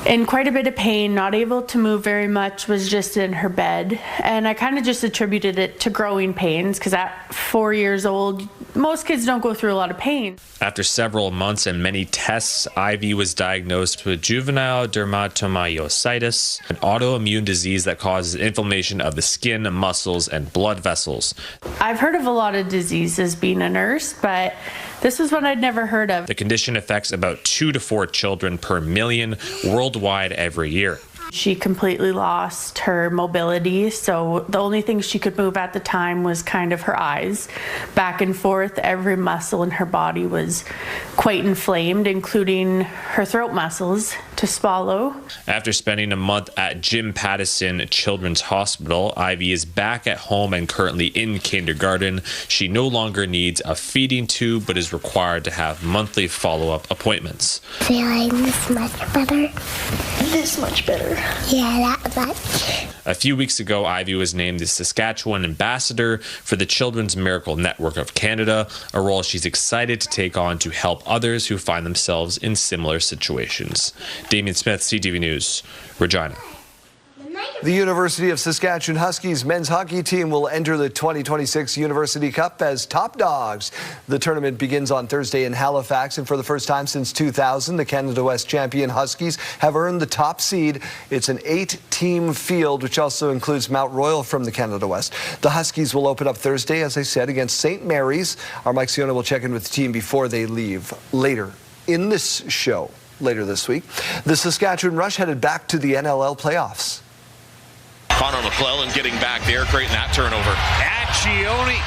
in quite a bit of pain, not able to move very much, was just in her bed. And I kind of just attributed it to growing pains because at 4 years old, most kids don't go through a lot of pain. After several months and many tests, Ivy was diagnosed with juvenile dermatomyositis, an autoimmune disease that causes inflammation of the skin, muscles, and blood vessels. I've heard of a lot of diseases being a nurse, but this was one I'd never heard of. The condition affects about 2 to 4 children per million worldwide every year. She completely lost her mobility, so the only thing she could move at the time was kind of her eyes. Back and forth, every muscle in her body was quite inflamed, including her throat muscles to swallow. After spending a month at Jim Pattison Children's Hospital, Ivy is back at home and currently in kindergarten. She no longer needs a feeding tube, but is required to have monthly follow-up appointments. Feeling this much better. This much better. Yeah, that much. A few weeks ago, Ivy was named the Saskatchewan Ambassador for the Children's Miracle Network of Canada, a role she's excited to take on to help others who find themselves in similar situations. Damien Smith, CTV News, Regina. The University of Saskatchewan Huskies men's hockey team will enter the 2026 University Cup as top dogs. The tournament begins on Thursday in Halifax, and for the first time since 2000, the Canada West champion Huskies have earned the top seed. It's an 8-team field, which also includes Mount Royal from the Canada West. The Huskies will open up Thursday, as I said, against St. Mary's. Our Mike Siona will check in with the team before they leave later in this show. Later this week, the Saskatchewan Rush headed back to the NLL playoffs. Connor McClellan getting back there, creating that turnover. Accioni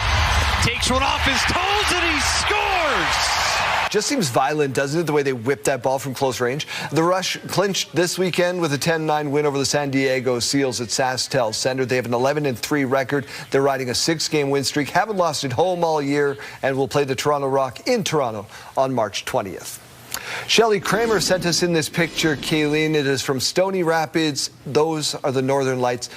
takes one off his toes and he scores! Just seems violent, doesn't it, the way they whipped that ball from close range? The Rush clinched this weekend with a 10-9 win over the San Diego Seals at SaskTel Center. They have an 11-3 record. They're riding a 6-game win streak, haven't lost at home all year, and will play the Toronto Rock in Toronto on March 20th. Shelley Kramer sent us in this picture, Kayleen. It is from Stony Rapids. Those are the Northern Lights.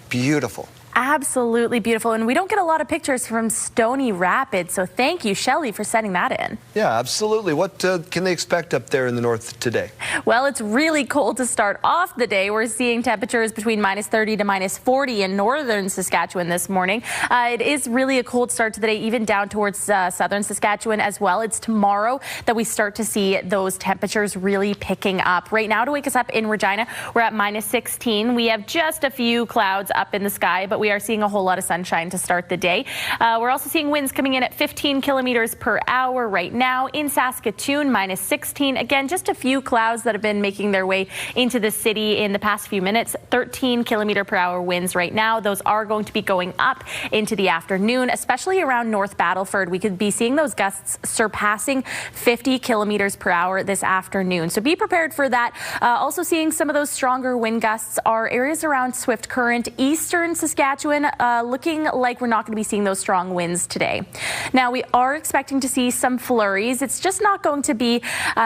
Beautiful. Absolutely beautiful. And we don't get a lot of pictures from Stony Rapids. So thank you, Shelley, for sending that in. Yeah, absolutely. What can they expect up there in the north today? Well, it's really cold to start off the day. We're seeing temperatures between -30 to -40 in northern Saskatchewan this morning. It is really a cold start to the day, even down towards southern Saskatchewan as well. It's tomorrow that we start to see those temperatures really picking up. Right now, to wake us up in Regina, we're at -16. We have just a few clouds up in the sky, but we are seeing a whole lot of sunshine to start the day. We're also seeing winds coming in at 15 kilometers per hour right now. In Saskatoon, -16. Again, just a few clouds that have been making their way into the city in the past few minutes. 13 kilometer per hour winds right now. Those are going to be going up into the afternoon, especially around North Battleford. We could be seeing those gusts surpassing 50 kilometers per hour this afternoon. So be prepared for that. Also seeing some of those stronger wind gusts are areas around Swift Current, eastern Saskatchewan, looking like we're not going to be seeing those strong winds today. Now, we are expecting to see some flurries. It's just not going to be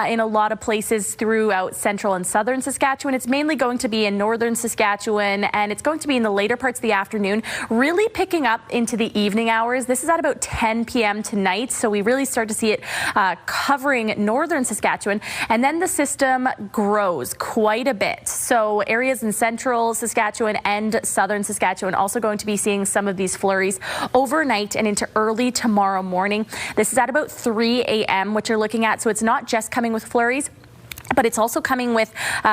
in a lot of places throughout central and southern Saskatchewan. It's mainly going to be in northern Saskatchewan, and it's going to be in the later parts of the afternoon, really picking up into the evening hours. This is at about 10 p.m. tonight, so we really start to see it covering northern Saskatchewan, and then the system grows quite a bit. So areas in central Saskatchewan and southern Saskatchewan also going to be seeing some of these flurries overnight and into early tomorrow morning. This is at about 3 a.m. what you're looking at, so it's not just coming with flurries, but it's also coming with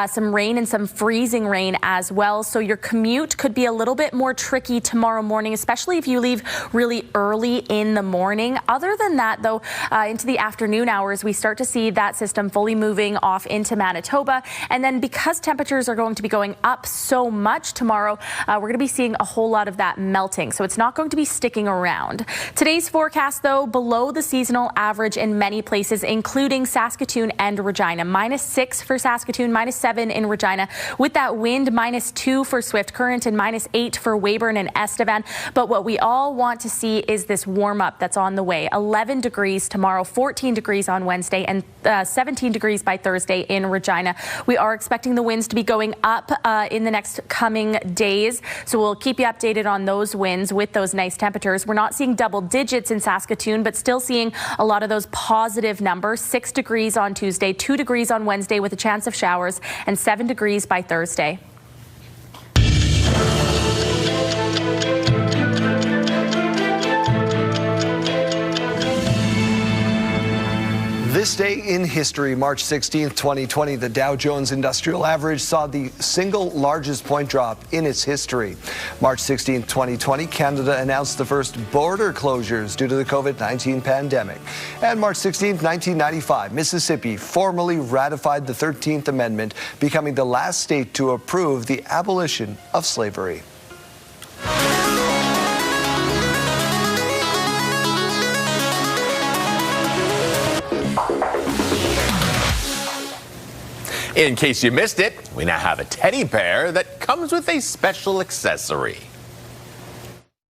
some rain and some freezing rain as well. So your commute could be a little bit more tricky tomorrow morning, especially if you leave really early in the morning. Other than that, though, into the afternoon hours, we start to see that system fully moving off into Manitoba. And then because temperatures are going to be going up so much tomorrow, we're going to be seeing a whole lot of that melting. So it's not going to be sticking around. Today's forecast, though, below the seasonal average in many places, including Saskatoon and Regina. -6 for Saskatoon, -7 in Regina. With that wind, -2 for Swift Current and -8 for Weyburn and Estevan. But what we all want to see is this warm up that's on the way. 11 degrees tomorrow, 14 degrees on Wednesday, and 17 degrees by Thursday in Regina. We are expecting the winds to be going up in the next coming days. So we'll keep you updated on those winds with those nice temperatures. We're not seeing double digits in Saskatoon, but still seeing a lot of those positive numbers. 6 degrees on Tuesday, 2 degrees on Wednesday with a chance of showers, and 7 degrees by Thursday. This day in history, March 16th, 2020, the Dow Jones Industrial Average saw the single largest point drop in its history. March 16th, 2020, Canada announced the first border closures due to the COVID-19 pandemic. And March 16th, 1995, Mississippi formally ratified the 13th Amendment, becoming the last state to approve the abolition of slavery. In case you missed it, we now have a teddy bear that comes with a special accessory.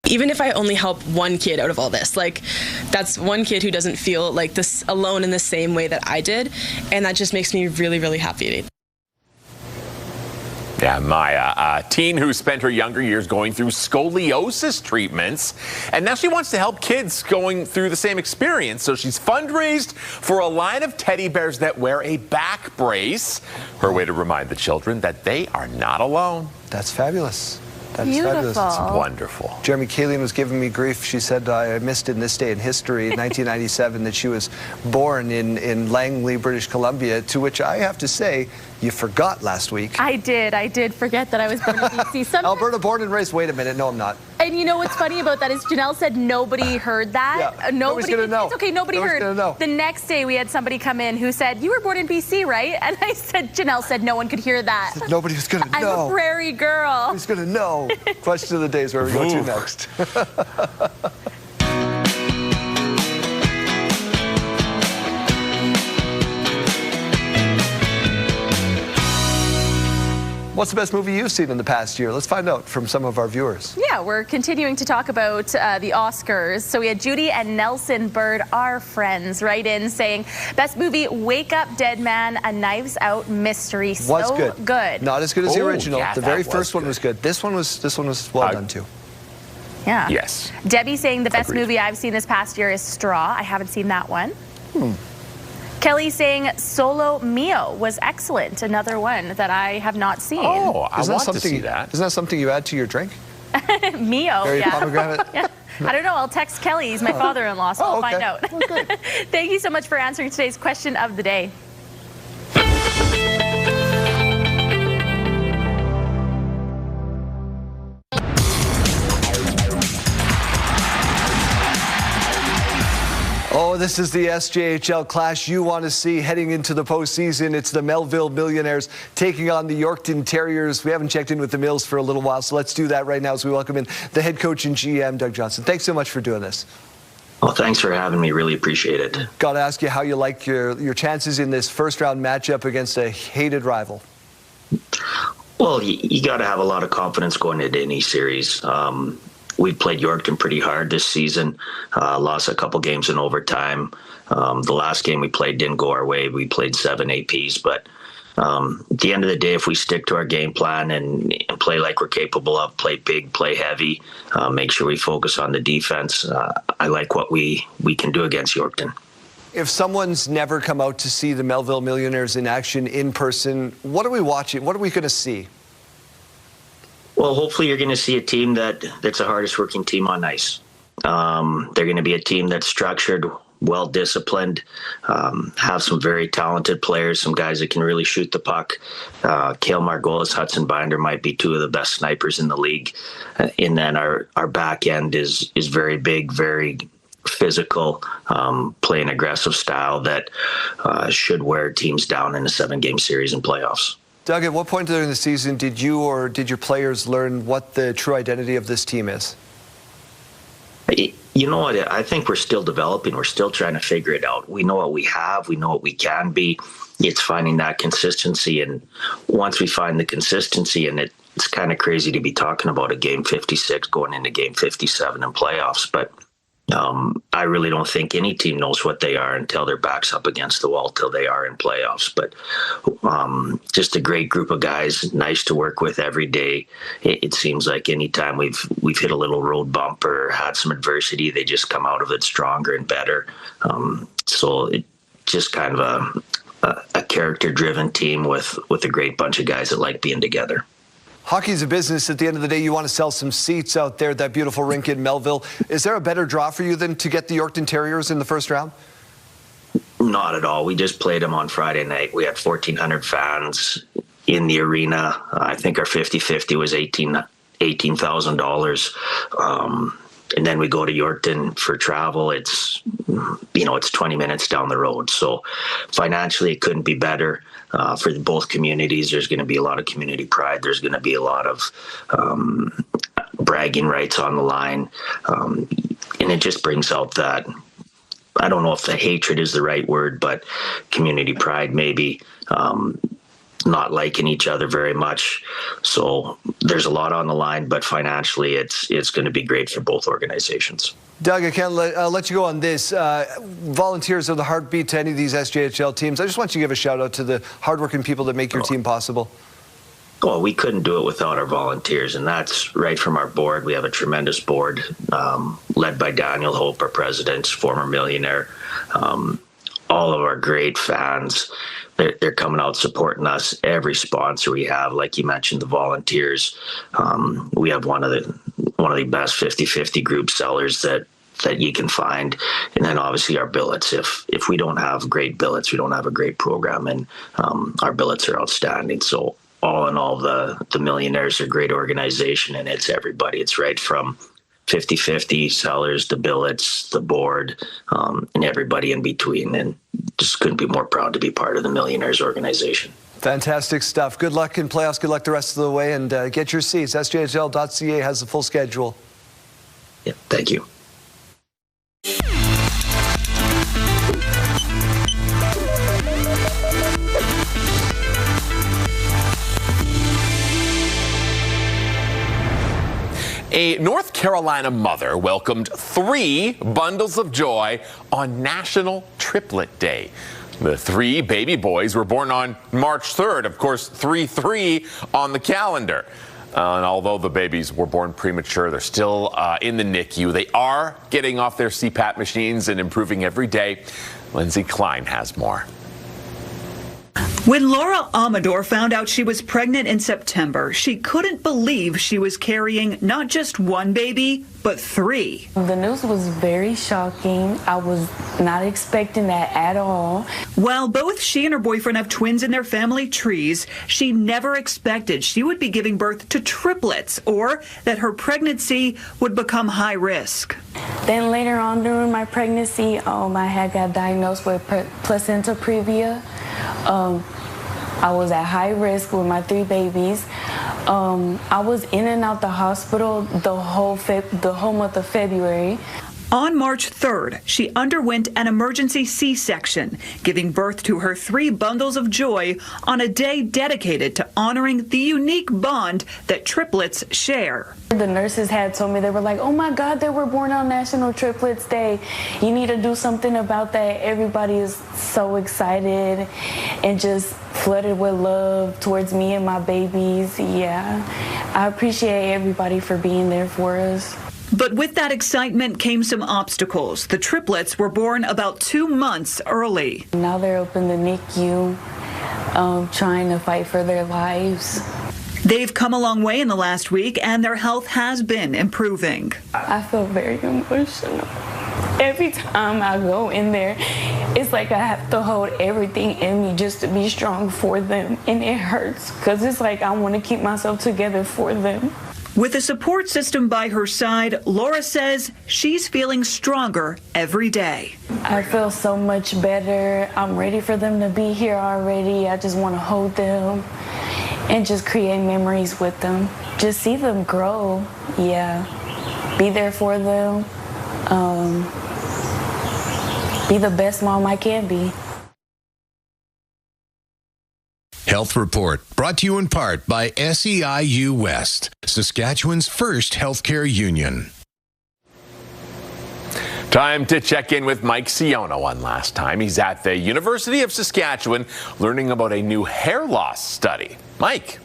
Even if I only help one kid out of all this, like that's one kid who doesn't feel like this alone in the same way that I did, and that just makes me really, really happy. Yeah, Maya, a teen who spent her younger years going through scoliosis treatments, and now she wants to help kids going through the same experience. So she's fundraised for a line of teddy bears that wear a back brace. Her way to remind the children that they are not alone. That's fabulous. That's Beautiful. fabulous. It's wonderful. Jeremy Kaelin was giving me grief. She said I missed in this day in history, 1997, that she was born in Langley, British Columbia, to which I have to say, you forgot last week. I did forget that I was born in BC. Alberta, born and raised. Wait a minute. No, I'm not. And you know what's funny about that is Janelle said nobody heard that. Yeah, nobody's going to know. It's okay, nobody heard. Know. The next day we had somebody come in who said, you were born in BC, right? And I said, Janelle said no one could hear that. Nobody was going to know. I'm a prairie girl. Who's going to know? Question of the day is where we go to next. What's the best movie you've seen in the past year? Let's find out from some of our viewers. Yeah, we're continuing to talk about the Oscars. So we had Judy and Nelson Bird, our friends, right in saying, best movie, Wake Up Dead Man, A Knives Out mystery. Was good. Good. Not as good as the original. Yeah, the very first one was good. This one was well done too. Yeah. Yes. Debbie saying the best Agreed. movie I've seen this past year is Straw. I haven't seen that one. Kelly saying Solo Mio was excellent. Another one that I have not seen. Oh, I Isn't that want to see that. Isn't that something you add to your drink? Mio, Berry yeah. pomegranate? Yeah. I don't know. I'll text Kelly. He's my father-in-law, so I'll okay. find out. Thank you so much for answering today's question of the day. Oh, this is the SJHL clash you want to see heading into the postseason. It's the Melville Millionaires taking on the Yorkton Terriers. We haven't checked in with the Mills for a little while, so let's do that right now as we welcome in the head coach and GM, Doug Johnson. Thanks so much for doing this. Well, thanks for having me. Really appreciate it. Got to ask you how you like your chances in this first-round matchup against a hated rival. Well, you got to have a lot of confidence going into any series. We've played Yorkton pretty hard this season, lost a couple games in overtime. The last game we played didn't go our way. We played 7 APs, but at the end of the day, if we stick to our game plan and play like we're capable of, play big, play heavy, make sure we focus on the defense, I like what we can do against Yorkton. If someone's never come out to see the Melville Millionaires in action in person, what are we watching? What are we going to see? Well, hopefully you're going to see a team that's the hardest working team on ice. They're going to be a team that's structured, well-disciplined, have some very talented players, some guys that can really shoot the puck. Cale Margolis, Hudson Binder might be two of the best snipers in the league. And then our back end is very big, very physical, play an aggressive style that should wear teams down in a 7-game series and playoffs. Doug, at what point during the season did you or did your players learn what the true identity of this team is? You know what? I think we're still developing. We're still trying to figure it out. We know what we have. We know what we can be. It's finding that consistency. And once we find the consistency, and it's kind of crazy to be talking about a game 56 going into game 57 in playoffs, but I really don't think any team knows what they are until their back's up against the wall, till they are in playoffs. But just a great group of guys, nice to work with every day. It seems like anytime we've hit a little road bump or had some adversity, they just come out of it stronger and better. So it just kind of a character-driven team with a great bunch of guys that like being together. Hockey's a business. At the end of the day, you want to sell some seats out there at that beautiful rink in Melville. Is there a better draw for you than to get the Yorkton Terriers in the first round? Not at all. We just played them on Friday night. We had 1,400 fans in the arena. I think our 50-50 was $18,000. And then we go to Yorkton for travel. It's 20 minutes down the road. So financially, it couldn't be better. For both communities, there's going to be a lot of community pride. There's going to be a lot of bragging rights on the line. And it just brings out that, I don't know if the hatred is the right word, but community pride maybe, not liking each other very much. So there's a lot on the line, but financially it's going to be great for both organizations. Doug, I can't let you go on this. Volunteers are the heartbeat to any of these SJHL teams. I just want you to give a shout out to the hardworking people that make your team possible. Well, we couldn't do it without our volunteers, and that's right from our board. We have a tremendous board led by Daniel Hope, our president, former millionaire. All of our great fans, they're coming out supporting us. Every sponsor we have, like you mentioned, the volunteers. We have one of the best 50-50 group sellers that you can find, and then obviously our billets. If we don't have great billets, we don't have a great program, and our billets are outstanding. So all in all, the Millionaires are a great organization, and it's everybody. It's right from 50-50 sellers, the billets, the board, and everybody in between. And just couldn't be more proud to be part of the Millionaires organization. Fantastic stuff. Good luck in playoffs. Good luck the rest of the way, and get your seats. SJHL.ca has the full schedule. Yeah, thank you. A North Carolina mother welcomed 3 bundles of joy on National Triplet Day. The 3 baby boys were born on March 3rd, of course, 3-3 on the calendar. And although the babies were born premature, they're still in the NICU. They are getting off their CPAP machines and improving every day. Lindsay Klein has more. When Laura Amador found out she was pregnant in September, she couldn't believe she was carrying not just one baby, but 3. The news was very shocking. I was not expecting that at all. While both she and her boyfriend have twins in their family trees, she never expected she would be giving birth to triplets or that her pregnancy would become high risk. Then later on during my pregnancy, I had got diagnosed with placenta previa. I was at high risk with my 3 babies. I was in and out the hospital the whole month of February. On March 3rd, she underwent an emergency C-section, giving birth to her 3 bundles of joy on a day dedicated to honoring the unique bond that triplets share. The nurses had told me, they were like, oh my God, they were born on National Triplets Day. You need to do something about that. Everybody is so excited and just flooded with love towards me and my babies. Yeah, I appreciate everybody for being there for us. But with that excitement came some obstacles. The triplets were born about 2 months early. Now they're up in the NICU, trying to fight for their lives. They've come a long way in the last week, and their health has been improving. I feel very emotional. Every time I go in there, it's like I have to hold everything in me just to be strong for them. And it hurts because it's like I want to keep myself together for them. With a support system by her side, Laura says she's feeling stronger every day. I feel so much better. I'm ready for them to be here already. I just want to hold them and just create memories with them. Just see them grow. Yeah. Be there for them. Be the best mom I can be. Health Report, brought to you in part by SEIU West, Saskatchewan's first healthcare union. Time to check in with Mike Siona one last time. He's at the University of Saskatchewan learning about a new hair loss study. Mike.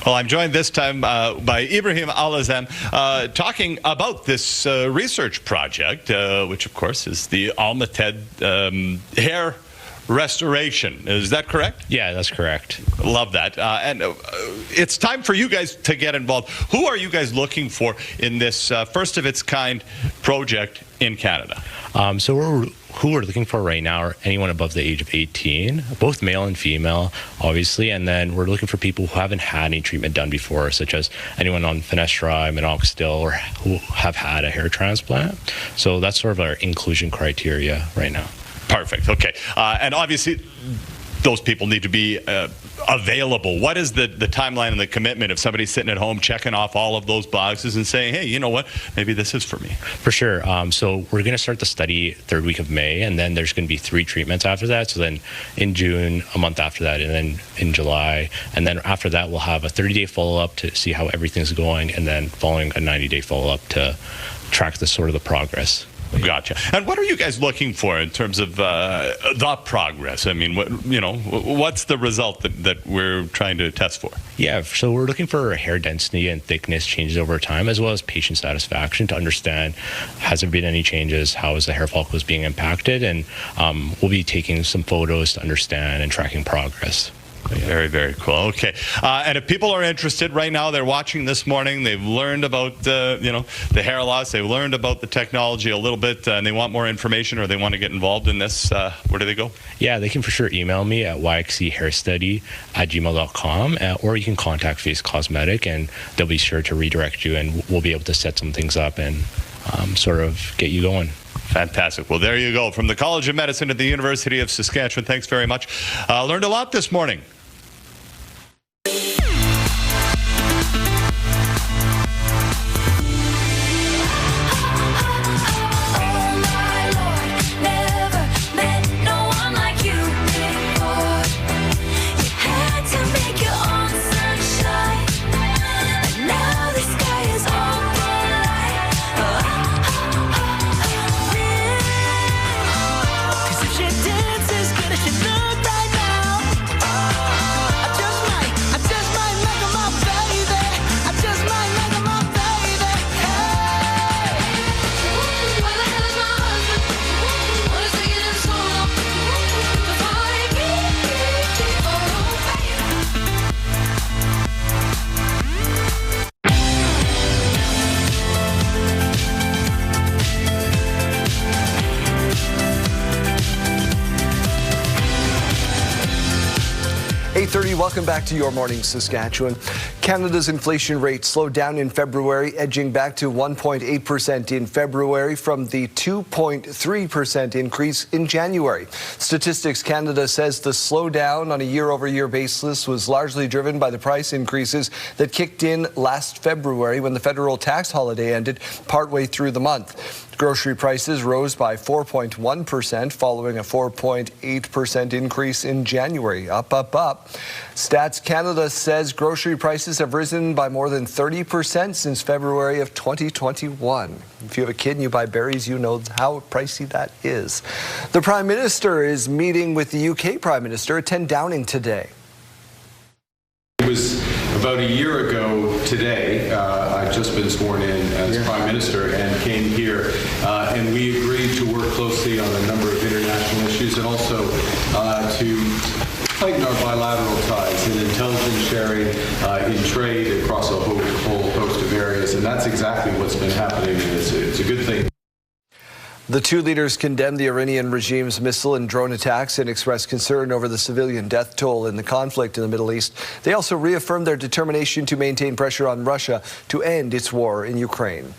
Well, I'm joined this time by Ibrahim Alazam talking about this research project, which, of course, is the Almated hair restoration. Is that correct? Yeah, that's correct. Love that. And it's time for you guys to get involved. Who are you guys looking for in this first of its kind project in Canada? Who we're looking for right now are anyone above the age of 18, both male and female, obviously, and then we're looking for people who haven't had any treatment done before, such as anyone on finasteride, minoxidil, or who have had a hair transplant. So that's sort of our inclusion criteria right now. Perfect. Okay. And obviously, those people need to be available. What is the timeline and the commitment if somebody's sitting at home checking off all of those boxes and saying, hey, you know what, maybe this is for me? For sure. So we're going to start the study 3rd week of May, and then there's going to be 3 treatments after that. So then in June, a month after that, and then in July. And then after that, we'll have a 30-day follow-up to see how everything's going, and then following a 90-day follow-up to track the progress. Gotcha. And what are you guys looking for in terms of the progress? I mean, what's the result that we're trying to test for? Yeah, so we're looking for hair density and thickness changes over time, as well as patient satisfaction to understand, has there been any changes, how is the hair follicles being impacted, and we'll be taking some photos to understand and tracking progress. Very, very cool. Okay. And if people are interested right now, they're watching this morning, they've learned about, the hair loss, they've learned about the technology a little bit, and they want more information or they want to get involved in this, where do they go? Yeah, they can for sure email me at yxchairstudy@gmail.com, or you can contact Face Cosmetic, and they'll be sure to redirect you, and we'll be able to set some things up and sort of get you going. Fantastic. Well, there you go. From the College of Medicine at the University of Saskatchewan, thanks very much. Learned a lot this morning. She dances good as she look right now. 8:30. Welcome back to Your Morning Saskatchewan. Canada's inflation rate slowed down in February, edging back to 1.8% in February from the 2.3% increase in January. Statistics Canada says the slowdown on a year-over-year basis was largely driven by the price increases that kicked in last February when the federal tax holiday ended partway through the month. Grocery prices rose by 4.1% following a 4.8% increase in January. Up. Stats Canada says grocery prices have risen by more than 30% since February of 2021. If you have a kid and you buy berries, you know how pricey that is. The Prime Minister is meeting with the UK Prime Minister at 10 Downing today. It was about a year ago today. I've just been sworn in as Prime Minister and came here, and we agreed to work closely on a number of international issues and also to tighten our bilateral ties in intelligence sharing, in trade across a whole host of areas, and that's exactly what's been happening, and it's a good thing. The two leaders condemned the Iranian regime's missile and drone attacks and expressed concern over the civilian death toll in the conflict in the Middle East. They also reaffirmed their determination to maintain pressure on Russia to end its war in Ukraine.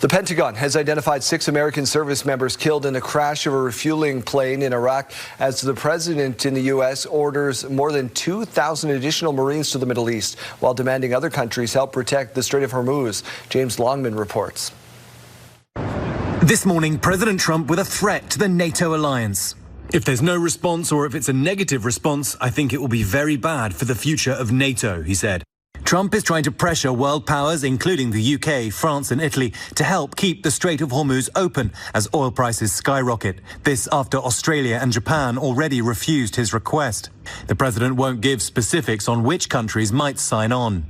The Pentagon has identified 6 American service members killed in a crash of a refueling plane in Iraq as the president in the U.S. orders more than 2,000 additional Marines to the Middle East while demanding other countries help protect the Strait of Hormuz. James Longman reports. This morning, President Trump with a threat to the NATO alliance. If there's no response or if it's a negative response, I think it will be very bad for the future of NATO, he said. Trump is trying to pressure world powers, including the UK, France and Italy, to help keep the Strait of Hormuz open as oil prices skyrocket. This after Australia and Japan already refused his request. The president won't give specifics on which countries might sign on.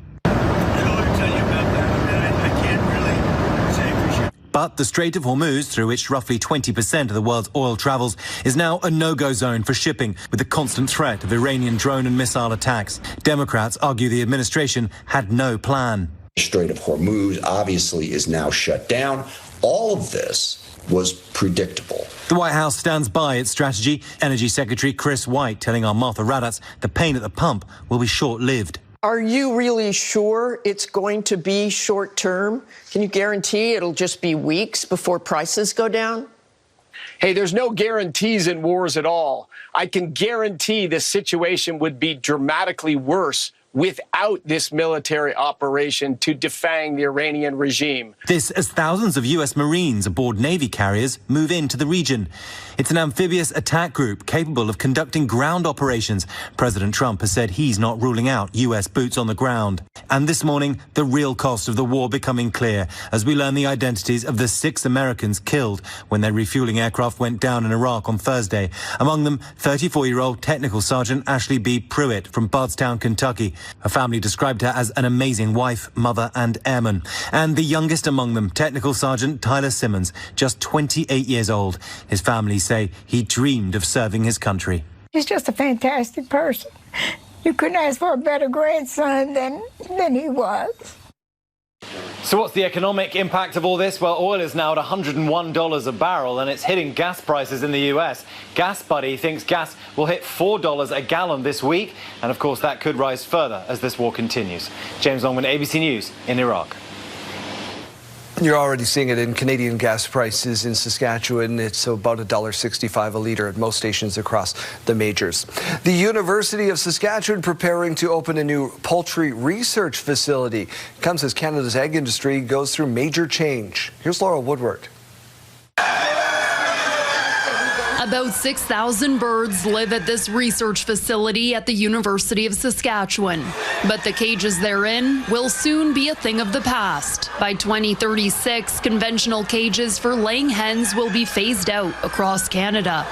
But the Strait of Hormuz, through which roughly 20% of the world's oil travels, is now a no-go zone for shipping, with the constant threat of Iranian drone and missile attacks. Democrats argue the administration had no plan. The Strait of Hormuz obviously is now shut down. All of this was predictable. The White House stands by its strategy. Energy Secretary Chris White telling our Martha Raddatz the pain at the pump will be short-lived. Are you really sure it's going to be short term? Can you guarantee it'll just be weeks before prices go down? Hey, there's no guarantees in wars at all. I can guarantee this situation would be dramatically worse without this military operation to defang the Iranian regime. This as thousands of U.S. Marines aboard Navy carriers move into the region. It's an amphibious attack group capable of conducting ground operations. President Trump has said he's not ruling out U.S. boots on the ground. And this morning, the real cost of the war becoming clear as we learn the identities of the 6 Americans killed when their refueling aircraft went down in Iraq on Thursday. Among them, 34-year-old Technical Sergeant Ashley B. Pruitt from Bardstown, Kentucky. Her family described her as an amazing wife, mother and airman. And the youngest among them, Technical Sergeant Tyler Simmons, just 28 years old. His family say he dreamed of serving his country. He's just a fantastic person. You couldn't ask for a better grandson than he was. So what's the economic impact of all this? Well, oil is now at $101 a barrel and it's hitting gas prices in the US. Gas Buddy thinks gas will hit $4 a gallon this week. And of course, that could rise further as this war continues. James Longman, ABC News in Iraq. You're already seeing it in Canadian gas prices in Saskatchewan. It's about $1.65 a litre at most stations across the majors. The University of Saskatchewan preparing to open a new poultry research facility. It comes as Canada's egg industry goes through major change. Here's Laura Woodward. About 6,000 birds live at this research facility at the University of Saskatchewan. But the cages they're in will soon be a thing of the past. By 2036, conventional cages for laying hens will be phased out across Canada.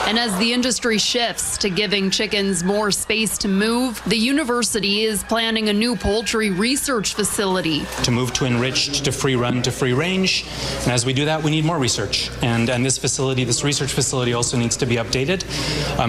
And as the industry shifts to giving chickens more space to move, the university is planning a new poultry research facility. To move to enriched, to free run, to free range. And as we do that, we need more research. And this facility, this research facility also needs to be updated.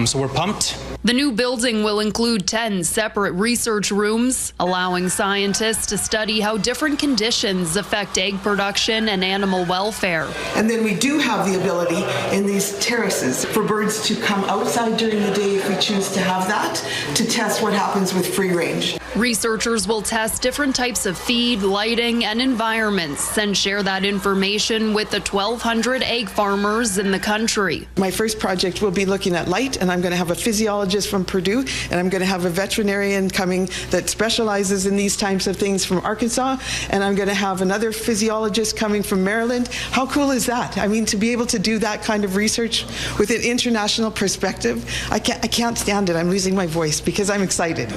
So we're pumped. The new building will include 10 separate research rooms, allowing scientists to study how different conditions affect egg production and animal welfare. And then we do have the ability in these terraces for birds birds to come outside during the day if we choose to have that, to test what happens with free range. Researchers will test different types of feed, lighting, and environments, and share that information with the 1,200 egg farmers in the country. My first project will be looking at light, and I'm going to have a physiologist from Purdue, and I'm going to have a veterinarian coming that specializes in these types of things from Arkansas, and I'm going to have another physiologist coming from Maryland. How cool is that? I mean, to be able to do that kind of research with an international perspective, I can't stand it. I'm losing my voice because I'm excited.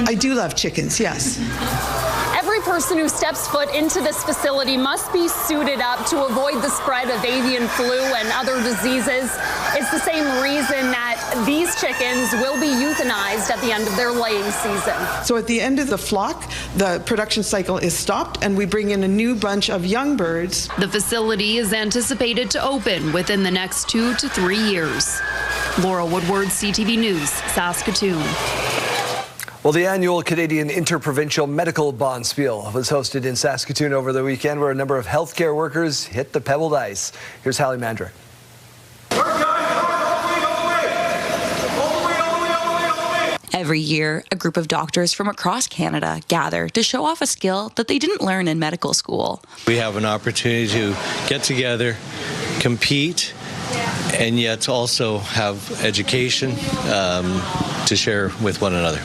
I do love chickens, yes. Every person who steps foot into this facility must be suited up to avoid the spread of avian flu and other diseases. It's the same reason that these chickens will be euthanized at the end of their laying season. So at the end of the flock, the production cycle is stopped and we bring in a new bunch of young birds. The facility is anticipated to open within the next 2 to 3 years. Laura Woodward, CTV News, Saskatoon. Well, the annual Canadian Interprovincial Medical Bonspiel was hosted in Saskatoon over the weekend, where a number of healthcare workers hit the pebbled ice. Here's Hallie Mandrick. Every year, a group of doctors from across Canada gather to show off a skill that they didn't learn in medical school. We have an opportunity to get together, compete, and yet also have education to share with one another.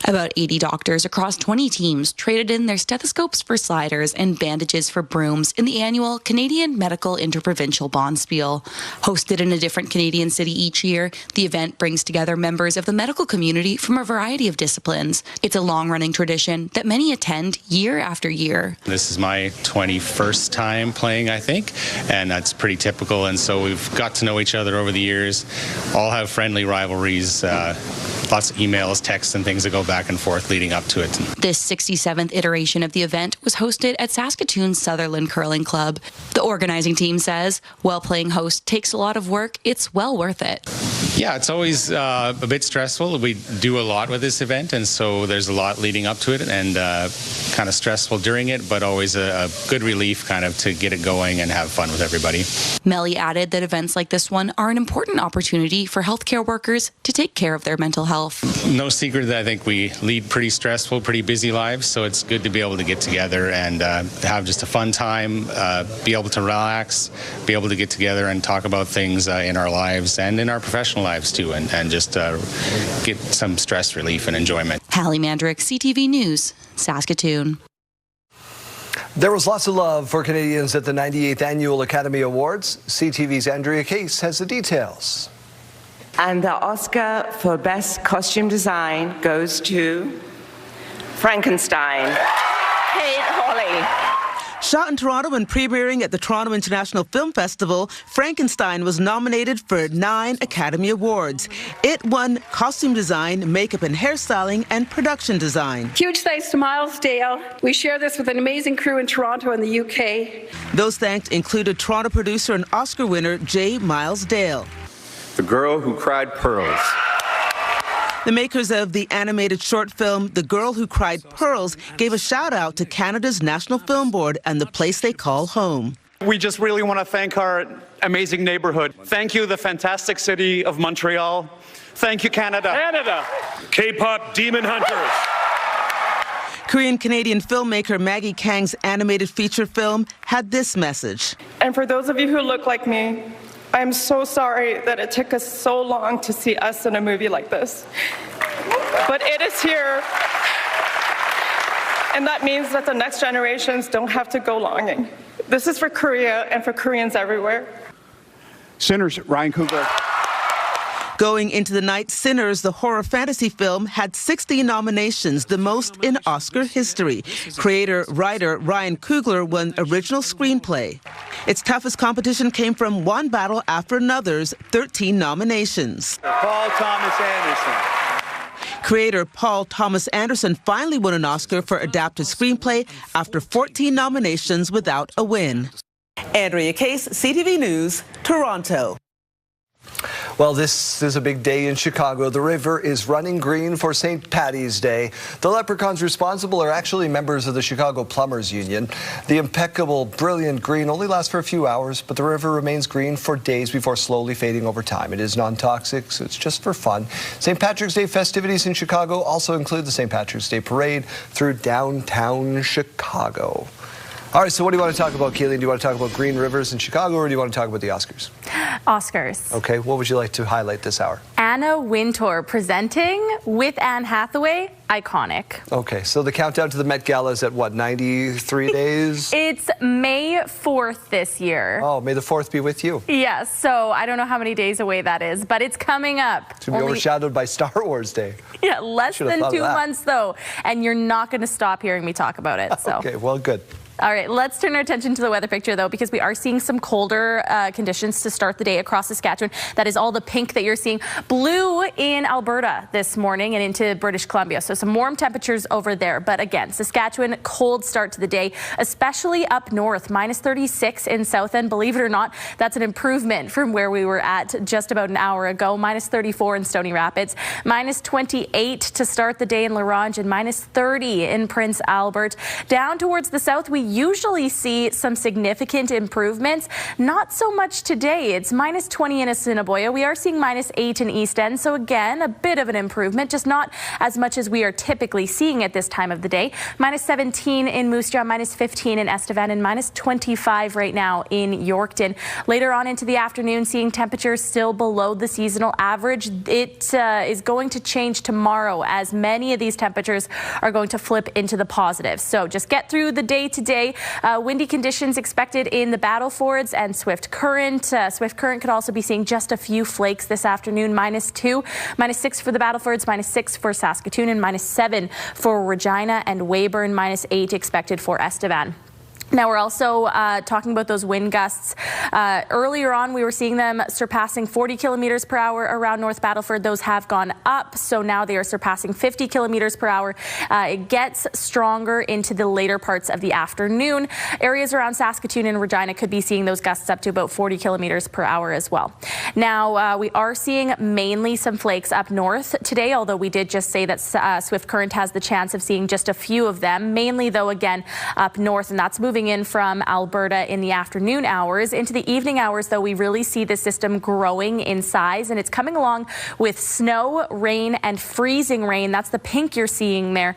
About 80 doctors across 20 teams traded in their stethoscopes for sliders and bandages for brooms in the annual Canadian Medical Interprovincial Bonspiel. Hosted in a different Canadian city each year, the event brings together members of the medical community from a variety of disciplines. It's a long-running tradition that many attend year after year. This is my 21st time playing, I think, and that's pretty typical. And so we've got to know each other over the years, all have friendly rivalries, lots of emails, texts, and things that go back and forth leading up to it. This 67th iteration of the event was hosted at Saskatoon's Sutherland Curling Club. The organizing team says, while playing host takes a lot of work, it's well worth it. Yeah, it's always a bit stressful. We do a lot with this event, and so there's a lot leading up to it, and kind of stressful during it, but always a good relief kind of to get it going and have fun with everybody. Melly added that events like this one are an important opportunity for healthcare workers to take care of their mental health. No secret that I think we lead pretty stressful, pretty busy lives, so it's good to be able to get together and have just a fun time, be able to relax, be able to get together and talk about things in our lives and in our professional lives too, and just get some stress relief and enjoyment. Hallie Mandrick, CTV News, Saskatoon. There was lots of love for Canadians at the 98th Annual Academy Awards. CTV's Andrea Case has the details. And the Oscar for Best Costume Design goes to Frankenstein. Kate Hawley. Shot in Toronto and premiering at the Toronto International Film Festival, Frankenstein was nominated for 9 Academy Awards. It won Costume Design, Makeup and Hairstyling, and Production Design. Huge thanks to Miles Dale. We share this with an amazing crew in Toronto and the UK. Those thanks included Toronto producer and Oscar winner J. Miles Dale. The Girl Who Cried Pearls. The makers of the animated short film The Girl Who Cried Pearls gave a shout out to Canada's National Film Board and the place they call home. We just really want to thank our amazing neighborhood. Thank you, the fantastic city of Montreal. Thank you, Canada. Canada. K-pop Demon Hunters. Korean-Canadian filmmaker Maggie Kang's animated feature film had this message. And for those of you who look like me, I'm so sorry that it took us so long to see us in a movie like this. But it is here, and that means that the next generations don't have to go longing. This is for Korea and for Koreans everywhere. Sinners, Ryan Coogler. Going into the night, Sinners, the horror fantasy film, had 60 nominations, the most in Oscar history. Creator-writer Ryan Coogler won Original Screenplay. Its toughest competition came from one battle after another's 13 nominations. Paul Thomas Anderson. Creator Paul Thomas Anderson finally won an Oscar for Adapted Screenplay after 14 nominations without a win. Andrea Case, CTV News, Toronto. Well, this is a big day in Chicago. The river is running green for St. Paddy's Day. The leprechauns responsible are actually members of the Chicago Plumbers Union. The impeccable, brilliant green only lasts for a few hours, but the river remains green for days before slowly fading over time. It is non-toxic, so it's just for fun. St. Patrick's Day festivities in Chicago also include the St. Patrick's Day Parade through downtown Chicago. All right, so what do you want to talk about, Keelan? Do you want to talk about green rivers in Chicago, or do you want to talk about the Oscars? Oscars. Okay, what would you like to highlight this hour? Anna Wintour presenting with Anne Hathaway. Iconic. Okay, so the countdown to the Met Gala is at what, 93 days? It's May 4th this year. Oh, may the 4th be with you. Yes, so I don't know how many days away that is, but it's coming up. It's going to be overshadowed by Star Wars Day. Yeah, less than 2 months though, and you're not going to stop hearing me talk about it. So. Okay, well, good. All right, let's turn our attention to the weather picture, though, because we are seeing some colder conditions to start the day across Saskatchewan. That is all the pink that you're seeing. Blue in Alberta this morning and into British Columbia. So some warm temperatures over there. But again, Saskatchewan, cold start to the day, especially up north. Minus 36 in South End. Believe it or not, that's an improvement from where we were at just about an hour ago. Minus 34 in Stony Rapids. Minus 28 to start the day in La Ronge and minus 30 in Prince Albert. Down towards the south, we usually see some significant improvements. Not so much today. It's minus 20 in Assiniboia. We are seeing minus 8 in East End. So again, a bit of an improvement, just not as much as we are typically seeing at this time of the day. Minus 17 in Moose Jaw, minus 15 in Estevan, and minus 25 right now in Yorkton. Later on into the afternoon, seeing temperatures still below the seasonal average. It is going to change tomorrow as many of these temperatures are going to flip into the positive. So just get through the day today. Windy conditions expected in the Battlefords and Swift Current. Swift Current could also be seeing just a few flakes this afternoon. Minus 2, minus 6 for the Battlefords, minus 6 for Saskatoon, and minus 7 for Regina and Weyburn. Minus 8 expected for Estevan. Now, we're also talking about those wind gusts. Earlier on, we were seeing them surpassing 40 kilometers per hour around North Battleford. Those have gone up, so now they are surpassing 50 kilometers per hour. It gets stronger into the later parts of the afternoon. Areas around Saskatoon and Regina could be seeing those gusts up to about 40 kilometers per hour as well. Now, we are seeing mainly some flakes up north today, although we did just say that Swift Current has the chance of seeing just a few of them, mainly, though, again, up north, and that's moving in from Alberta in the afternoon hours. Into the evening hours, though, we really see the system growing in size, and it's coming along with snow, rain, and freezing rain. That's the pink you're seeing there.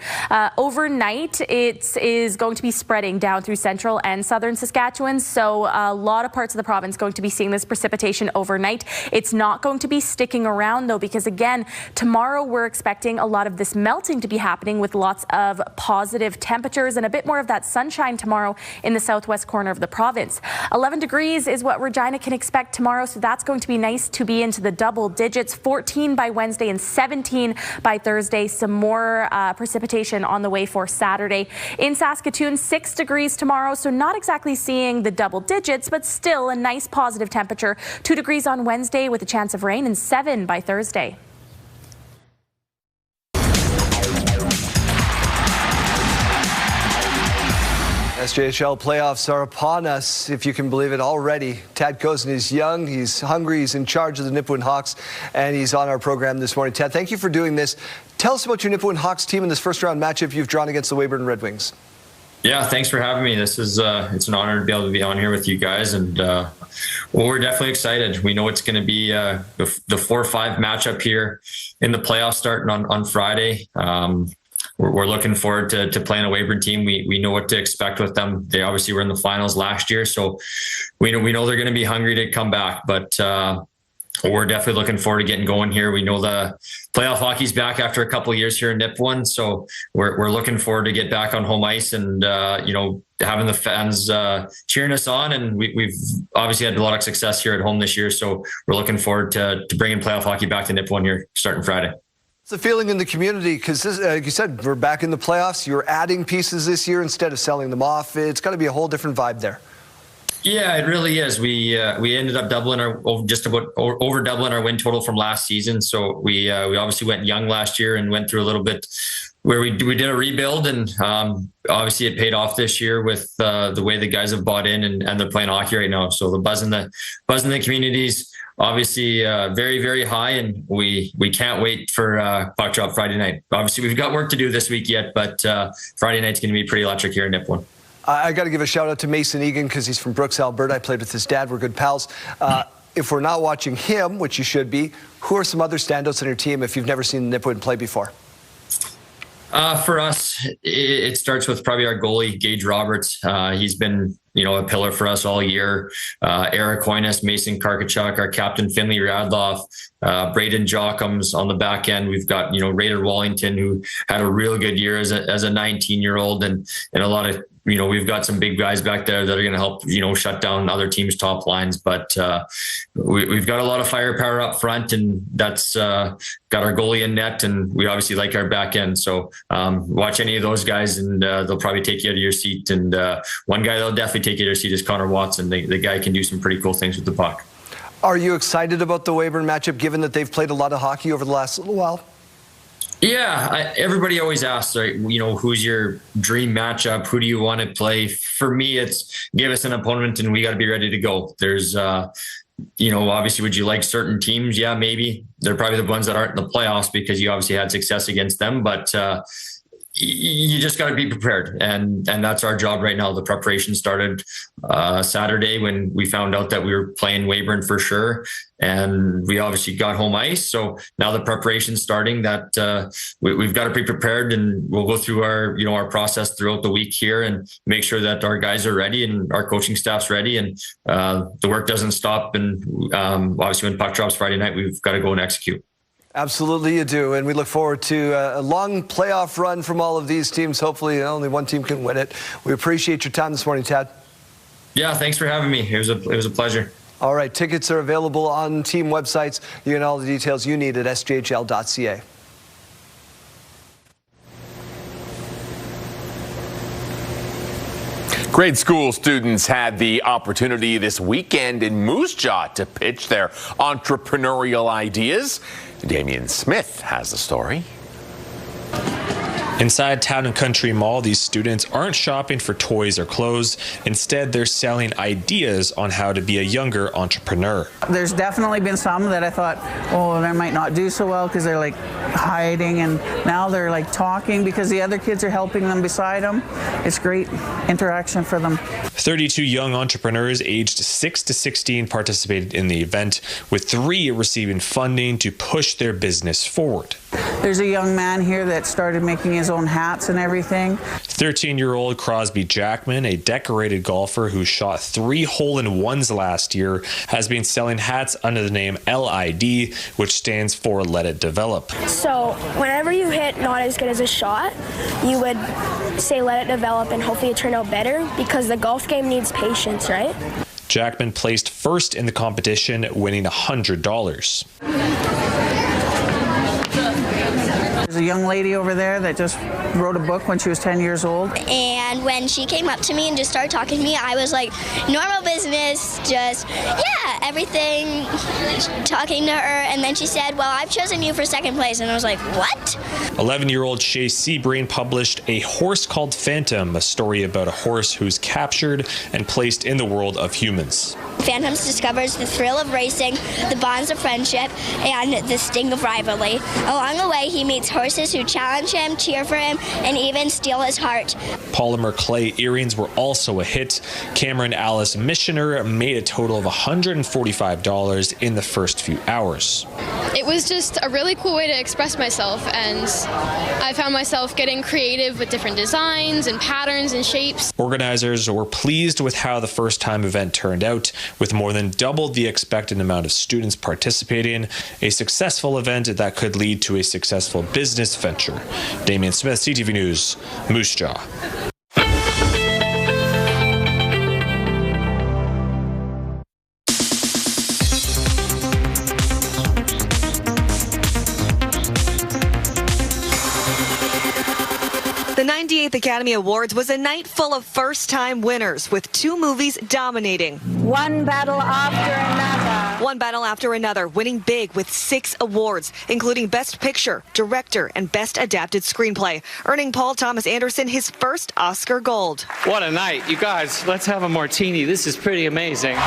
Overnight, it is going to be spreading down through central and southern Saskatchewan, so a lot of parts of the province going to be seeing this precipitation overnight. It's not going to be sticking around, though, because, again, tomorrow we're expecting a lot of this melting to be happening with lots of positive temperatures and a bit more of that sunshine tomorrow in the southwest corner of the province. 11 degrees is what Regina can expect tomorrow, so that's going to be nice to be into the double digits. 14 by Wednesday and 17 by Thursday. Some more precipitation on the way for Saturday. In Saskatoon, 6 degrees tomorrow, so not exactly seeing the double digits, but still a nice positive temperature. 2 degrees on Wednesday with a chance of rain, and 7 by Thursday. SJHL playoffs are upon us, if you can believe it already. Tad Kozin is young, he's hungry, he's in charge of the Nipawin Hawks, and he's on our program this morning. Tad, thank you for doing this. Tell us about your Nipawin Hawks team in this first-round matchup you've drawn against the Weyburn Red Wings. Yeah, thanks for having me. This is it's an honor to be able to be on here with you guys, and well, we're definitely excited. We know it's going to be the 4-5 matchup here in the playoffs starting on Friday. We're looking forward to playing a Weyburn team. We know what to expect with them. They obviously were in the finals last year, so we know they're going to be hungry to come back. But we're definitely looking forward to getting going here. We know the playoff hockey's back after a couple of years here in Nipawin, so we're looking forward to get back on home ice and having the fans cheering us on. And we've obviously had a lot of success here at home this year, so we're looking forward to bringing playoff hockey back to Nipawin here starting Friday. What's the feeling in the community? Because like you said, we're back in the playoffs. You're adding pieces this year instead of selling them off. It's got to be a whole different vibe there. Yeah, it really is. We ended up doubling over doubling our win total from last season. So we obviously went young last year and went through a little bit where we did a rebuild, and obviously it paid off this year with the way the guys have bought in and they're playing hockey right now. So the buzz in the communities obviously very, very high, and we can't wait for puck drop Friday night. Obviously we've got work to do this week yet, but Friday night's going to be pretty electric here in Nipawin. I got to give a shout out to Mason Egan because he's from Brooks, Alberta. I played with his dad. We're good pals. If we're not watching him, which you should be, who are some other standouts on your team if you've never seen Nipawin play before? For us, it starts with probably our goalie, Gage Roberts. He's been, a pillar for us all year. Eric Hoynes, Mason Karkachuk, our captain, Finley Radloff, Braden Jockums on the back end. We've got, Raider Wallington, who had a real good year as a 19-year-old, and a lot of, we've got some big guys back there that are going to help, shut down other teams' top lines. But we've got a lot of firepower up front, and that's got our goalie in net, and we obviously like our back end. So watch any of those guys, and they'll probably take you out of your seat. And one guy that'll definitely take you out of your seat is Connor Watson. The guy can do some pretty cool things with the puck. Are you excited about the Weyburn matchup, given that they've played a lot of hockey over the last little while? Yeah, everybody always asks, right, who's your dream matchup? Who do you want to play? For me, it's give us an opponent and we got to be ready to go. There's, obviously, would you like certain teams? Yeah, maybe. They're probably the ones that aren't in the playoffs because you obviously had success against them. But you just got to be prepared. And that's our job right now. The preparation started Saturday when we found out that we were playing Weyburn for sure. And we obviously got home ice. So now the preparation's starting, that we've got to be prepared, and we'll go through our process throughout the week here and make sure that our guys are ready and our coaching staff's ready, and the work doesn't stop. And obviously when puck drops Friday night, we've got to go and execute. Absolutely you do, and we look forward to a long playoff run from all of these teams. Hopefully only one team can win it. We appreciate your time this morning, Tad. Yeah, thanks for having me. It was a pleasure. All right, tickets are available on team websites. You get all the details you need at sjhl.ca. Grade school students had the opportunity this weekend in Moose Jaw to pitch their entrepreneurial ideas. Damian Smith has the story. Inside Town & Country Mall, these students aren't shopping for toys or clothes. Instead, they're selling ideas on how to be a younger entrepreneur. There's definitely been some that I thought, oh, they might not do so well because they're like hiding, and now they're like talking because the other kids are helping them beside them. It's great interaction for them. 32 young entrepreneurs aged 6 to 16 participated in the event, with 3 receiving funding to push their business forward. There's a young man here that started making his own hats and everything. 13-year-old Crosby Jackman, a decorated golfer who shot 3 hole-in-ones last year, has been selling hats under the name LID, which stands for Let It Develop. So whenever you hit not as good as a shot, you would say let it develop and hopefully it turn out better, because the golf game needs patience, right? Jackman placed first in the competition, winning $100. There's a young lady over there that just wrote a book when she was 10 years old. And when she came up to me and just started talking to me, I was like, normal business, just, yeah, everything, talking to her. And then she said, well, I've chosen you for second place. And I was like, what? 11-year-old Shay Seabrain published A Horse Called Phantom, a story about a horse who's captured and placed in the world of humans. Phantoms discovers the thrill of racing, the bonds of friendship, and the sting of rivalry. Along the way, he meets horses who challenge him, cheer for him, and even steal his heart. Polymer clay earrings were also a hit. Cameron Alice Missioner made a total of $145 in the first few hours. It was just a really cool way to express myself, and I found myself getting creative with different designs and patterns and shapes. Organizers were pleased with how the first-time event turned out, with more than double the expected amount of students participating, a successful event that could lead to a successful business venture. Damian Smith, CTV News, Moose Jaw. The 98th Academy Awards was a night full of first-time winners, with 2 movies dominating. One battle after another, winning big with 6 awards, including Best Picture, Director, and Best Adapted Screenplay, earning Paul Thomas Anderson his first Oscar Gold. What a night. You guys, let's have a martini. This is pretty amazing.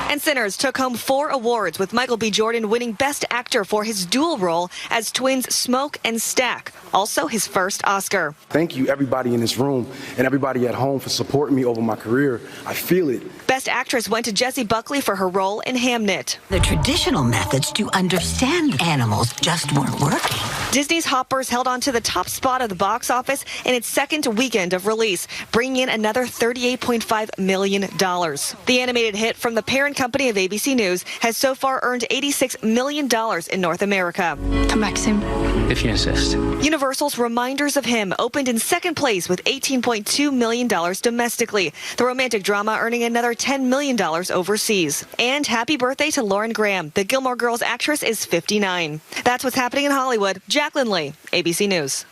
And Sinners took home 4 awards, with Michael B. Jordan winning Best Actor for his dual role as twins Smoke and Stack, also his first Oscar. Thank you, everybody in this room and everybody at home, for supporting me over my career. I feel it. Best Actress went to Jessie Buckley for her role in Hamnet. The traditional methods to understand animals just weren't working. Disney's Hoppers held on to the top spot of the box office in its second weekend of release, bringing in another $38.5 million. The animated hit from the parent company of ABC News has so far earned $86 million in North America. Come back soon. If you insist. Universal's Reminders of Him opened in second place with $18.2 million domestically. The romantic drama earning another $10 million overseas. And happy birthday to Lauren Graham. The Gilmore Girls actress is 59. That's what's happening in Hollywood. Jacqueline Lee, ABC News.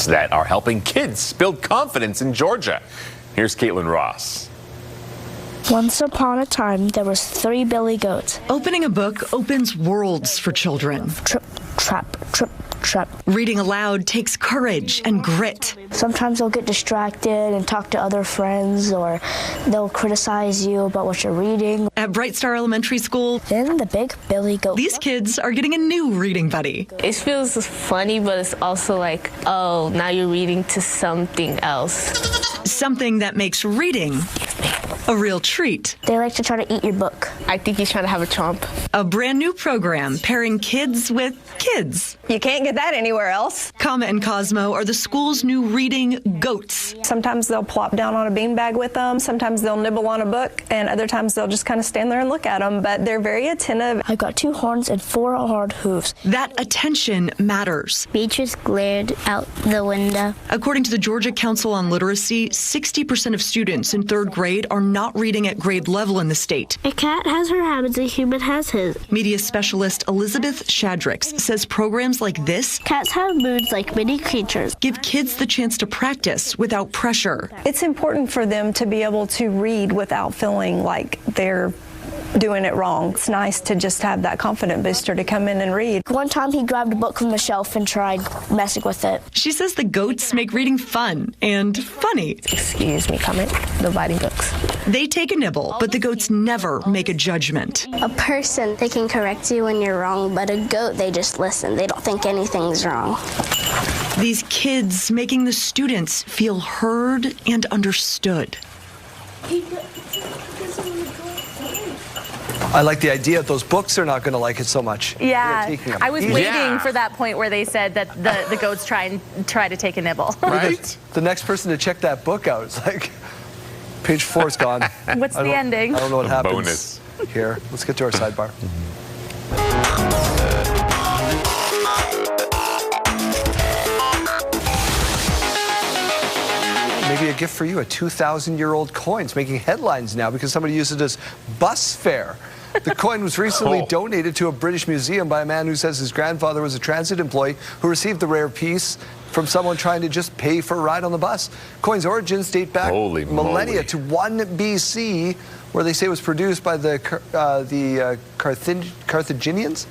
That are helping kids build confidence in Georgia. Here's Caitlin Ross. Once upon a time, there was 3 billy goats. Opening a book opens worlds for children. Trip, trap, trip, trap. Reading aloud takes courage and grit. Sometimes they'll get distracted and talk to other friends, or they'll criticize you about what you're reading. At Bright Star Elementary School, then the big billy goat. These kids are getting a new reading buddy. It feels funny, but it's also like, oh, now you're reading to something else. Something that makes reading a real treat. They like to try to eat your book. I think he's trying to have a chomp. A brand new program pairing kids with kids. You can't get that anywhere else. Kama and Cosmo are the school's new reading goats. Sometimes they'll plop down on a beanbag with them. Sometimes they'll nibble on a book, and other times they'll just kind of stand there and look at them. But they're very attentive. I've got 2 horns and 4 hard hooves. That attention matters. Beatrice glared out the window. According to the Georgia Council on Literacy, 60% of students in 3rd grade are not reading at grade level in the state. A cat has her habits, a human has his. Media specialist Elizabeth Shadrax says programs like this, cats have moods like many creatures, give kids the chance to practice without pressure. It's important for them to be able to read without feeling like they're doing it wrong. It's nice to just have that confident booster to come in and read. One time he grabbed a book from the shelf and tried messing with it. She says the goats make reading fun and funny. Excuse me, comment, no biting books. They take a nibble, but the goats never make a judgment. A person, they can correct you when you're wrong, but a goat, they just listen. They don't think anything's wrong. These kids making the students feel heard and understood. I like the idea that those books are not going to like it so much. Yeah, I was waiting for that point where they said that the goats try to take a nibble. Right? The next person to check that book out is like, page 4 is gone. What's the ending? I don't know what happens bonus here. Let's get to our sidebar. Maybe a gift for you, a 2,000-year-old coin. It's making headlines now because somebody used it as bus fare. The coin was recently donated to a British museum by a man who says his grandfather was a transit employee who received the rare piece from someone trying to just pay for a ride on the bus. Coin's origins date back millennia to 1 BC, where they say it was produced by the Carthaginians.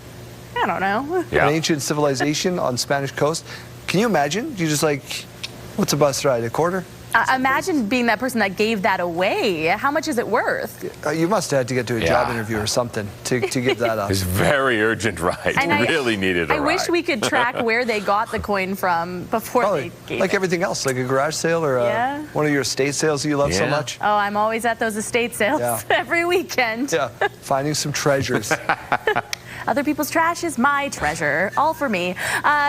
I don't know. Yeah. An ancient civilization on Spanish coast. Can you imagine? You just like, what's a bus ride? $0.25? Imagine being that person that gave that away. How much is it worth? You must have had to get to a job interview or something to give that up. It's very urgent ride. And really needed a ride. I wish we could track where they got the coin from before they gave like it. everything else, like a garage sale or one of your estate sales you love so much. Oh, I'm always at those estate sales every weekend. Yeah, finding some treasures. Other people's trash is my treasure. All for me.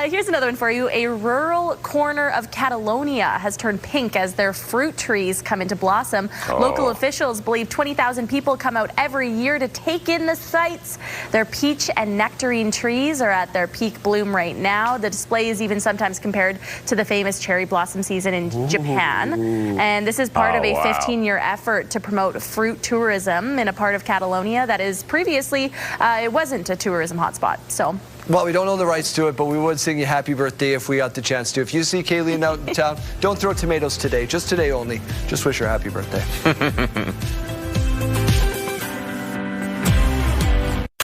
Here's another one for you. A rural corner of Catalonia has turned pink as their fruit trees come into blossom. Local officials believe 20,000 people come out every year to take in the sights. Their peach and nectarine trees are at their peak bloom right now. The display is even sometimes compared to the famous cherry blossom season in Japan. And this is part of a 15-year effort to promote fruit tourism in a part of Catalonia that is previously, it wasn't a tourism hotspot. So. Well, we don't own the rights to it, but we would sing you happy birthday if we got the chance to. If you see Kayleen out in town, don't throw tomatoes today, just today only. Just wish her happy birthday.